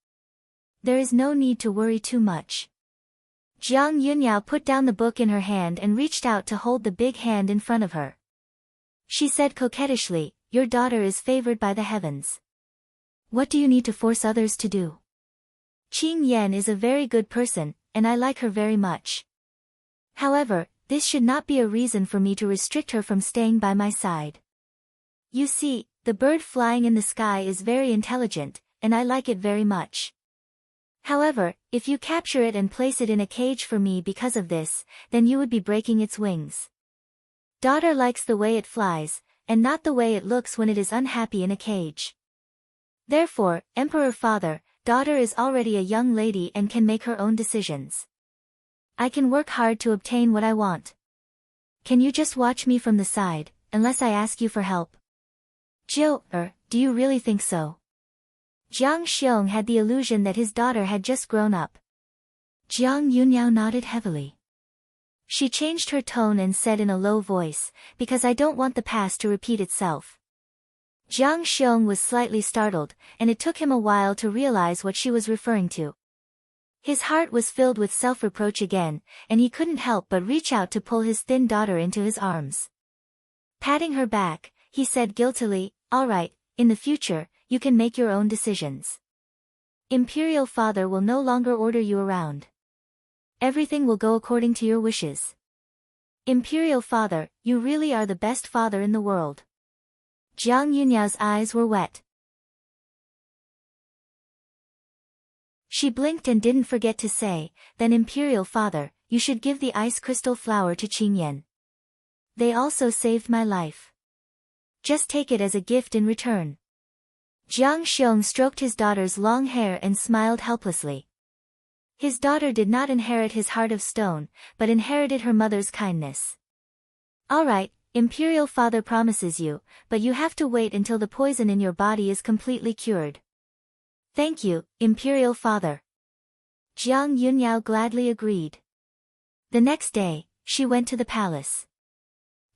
There is no need to worry too much. Jiang Yunyao put down the book in her hand and reached out to hold the big hand in front of her. She said coquettishly, your daughter is favored by the heavens. What do you need to force others to do? Qing Yan is a very good person, and I like her very much. However, this should not be a reason for me to restrict her from staying by my side. You see, the bird flying in the sky is very intelligent, and I like it very much. However, if you capture it and place it in a cage for me because of this, then you would be breaking its wings. Daughter likes the way it flies, and not the way it looks when it is unhappy in a cage. Therefore, Emperor Father, daughter is already a young lady and can make her own decisions. I can work hard to obtain what I want. Can you just watch me from the side, unless I ask you for help? Do you really think so? Jiang Xiong had the illusion that his daughter had just grown up. Jiang Yunyao nodded heavily. She changed her tone and said in a low voice, because I don't want the past to repeat itself. Jiang Xiong was slightly startled, and it took him a while to realize what she was referring to. His heart was filled with self-reproach again, and he couldn't help but reach out to pull his thin daughter into his arms. Patting her back, he said guiltily, all right, in the future, you can make your own decisions. Imperial Father will no longer order you around. Everything will go according to your wishes. Imperial Father, you really are the best father in the world. Jiang Yunyao's eyes were wet. She blinked and didn't forget to say, then Imperial Father, you should give the ice crystal flower to Qing Yan. They also saved my life. Just take it as a gift in return. Jiang Xiong stroked his daughter's long hair and smiled helplessly. His daughter did not inherit his heart of stone, but inherited her mother's kindness. All right, Imperial Father promises you, but you have to wait until the poison in your body is completely cured. Thank you, Imperial Father. Jiang Yunyao gladly agreed. The next day, she went to the palace.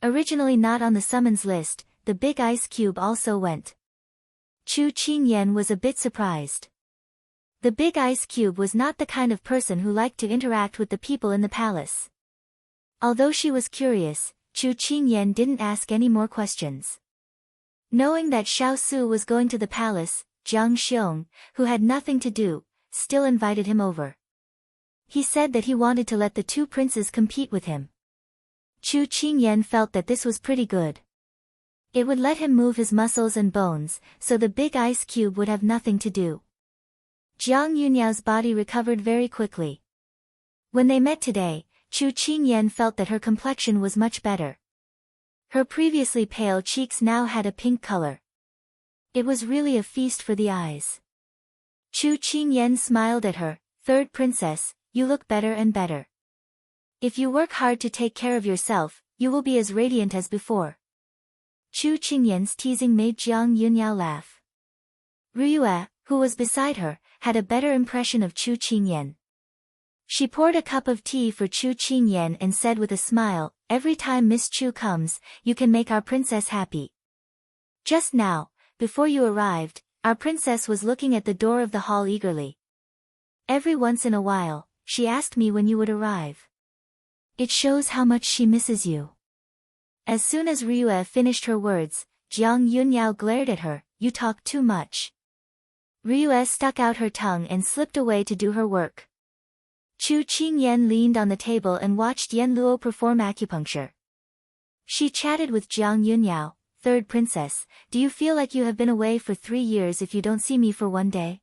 Originally not on the summons list, the big ice cube also went. Chu Qingyan was a bit surprised. The big ice cube was not the kind of person who liked to interact with the people in the palace. Although she was curious, Chu Qingyan didn't ask any more questions. Knowing that Xiao Su was going to the palace, Jiang Xiong, who had nothing to do, still invited him over. He said that he wanted to let the two princes compete with him. Chu Qingyan felt that this was pretty good. It would let him move his muscles and bones, so the big ice cube would have nothing to do. Jiang Yunyao's body recovered very quickly. When they met today, Chu Qingyan felt that her complexion was much better. Her previously pale cheeks now had a pink color. It was really a feast for the eyes. Chu Qingyan smiled at her, Third princess, you look better and better. If you work hard to take care of yourself, you will be as radiant as before. Chu Qingyan's teasing made Jiang Yunyao laugh. Ruyue, who was beside her, had a better impression of Chu Qingyan. She poured a cup of tea for Chu Qingyan and said with a smile, "Every time Miss Chu comes, you can make our princess happy." Just now, before you arrived, our princess was looking at the door of the hall eagerly. Every once in a while, she asked me when you would arrive. It shows how much she misses you. As soon as Ruyue finished her words, Jiang Yunyao glared at her. "You talk too much." Ruyue stuck out her tongue and slipped away to do her work. Chu Qingyan leaned on the table and watched Yan Luo perform acupuncture. She chatted with Jiang Yunyao. "Third princess, do you feel like you have been away for 3 years if you don't see me for one day?"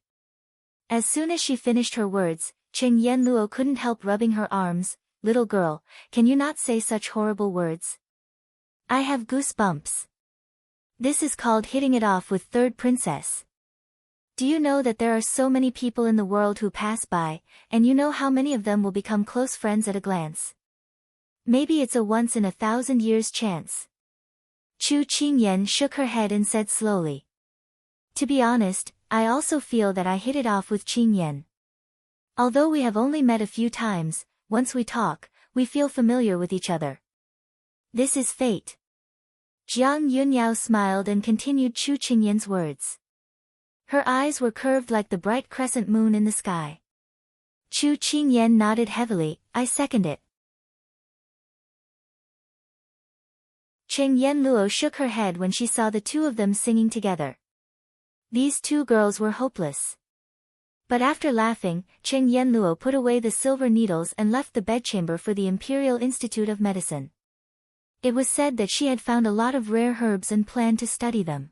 As soon as she finished her words, Yan Luo couldn't help rubbing her arms. "Little girl, can you not say such horrible words? I have goosebumps. This is called hitting it off with third princess. Do you know that there are so many people in the world who pass by, and you know how many of them will become close friends at a glance? Maybe it's a once-in-a-thousand-years chance." Chu Qingyan shook her head and said slowly. "To be honest, I also feel that I hit it off with Qingyan. Although we have only met a few times, once we talk, we feel familiar with each other. This is fate." Jiang Yunyao smiled and continued Chu Qingyan's words. Her eyes were curved like the bright crescent moon in the sky. Chu Qingyan nodded heavily. "I second it." Yan Luo shook her head when she saw the two of them singing together. These two girls were hopeless. But after laughing, Yan Luo put away the silver needles and left the bedchamber for the Imperial Institute of Medicine. It was said that she had found a lot of rare herbs and planned to study them.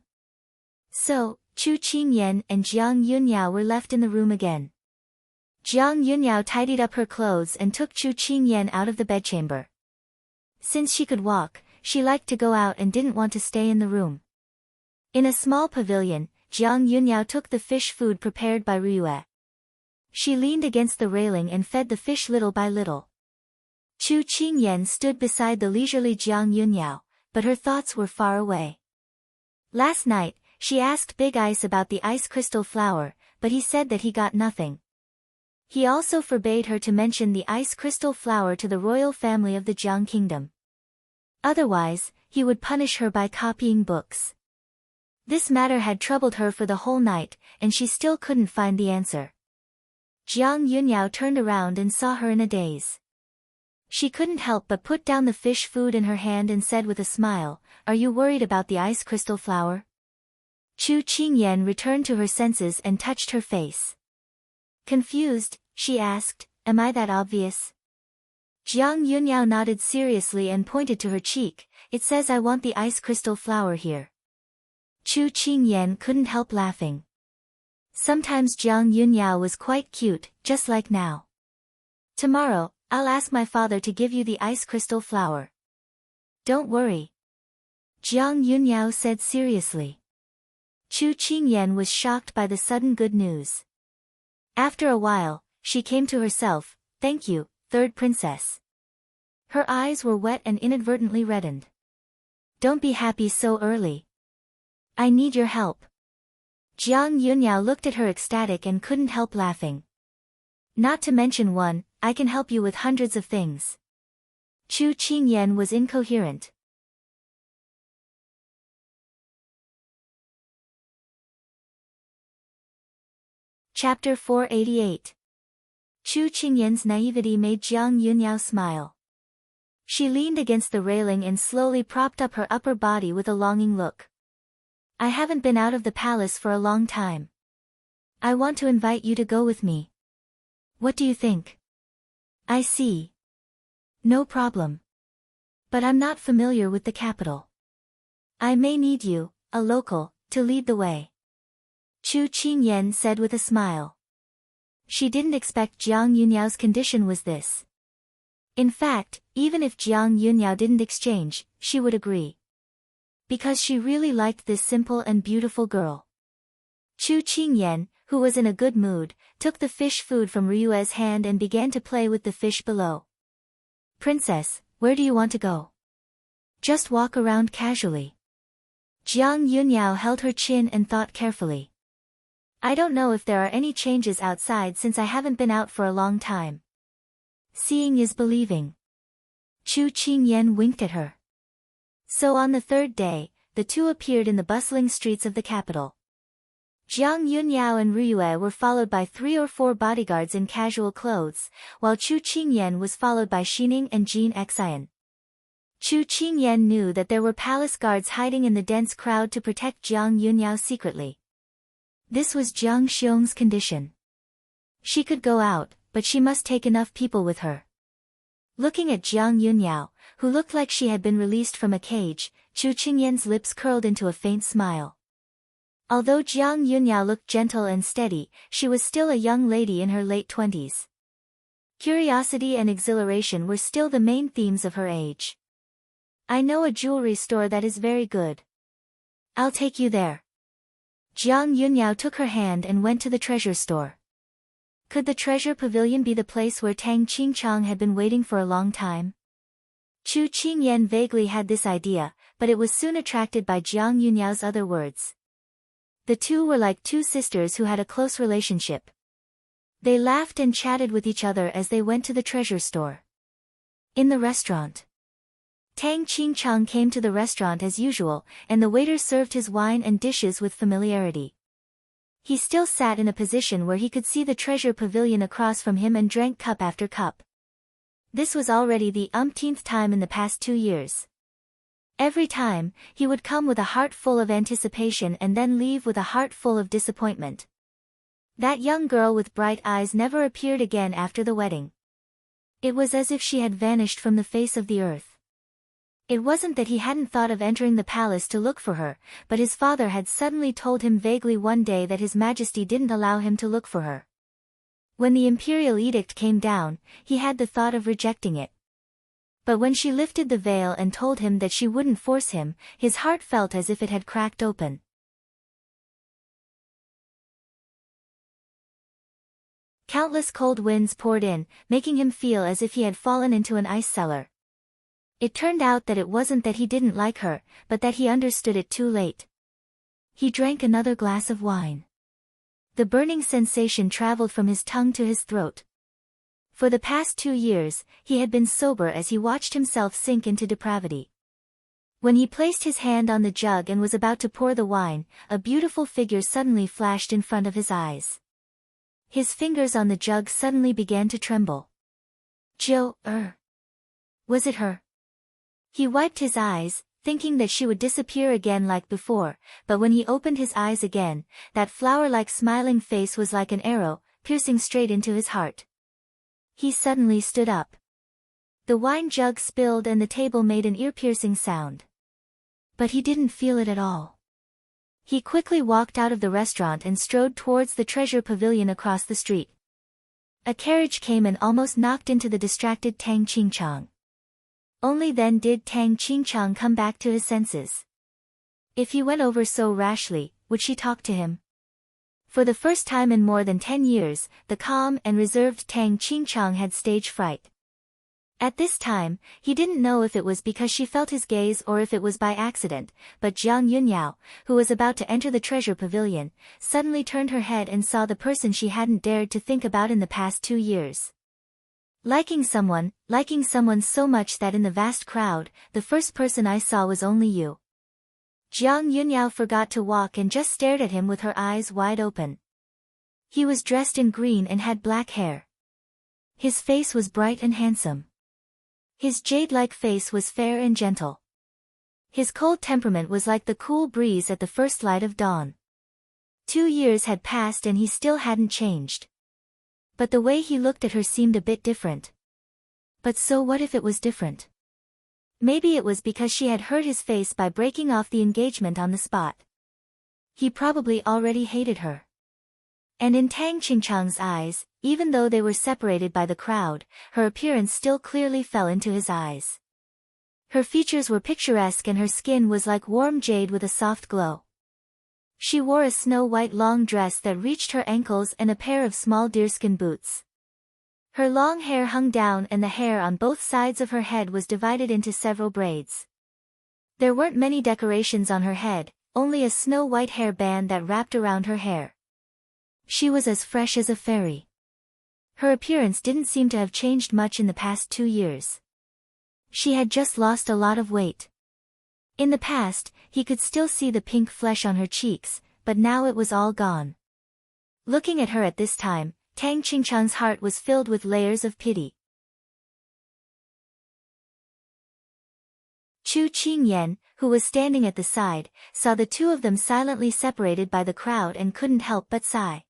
So, Chu Qingyan and Jiang Yunyao were left in the room again. Jiang Yunyao tidied up her clothes and took Chu Qingyan out of the bedchamber. Since she could walk, she liked to go out and didn't want to stay in the room. In a small pavilion, Jiang Yunyao took the fish food prepared by Ruyue. She leaned against the railing and fed the fish little by little. Chu Qingyan stood beside the leisurely Jiang Yunyao, but her thoughts were far away. Last night, she asked Big Ice about the ice crystal flower, but he said that he got nothing. He also forbade her to mention the ice crystal flower to the royal family of the Jiang kingdom. Otherwise, he would punish her by copying books. This matter had troubled her for the whole night, and she still couldn't find the answer. Jiang Yunyao turned around and saw her in a daze. She couldn't help but put down the fish food in her hand and said with a smile, "Are you worried about the ice crystal flower?" Chu Qingyan returned to her senses and touched her face. Confused, she asked, "Am I that obvious?" Jiang Yunyao nodded seriously and pointed to her cheek. "It says I want the ice crystal flower here." Chu Qingyan couldn't help laughing. Sometimes Jiang Yunyao was quite cute, just like now. "Tomorrow, I'll ask my father to give you the ice crystal flower. Don't worry," Jiang Yunyao said seriously. Chu Qingyan was shocked by the sudden good news. After a while, she came to herself. "Thank you, third princess." Her eyes were wet and inadvertently reddened. "Don't be happy so early. I need your help." Jiang Yunyao looked at her ecstatic and couldn't help laughing. "Not to mention one, I can help you with hundreds of things." Chu Qingyan was incoherent. Chapter 488. Chu Qingyan's naivety made Jiang Yunyao smile. She leaned against the railing and slowly propped up her upper body with a longing look. "I haven't been out of the palace for a long time. I want to invite you to go with me. What do you think?" "I see. No problem. But I'm not familiar with the capital. I may need you, a local, to lead the way," Chu Qingyan said with a smile. She didn't expect Jiang Yunyao's condition was this. In fact, even if Jiang Yunyao didn't exchange, she would agree. Because she really liked this simple and beautiful girl. Chu Qingyan, who was in a good mood, took the fish food from Ryue's hand and began to play with the fish below. "Princess, where do you want to go?" "Just walk around casually." Jiang Yunyao held her chin and thought carefully. "I don't know if there are any changes outside since I haven't been out for a long time." Seeing is believing. Chu Qingyan winked at her. So on the third day, the two appeared in the bustling streets of the capital. Jiang Yunyao and Ryue were followed by 3 or 4 bodyguards in casual clothes, while Chu Qingyan was followed by Xining and Jin Xian. Chu Qingyan knew that there were palace guards hiding in the dense crowd to protect Jiang Yunyao secretly. This was Jiang Xiong's condition. She could go out, but she must take enough people with her. Looking at Jiang Yunyao, who looked like she had been released from a cage, Chu Qingyan's lips curled into a faint smile. Although Jiang Yunyao looked gentle and steady, she was still a young lady in her late 20s. Curiosity and exhilaration were still the main themes of her age. "I know a jewelry store that is very good. I'll take you there." Jiang Yunyao took her hand and went to the treasure store. Could the treasure pavilion be the place where Tang Qingchang had been waiting for a long time? Chu Qingyan vaguely had this idea, but it was soon attracted by Jiang Yunyao's other words. The two were like two sisters who had a close relationship. They laughed and chatted with each other as they went to the treasure store. In the restaurant, Tang Qingchang came to the restaurant as usual, and the waiter served his wine and dishes with familiarity. He still sat in a position where he could see the treasure pavilion across from him and drank cup after cup. This was already the umpteenth time in the past 2 years. Every time, he would come with a heart full of anticipation and then leave with a heart full of disappointment. That young girl with bright eyes never appeared again after the wedding. It was as if she had vanished from the face of the earth. It wasn't that he hadn't thought of entering the palace to look for her, but his father had suddenly told him vaguely one day that His Majesty didn't allow him to look for her. When the imperial edict came down, he had the thought of rejecting it. But when she lifted the veil and told him that she wouldn't force him, his heart felt as if it had cracked open. Countless cold winds poured in, making him feel as if he had fallen into an ice cellar. It turned out that it wasn't that he didn't like her, but that he understood it too late. He drank another glass of wine. The burning sensation traveled from his tongue to his throat. For the past 2 years, he had been sober as he watched himself sink into depravity. When he placed his hand on the jug and was about to pour the wine, a beautiful figure suddenly flashed in front of his eyes. His fingers on the jug suddenly began to tremble. Was it her? He wiped his eyes, thinking that she would disappear again like before, but when he opened his eyes again, that flower-like smiling face was like an arrow, piercing straight into his heart. He suddenly stood up. The wine jug spilled and the table made an ear-piercing sound. But he didn't feel it at all. He quickly walked out of the restaurant and strode towards the treasure pavilion across the street. A carriage came and almost knocked into the distracted Tang Qingchang. Only then did Tang Qingchang come back to his senses. If he went over so rashly, would she talk to him? For the first time in more than 10 years, the calm and reserved Tang Qingchang had stage fright. At this time, he didn't know if it was because she felt his gaze or if it was by accident, but Jiang Yunyao, who was about to enter the treasure pavilion, suddenly turned her head and saw the person she hadn't dared to think about in the past 2 years. Liking someone so much that in the vast crowd, the first person I saw was only you. Jiang Yunyao forgot to walk and just stared at him with her eyes wide open. He was dressed in green and had black hair. His face was bright and handsome. His jade-like face was fair and gentle. His cold temperament was like the cool breeze at the first light of dawn. 2 years had passed and he still hadn't changed. But the way he looked at her seemed a bit different. But so what if it was different? Maybe it was because she had hurt his face by breaking off the engagement on the spot. He probably already hated her. And in Tang Qingchang's eyes, even though they were separated by the crowd, her appearance still clearly fell into his eyes. Her features were picturesque and her skin was like warm jade with a soft glow. She wore a snow-white long dress that reached her ankles and a pair of small deerskin boots. Her long hair hung down and the hair on both sides of her head was divided into several braids. There weren't many decorations on her head, only a snow-white hair band that wrapped around her hair. She was as fresh as a fairy. Her appearance didn't seem to have changed much in the past 2 years. She had just lost a lot of weight. In the past, he could still see the pink flesh on her cheeks, but now it was all gone. Looking at her at this time, Tang Qingchang's heart was filled with layers of pity. Chu Qingyan, who was standing at the side, saw the two of them silently separated by the crowd and couldn't help but sigh.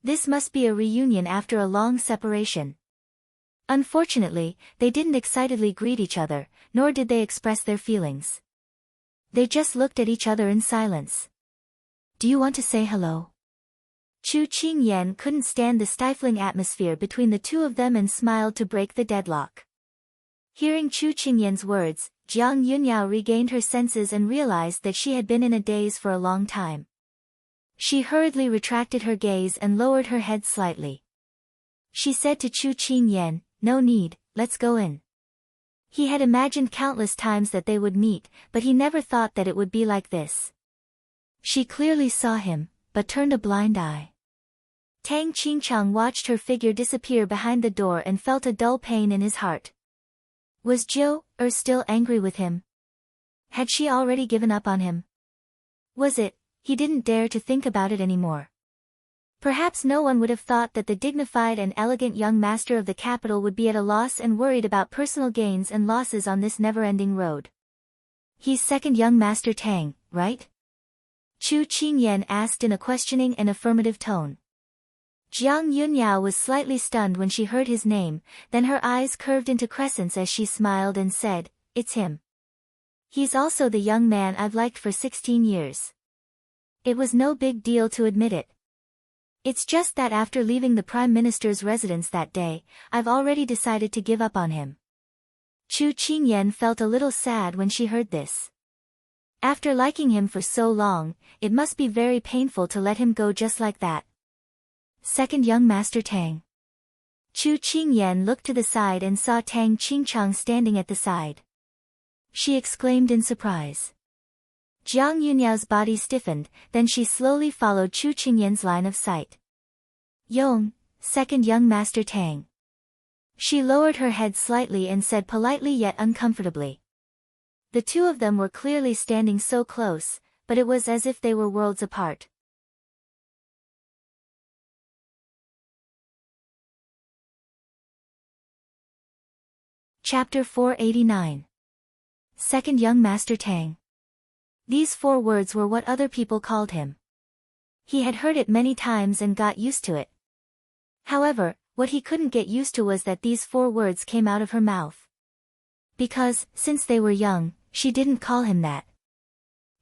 This must be a reunion after a long separation. Unfortunately, they didn't excitedly greet each other, nor did they express their feelings. They just looked at each other in silence. "Do you want to say hello?" Chu Qingyan couldn't stand the stifling atmosphere between the two of them and smiled to break the deadlock. Hearing Chu Qingyan's words, Jiang Yunyao regained her senses and realized that she had been in a daze for a long time. She hurriedly retracted her gaze and lowered her head slightly. She said to Chu Qingyan, "No need, let's go in." He had imagined countless times that they would meet, but he never thought that it would be like this. She clearly saw him, but turned a blind eye. Tang Qingchang watched her figure disappear behind the door and felt a dull pain in his heart. Was Zhou still angry with him? Had she already given up on him? Was it, he didn't dare to think about it anymore? Perhaps no one would have thought that the dignified and elegant young master of the capital would be at a loss and worried about personal gains and losses on this never-ending road. "He's second young master Tang, right?" Chu Qingyan asked in a questioning and affirmative tone. Jiang Yunyao was slightly stunned when she heard his name, then her eyes curved into crescents as she smiled and said, "It's him. He's also the young man I've liked for 16 years. It was no big deal to admit it. It's just that after leaving the Prime Minister's residence that day, I've already decided to give up on him." Chu Qingyan felt a little sad when she heard this. After liking him for so long, it must be very painful to let him go just like that. Second young master Tang. Chu Qingyan looked to the side and saw Tang Qingchang standing at the side. She exclaimed in surprise. Jiang Yunyao's body stiffened, then she slowly followed Chu Qingyan's line of sight. "Yong, second young master Tang." She lowered her head slightly and said politely yet uncomfortably. The two of them were clearly standing so close, but it was as if they were worlds apart. Chapter 489. Second young master Tang. These 4 words were what other people called him. He had heard it many times and got used to it. However, what he couldn't get used to was that these 4 words came out of her mouth. Because, since they were young, she didn't call him that.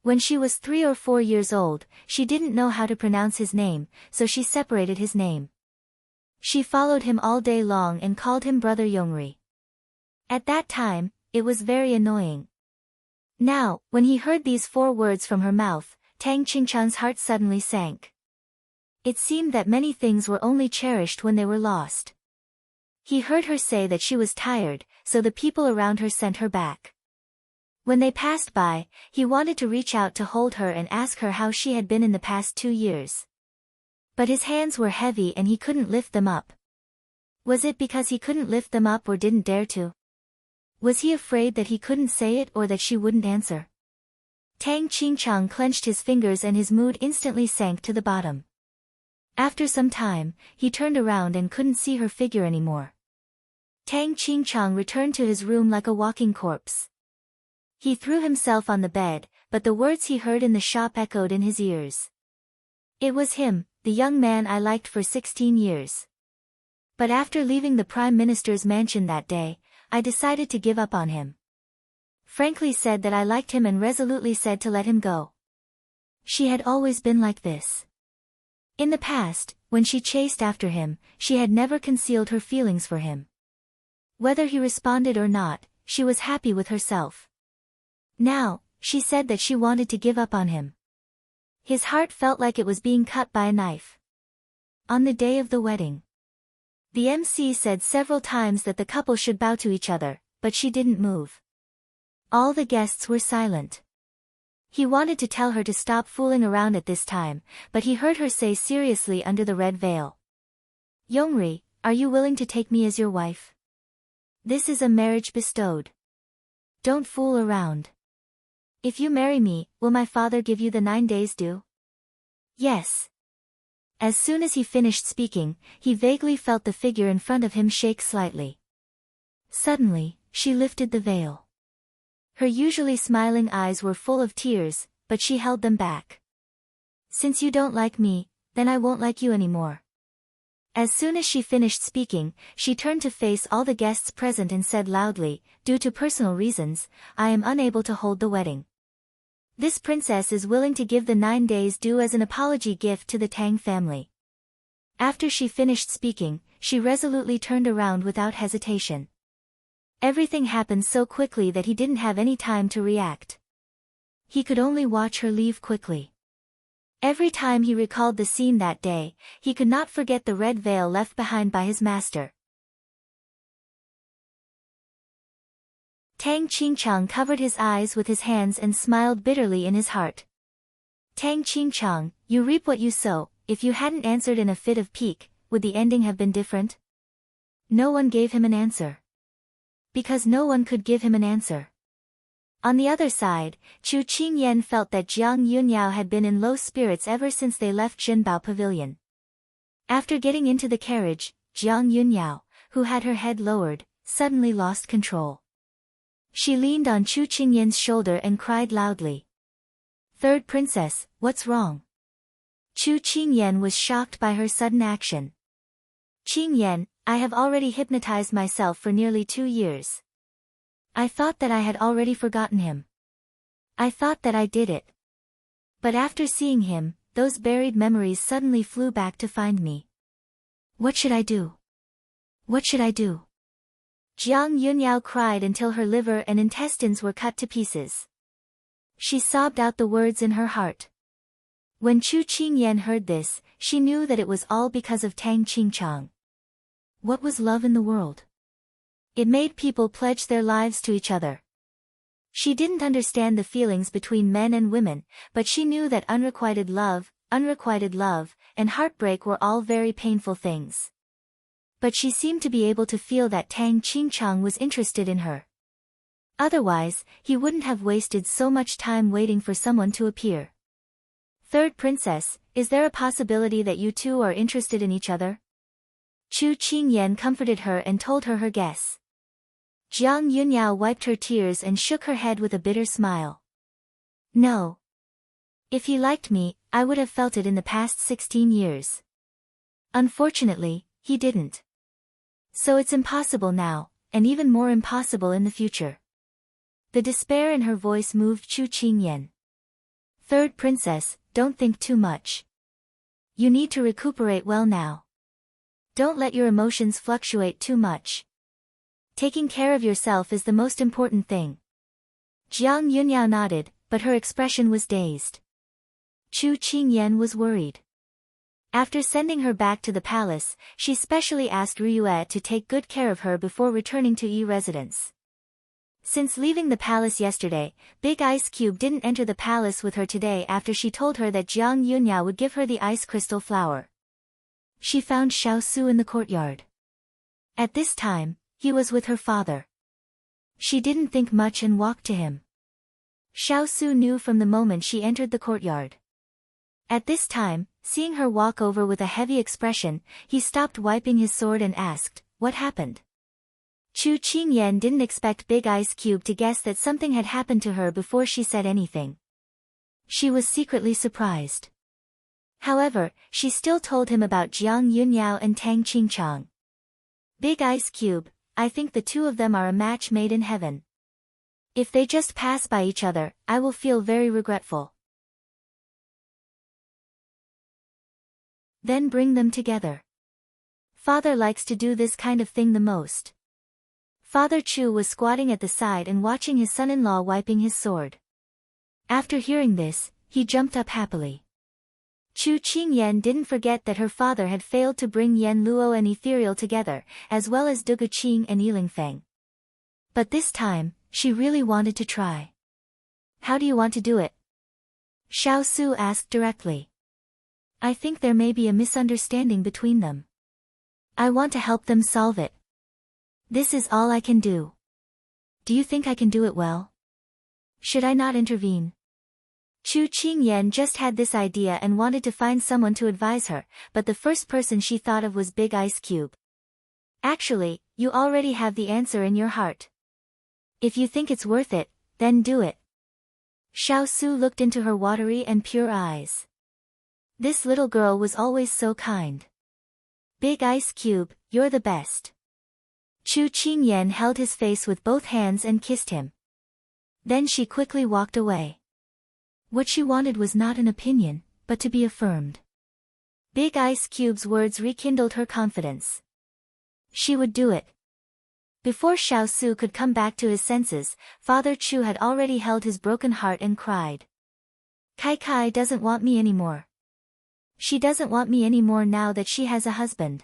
When she was 3 or 4 years old, she didn't know how to pronounce his name, so she separated his name. She followed him all day long and called him Brother Yongri. At that time, it was very annoying. Now, when he heard these 4 words from her mouth, Tang Qingchang's heart suddenly sank. It seemed that many things were only cherished when they were lost. He heard her say that she was tired, so the people around her sent her back. When they passed by, he wanted to reach out to hold her and ask her how she had been in the past 2 years. But his hands were heavy and he couldn't lift them up. Was it because he couldn't lift them up or didn't dare to? Was he afraid that he couldn't say it or that she wouldn't answer? Tang Qingchang clenched his fingers and his mood instantly sank to the bottom. After some time, he turned around and couldn't see her figure anymore. Tang Qingchang returned to his room like a walking corpse. He threw himself on the bed, but the words he heard in the shop echoed in his ears. "It was him, the young man I liked for 16 years. But after leaving the Prime Minister's mansion that day, I decided to give up on him. Frankly said that I liked him and resolutely said to let him go." She had always been like this. In the past, when she chased after him, she had never concealed her feelings for him. Whether he responded or not, she was happy with herself. Now, she said that she wanted to give up on him. His heart felt like it was being cut by a knife. On the day of the wedding, the MC said several times that the couple should bow to each other, but she didn't move. All the guests were silent. He wanted to tell her to stop fooling around at this time, but he heard her say seriously under the red veil. Yongri, are you willing to take me as your wife? This is a marriage bestowed. Don't fool around. If you marry me, will my father give you the 9 days due? Yes. As soon as he finished speaking, he vaguely felt the figure in front of him shake slightly. Suddenly, she lifted the veil. Her usually smiling eyes were full of tears, but she held them back. Since you don't like me, then I won't like you anymore. As soon as she finished speaking, she turned to face all the guests present and said loudly, due to personal reasons, I am unable to hold the wedding. This princess is willing to give the 9 days due as an apology gift to the Tang family. After she finished speaking, she resolutely turned around without hesitation. Everything happened so quickly that he didn't have any time to react. He could only watch her leave quickly. Every time he recalled the scene that day, he could not forget the red veil left behind by his master. Tang Qingchang covered his eyes with his hands and smiled bitterly in his heart. Tang Qingchang, you reap what you sow. If you hadn't answered in a fit of pique, would the ending have been different? No one gave him an answer. Because no one could give him an answer. On the other side, Chu Qingyan felt that Jiang Yunyao had been in low spirits ever since they left Jinbao Pavilion. After getting into the carriage, Jiang Yunyao, who had her head lowered, suddenly lost control. She leaned on Chu Qingyan's shoulder and cried loudly. Third princess, what's wrong? Chu Qingyan was shocked by her sudden action. Qingyan, I have already hypnotized myself for nearly 2 years. I thought that I had already forgotten him. I thought that I did it. But after seeing him, those buried memories suddenly flew back to find me. What should I do? What should I do? Jiang Yunyao cried until her liver and intestines were cut to pieces. She sobbed out the words in her heart. When Chu Qingyan heard this, she knew that it was all because of Tang Qingchang. What was love in the world? It made people pledge their lives to each other. She didn't understand the feelings between men and women, but she knew that unrequited love, and heartbreak were all very painful things. But she seemed to be able to feel that Tang Qingchang was interested in her. Otherwise, he wouldn't have wasted so much time waiting for someone to appear. Third princess, is there a possibility that you two are interested in each other? Chu Qingyan comforted her and told her her guess. Jiang Yunyao wiped her tears and shook her head with a bitter smile. No. If he liked me, I would have felt it in the past 16 years. Unfortunately, he didn't. So it's impossible now, and even more impossible in the future. The despair in her voice moved Chu Qingyan. Third princess, don't think too much. You need to recuperate well now. Don't let your emotions fluctuate too much. Taking care of yourself is the most important thing. Jiang Yunyao nodded, but her expression was dazed. Chu Qingyan was worried. After sending her back to the palace, she specially asked Ryue to take good care of her before returning to Yi residence. Since leaving the palace yesterday, Big Ice Cube didn't enter the palace with her today after she told her that Jiang Yunyao would give her the ice crystal flower. She found Xiao Su in the courtyard. At this time, he was with her father. She didn't think much and walked to him. Xiao Su knew from the moment she entered the courtyard. At this time, seeing her walk over with a heavy expression, he stopped wiping his sword and asked, what happened? Chu Qingyan didn't expect Big Ice Cube to guess that something had happened to her before she said anything. She was secretly surprised. However, she still told him about Jiang Yunyao and Tang Qingchang. Big Ice Cube, I think the two of them are a match made in heaven. If they just pass by each other, I will feel very regretful. Then bring them together. Father likes to do this kind of thing the most. Father Chu was squatting at the side and watching his son-in-law wiping his sword. After hearing this, he jumped up happily. Chu Qingyan didn't forget that her father had failed to bring Yan Luo and Ethereal together, as well as Dugu Qing and Yiling Feng. But this time, she really wanted to try. How do you want to do it? Xiao Su asked directly. I think there may be a misunderstanding between them. I want to help them solve it. This is all I can do. Do you think I can do it well? Should I not intervene? Chu Qingyan just had this idea and wanted to find someone to advise her, but the first person she thought of was Big Ice Cube. Actually, you already have the answer in your heart. If you think it's worth it, then do it. Xiao Su looked into her watery and pure eyes. This little girl was always so kind. Big Ice Cube, you're the best. Chu Qingyan held his face with both hands and kissed him. Then she quickly walked away. What she wanted was not an opinion, but to be affirmed. Big Ice Cube's words rekindled her confidence. She would do it. Before Xiao Su could come back to his senses, Father Chu had already held his broken heart and cried. Kai Kai doesn't want me anymore. She doesn't want me anymore now that she has a husband.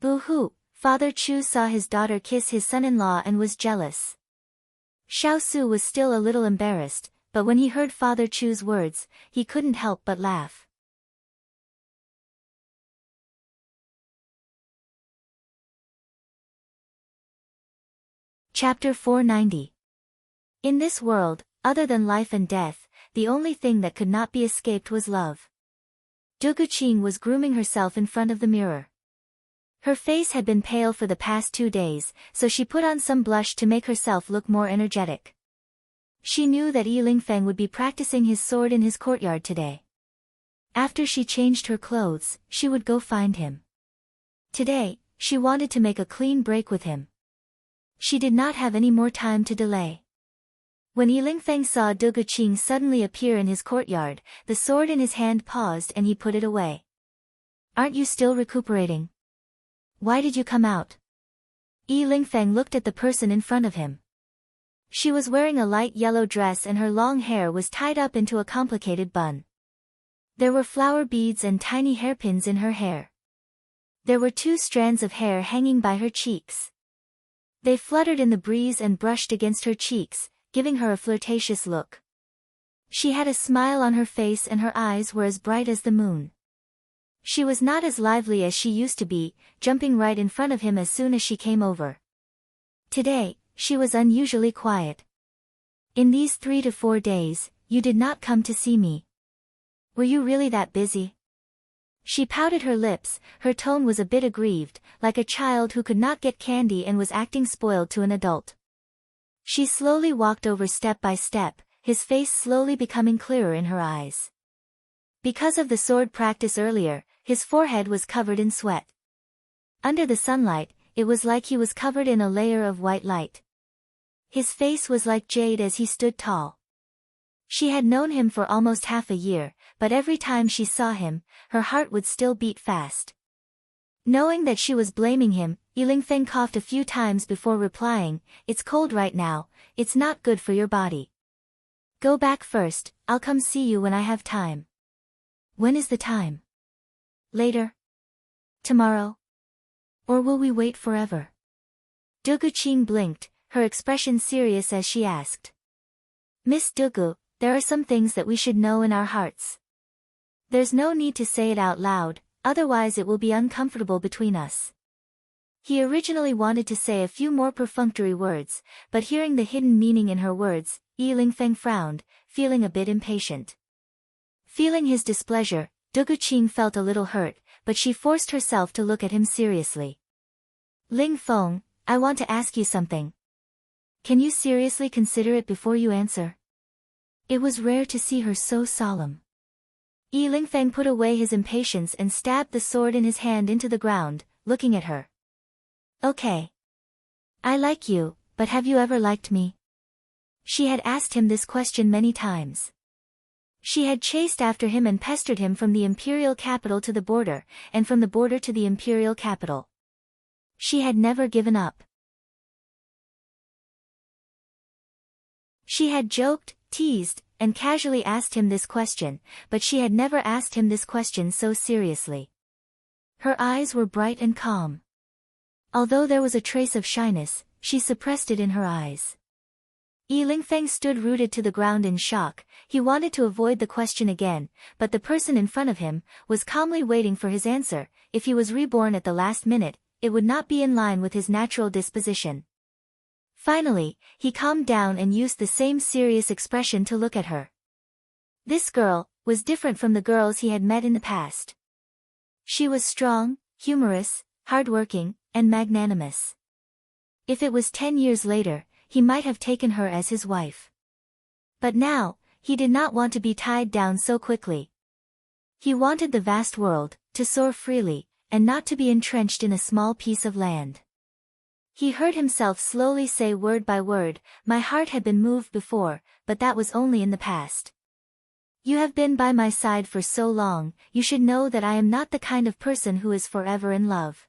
Boo-hoo, Father Chu saw his daughter kiss his son-in-law and was jealous. Xiao Su was still a little embarrassed, but when he heard Father Chu's words, he couldn't help but laugh. Chapter 490. In this world, other than life and death, the only thing that could not be escaped was love. Dugu Qing was grooming herself in front of the mirror. Her face had been pale for the past 2 days, so she put on some blush to make herself look more energetic. She knew that Yiling Feng would be practicing his sword in his courtyard today. After she changed her clothes, she would go find him. Today, she wanted to make a clean break with him. She did not have any more time to delay. When Yiling Feng saw Dugu Qing suddenly appear in his courtyard, the sword in his hand paused and he put it away. Aren't you still recuperating? Why did you come out? Yiling Feng looked at the person in front of him. She was wearing a light yellow dress and her long hair was tied up into a complicated bun. There were flower beads and tiny hairpins in her hair. There were 2 strands of hair hanging by her cheeks. They fluttered in the breeze and brushed against her cheeks, giving her a flirtatious look. She had a smile on her face and her eyes were as bright as the moon. She was not as lively as she used to be, jumping right in front of him as soon as she came over. Today, she was unusually quiet. In these 3 to 4 days, you did not come to see me. Were you really that busy? She pouted her lips, her tone was a bit aggrieved, like a child who could not get candy and was acting spoiled to an adult. She slowly walked over step by step, his face slowly becoming clearer in her eyes. Because of the sword practice earlier, his forehead was covered in sweat. Under the sunlight, it was like he was covered in a layer of white light. His face was like jade as he stood tall. She had known him for almost half a year, but every time she saw him, her heart would still beat fast. Knowing that she was blaming him, Yiling Feng coughed a few times before replying, "It's cold right now, it's not good for your body. Go back first, I'll come see you when I have time." When is the time? Later? Tomorrow? Or will we wait forever? Dugu Qing blinked, her expression serious as she asked. Miss Dugu, there are some things that we should know in our hearts. There's no need to say it out loud, otherwise it will be uncomfortable between us. He originally wanted to say a few more perfunctory words, but hearing the hidden meaning in her words, Yiling Feng frowned, feeling a bit impatient. Feeling his displeasure, Dugu Qing felt a little hurt, but she forced herself to look at him seriously. Ling Feng, I want to ask you something. Can you seriously consider it before you answer? It was rare to see her so solemn. Yiling Feng put away his impatience and stabbed the sword in his hand into the ground, looking at her. Okay. I like you, but have you ever liked me? She had asked him this question many times. She had chased after him and pestered him from the imperial capital to the border, and from the border to the imperial capital. She had never given up. She had joked, teased, and casually asked him this question, but she had never asked him this question so seriously. Her eyes were bright and calm. Although there was a trace of shyness, she suppressed it in her eyes. Yi Lingfeng stood rooted to the ground in shock. He wanted to avoid the question again, but the person in front of him was calmly waiting for his answer. If he was reborn at the last minute, it would not be in line with his natural disposition. Finally, he calmed down and used the same serious expression to look at her. This girl was different from the girls he had met in the past. She was strong, humorous, hardworking, and magnanimous. If it was 10 years later, he might have taken her as his wife. But now, he did not want to be tied down so quickly. He wanted the vast world, to soar freely, and not to be entrenched in a small piece of land. He heard himself slowly say word by word, "My heart had been moved before, but that was only in the past. You have been by my side for so long, you should know that I am not the kind of person who is forever in love."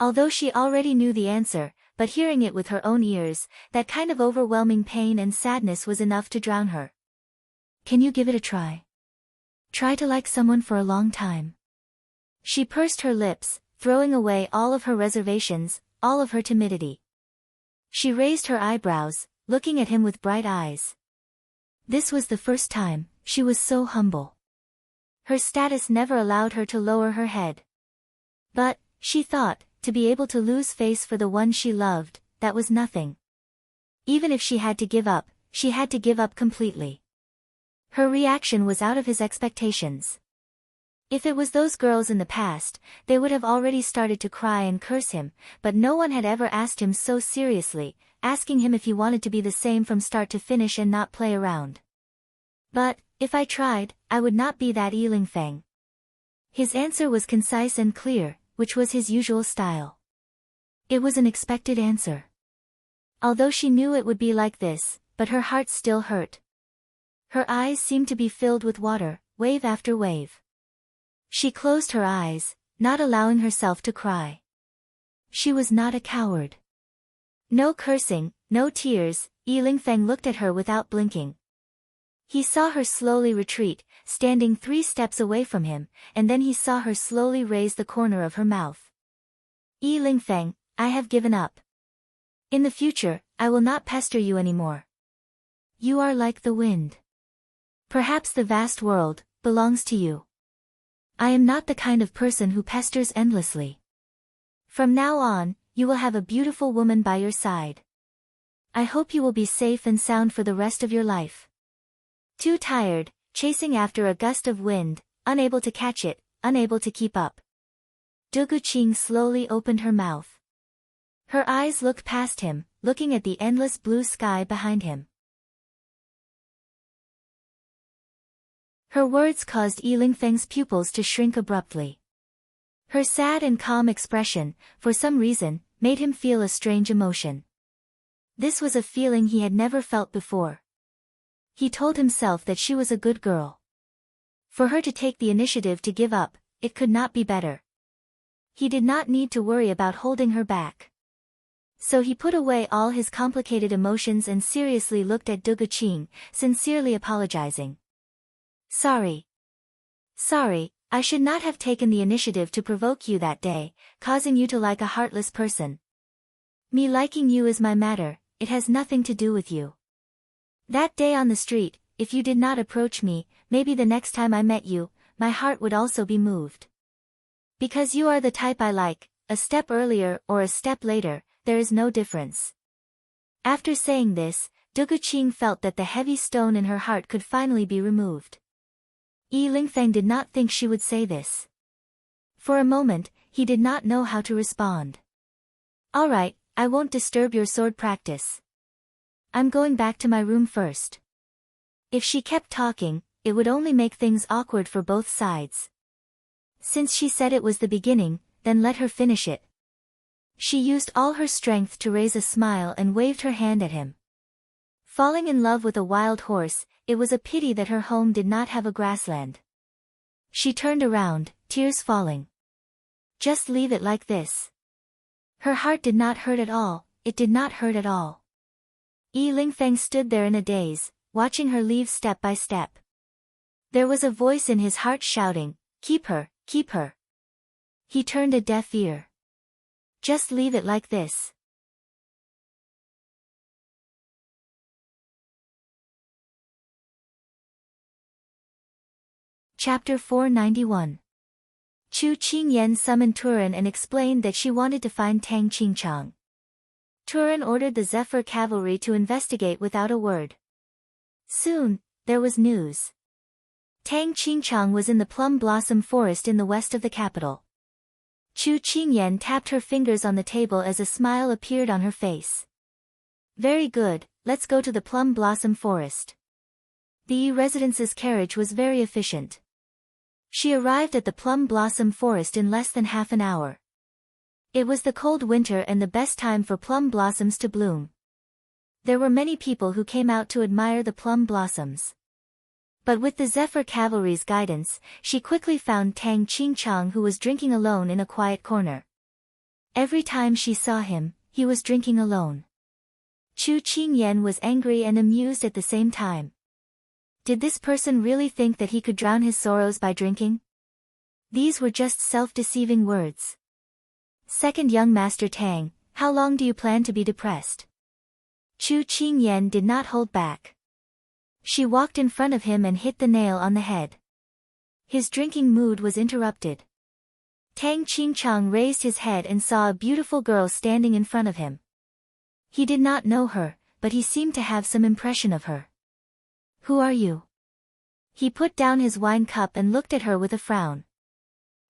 Although she already knew the answer, but hearing it with her own ears, that kind of overwhelming pain and sadness was enough to drown her. "Can you give it a try? Try to like someone for a long time." She pursed her lips, throwing away all of her reservations, all of her timidity. She raised her eyebrows, looking at him with bright eyes. This was the first time. She was so humble. Her status never allowed her to lower her head. But, she thought, to be able to lose face for the one she loved, that was nothing. Even if she had to give up, she had to give up completely. Her reaction was out of his expectations. If it was those girls in the past, they would have already started to cry and curse him, but no one had ever asked him so seriously, asking him if he wanted to be the same from start to finish and not play around. "But, if I tried, I would not be that Yi Lingfeng." His answer was concise and clear, which was his usual style. It was an expected answer. Although she knew it would be like this, but her heart still hurt. Her eyes seemed to be filled with water, wave after wave. She closed her eyes, not allowing herself to cry. She was not a coward. No cursing, no tears. Yi Lingfeng looked at her without blinking. He saw her slowly retreat, standing 3 steps away from him, and then he saw her slowly raise the corner of her mouth. "Yi Lingfeng, I have given up. In the future, I will not pester you anymore. You are like the wind. Perhaps the vast world belongs to you. I am not the kind of person who pesters endlessly. From now on, you will have a beautiful woman by your side. I hope you will be safe and sound for the rest of your life." Too tired, chasing after a gust of wind, unable to catch it, unable to keep up. Du Guqing slowly opened her mouth. Her eyes looked past him, looking at the endless blue sky behind him. Her words caused Yi Lingfeng's pupils to shrink abruptly. Her sad and calm expression, for some reason, made him feel a strange emotion. This was a feeling he had never felt before. He told himself that she was a good girl. For her to take the initiative to give up, it could not be better. He did not need to worry about holding her back. So he put away all his complicated emotions and seriously looked at Du Guqing, sincerely apologizing. Sorry, I should not have taken the initiative to provoke you that day, causing you to like a heartless person. Me liking you is my matter, it has nothing to do with you. That day on the street, if you did not approach me, maybe the next time I met you, my heart would also be moved. Because you are the type I like, a step earlier or a step later, there is no difference." After saying this, Du Guqing felt that the heavy stone in her heart could finally be removed. Yi Lingfeng did not think she would say this. For a moment, he did not know how to respond. "All right, I won't disturb your sword practice. I'm going back to my room first." If she kept talking, it would only make things awkward for both sides. Since she said it was the beginning, then let her finish it. She used all her strength to raise a smile and waved her hand at him. Falling in love with a wild horse, it was a pity that her home did not have a grassland. She turned around, tears falling. Just leave it like this. Her heart did not hurt at all, it did not hurt at all. Yi Lingfeng stood there in a daze, watching her leave step by step. There was a voice in his heart shouting, "Keep her, keep her." He turned a deaf ear. Just leave it like this. Chapter 491. Chu Qingyan summoned Turan and explained that she wanted to find Tang Qingchang. Turan ordered the Zephyr cavalry to investigate without a word. Soon, there was news. Tang Qingchang was in the plum blossom forest in the west of the capital. Chu Qingyan tapped her fingers on the table as a smile appeared on her face. Very good, let's go to the plum blossom forest. The residence's carriage was very efficient. She arrived at the plum blossom forest in less than half an hour. It was the cold winter and the best time for plum blossoms to bloom. There were many people who came out to admire the plum blossoms. But with the Zephyr cavalry's guidance, she quickly found Tang Qingchang, who was drinking alone in a quiet corner. Every time she saw him, he was drinking alone. Chu Qingyan was angry and amused at the same time. Did this person really think that he could drown his sorrows by drinking? These were just self-deceiving words. Second young Master Tang, how long do you plan to be depressed? Chu Qingyan did not hold back. She walked in front of him and hit the nail on the head. His drinking mood was interrupted. Tang Qingchang raised his head and saw a beautiful girl standing in front of him. He did not know her, but he seemed to have some impression of her. Who are you? He put down his wine cup and looked at her with a frown.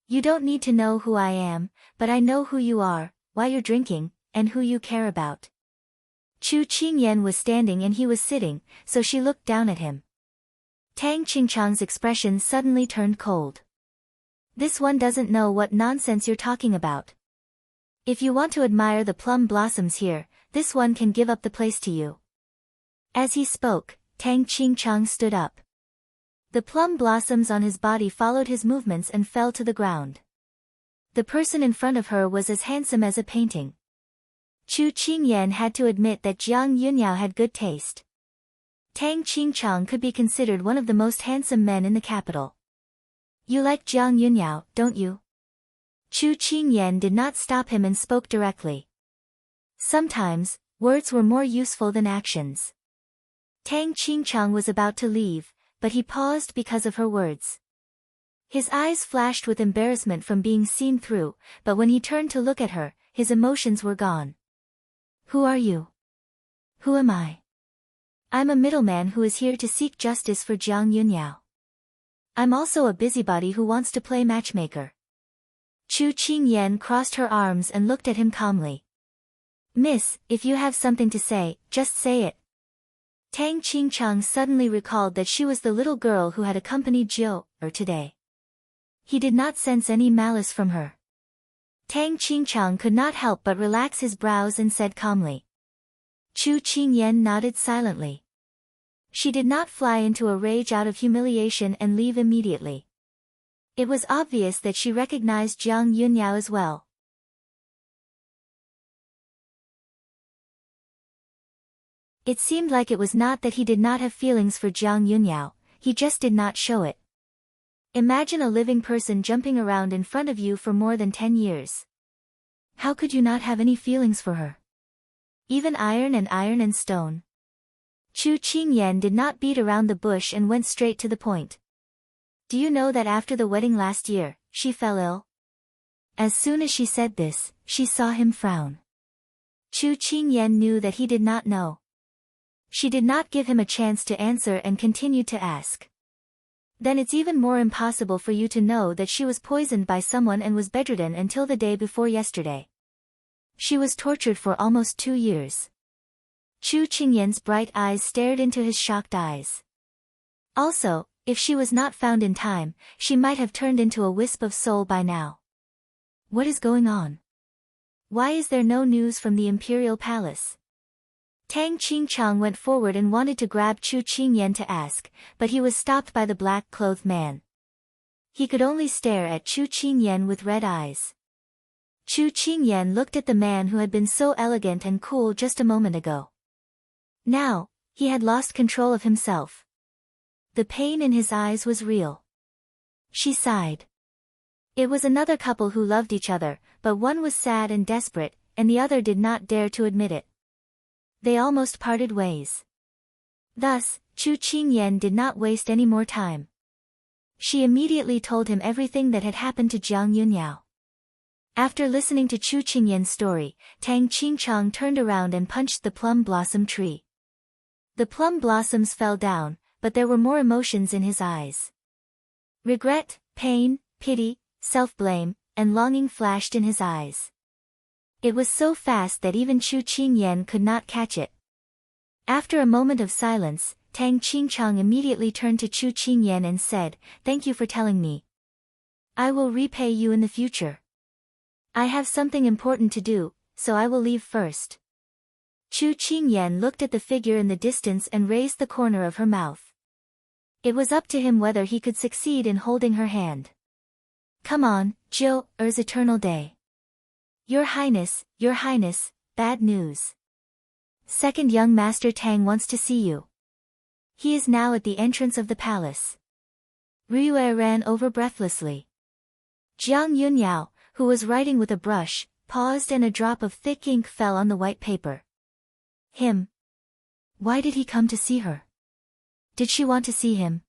You don't need to know who I am, but I know who you are, why you're drinking, and who you care about. Chu Qingyan was standing and he was sitting, so she looked down at him. Tang Qingchang's expression suddenly turned cold. This one doesn't know what nonsense you're talking about. If you want to admire the plum blossoms here, this one can give up the place to you. As he spoke, Tang Qingchang stood up. The plum blossoms on his body followed his movements and fell to the ground. The person in front of her was as handsome as a painting. Chu Qingyan had to admit that Jiang Yunyao had good taste. Tang Qingchang could be considered one of the most handsome men in the capital. You like Jiang Yunyao, don't you? Chu Qingyan did not stop him and spoke directly. Sometimes, words were more useful than actions. Tang Qingchang was about to leave, but he paused because of her words. His eyes flashed with embarrassment from being seen through, but when he turned to look at her, his emotions were gone. Who are you? Who am I? I'm a middleman who is here to seek justice for Jiang Yunyao. I'm also a busybody who wants to play matchmaker. Chu Qingyan crossed her arms and looked at him calmly. Miss, if you have something to say, just say it. Tang Qingchang suddenly recalled that she was the little girl who had accompanied Jiu today. He did not sense any malice from her. Tang Qingchang could not help but relax his brows and said calmly. Chu Qingyan nodded silently. She did not fly into a rage out of humiliation and leave immediately. It was obvious that she recognized Jiang Yunyao as well. It seemed like it was not that he did not have feelings for Jiang Yunyao, he just did not show it. Imagine a living person jumping around in front of you for more than 10 years. How could you not have any feelings for her? Even iron and stone. Chu Qingyan did not beat around the bush and went straight to the point. Do you know that after the wedding last year, she fell ill? As soon as she said this, she saw him frown. Chu Qingyan knew that he did not know. She did not give him a chance to answer and continued to ask. Then it's even more impossible for you to know that she was poisoned by someone and was bedridden until the day before yesterday. She was tortured for almost 2 years. Chu Qingyan's bright eyes stared into his shocked eyes. Also, if she was not found in time, she might have turned into a wisp of soul by now. What is going on? Why is there no news from the imperial palace? Tang Qingchang went forward and wanted to grab Chu Qingyan to ask, but he was stopped by the black-clothed man. He could only stare at Chu Qingyan with red eyes. Chu Qingyan looked at the man who had been so elegant and cool just a moment ago. Now, He had lost control of himself. The pain in his eyes was real. She sighed. It was another couple who loved each other, but one was sad and desperate, and the other did not dare to admit it. They almost parted ways. Thus, Chu Qingyan did not waste any more time. She immediately told him everything that had happened to Jiang Yunyao. After listening to Chu Qingyan's story, Tang Qingchang turned around and punched the plum blossom tree. The plum blossoms fell down, but there were more emotions in his eyes. Regret, pain, pity, self-blame, and longing flashed in his eyes. It was so fast that even Chu Qingyan could not catch it. After a moment of silence, Tang Qingchang immediately turned to Chu Qingyan and said, "Thank you for telling me. I will repay you in the future. I have something important to do, so I will leave first." Chu Qingyan looked at the figure in the distance and raised the corner of her mouth. It was up to him whether he could succeed in holding her hand. "Come on, Zhou-er's eternal day. Your Highness, bad news. Second young Master Tang wants to see you. He is now at the entrance of the palace." Ryue ran over breathlessly. Jiang Yunyao, who was writing with a brush, paused and a drop of thick ink fell on the white paper. Him? Why did he come to see her? Did she want to see him?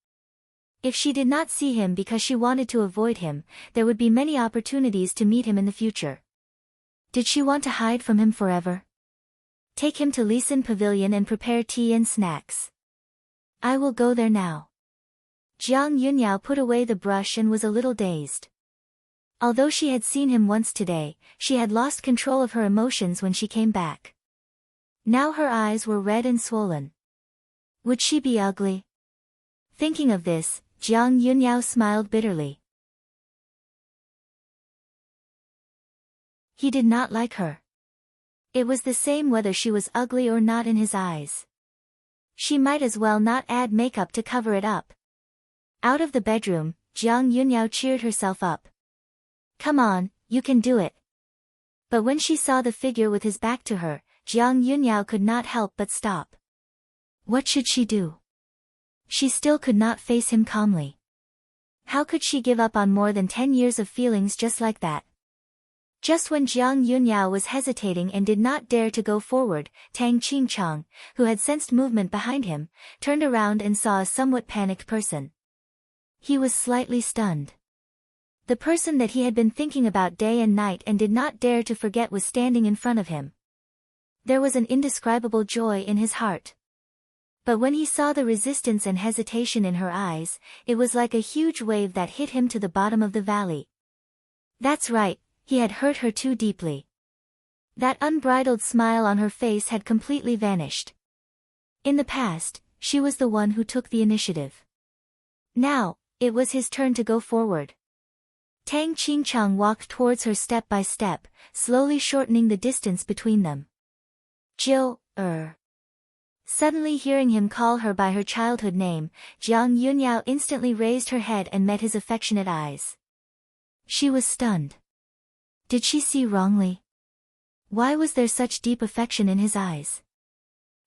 If she did not see him because she wanted to avoid him, there would be many opportunities to meet him in the future. Did she want to hide from him forever? Take him to Lisan Pavilion and prepare tea and snacks. I will go there now. Jiang Yunyao put away the brush and was a little dazed. Although she had seen him once today, she had lost control of her emotions when she came back. Now her eyes were red and swollen. Would she be ugly? Thinking of this, Jiang Yunyao smiled bitterly. He did not like her. It was the same whether she was ugly or not in his eyes. She might as well not add makeup to cover it up. Out of the bedroom, Jiang Yunyao cheered herself up. Come on, you can do it. But when she saw the figure with his back to her, Jiang Yunyao could not help but stop. What should she do? She still could not face him calmly. How could she give up on more than 10 years of feelings just like that? Just when Jiang Yunyao was hesitating and did not dare to go forward, Tang Qingchang, who had sensed movement behind him, turned around and saw a somewhat panicked person. He was slightly stunned. The person that he had been thinking about day and night and did not dare to forget was standing in front of him. There was an indescribable joy in his heart. But when he saw the resistance and hesitation in her eyes, it was like a huge wave that hit him to the bottom of the valley. That's right, he had hurt her too deeply. That unbridled smile on her face had completely vanished. In the past, she was the one who took the initiative. Now, it was his turn to go forward. Tang Qingchang walked towards her step by step, slowly shortening the distance between them. Suddenly hearing him call her by her childhood name, Jiang Yunyao instantly raised her head and met his affectionate eyes. She was stunned. Did she see wrongly? Why was there such deep affection in his eyes?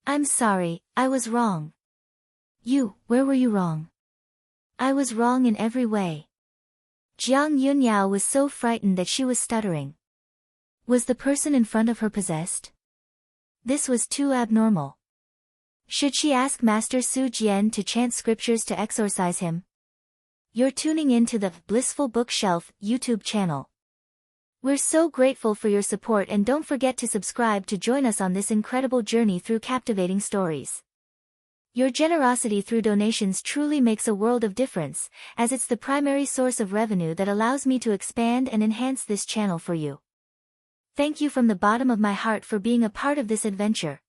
I'm sorry, I was wrong. Where were you wrong? I was wrong in every way. Jiang Yunyao was so frightened that she was stuttering. Was the person in front of her possessed? This was too abnormal. Should she ask Master Su Jian to chant scriptures to exorcise him? You're tuning in to the Blissful Bookshelf YouTube channel. We're so grateful for your support and don't forget to subscribe to join us on this incredible journey through captivating stories. Your generosity through donations truly makes a world of difference, as it's the primary source of revenue that allows me to expand and enhance this channel for you. Thank you from the bottom of my heart for being a part of this adventure.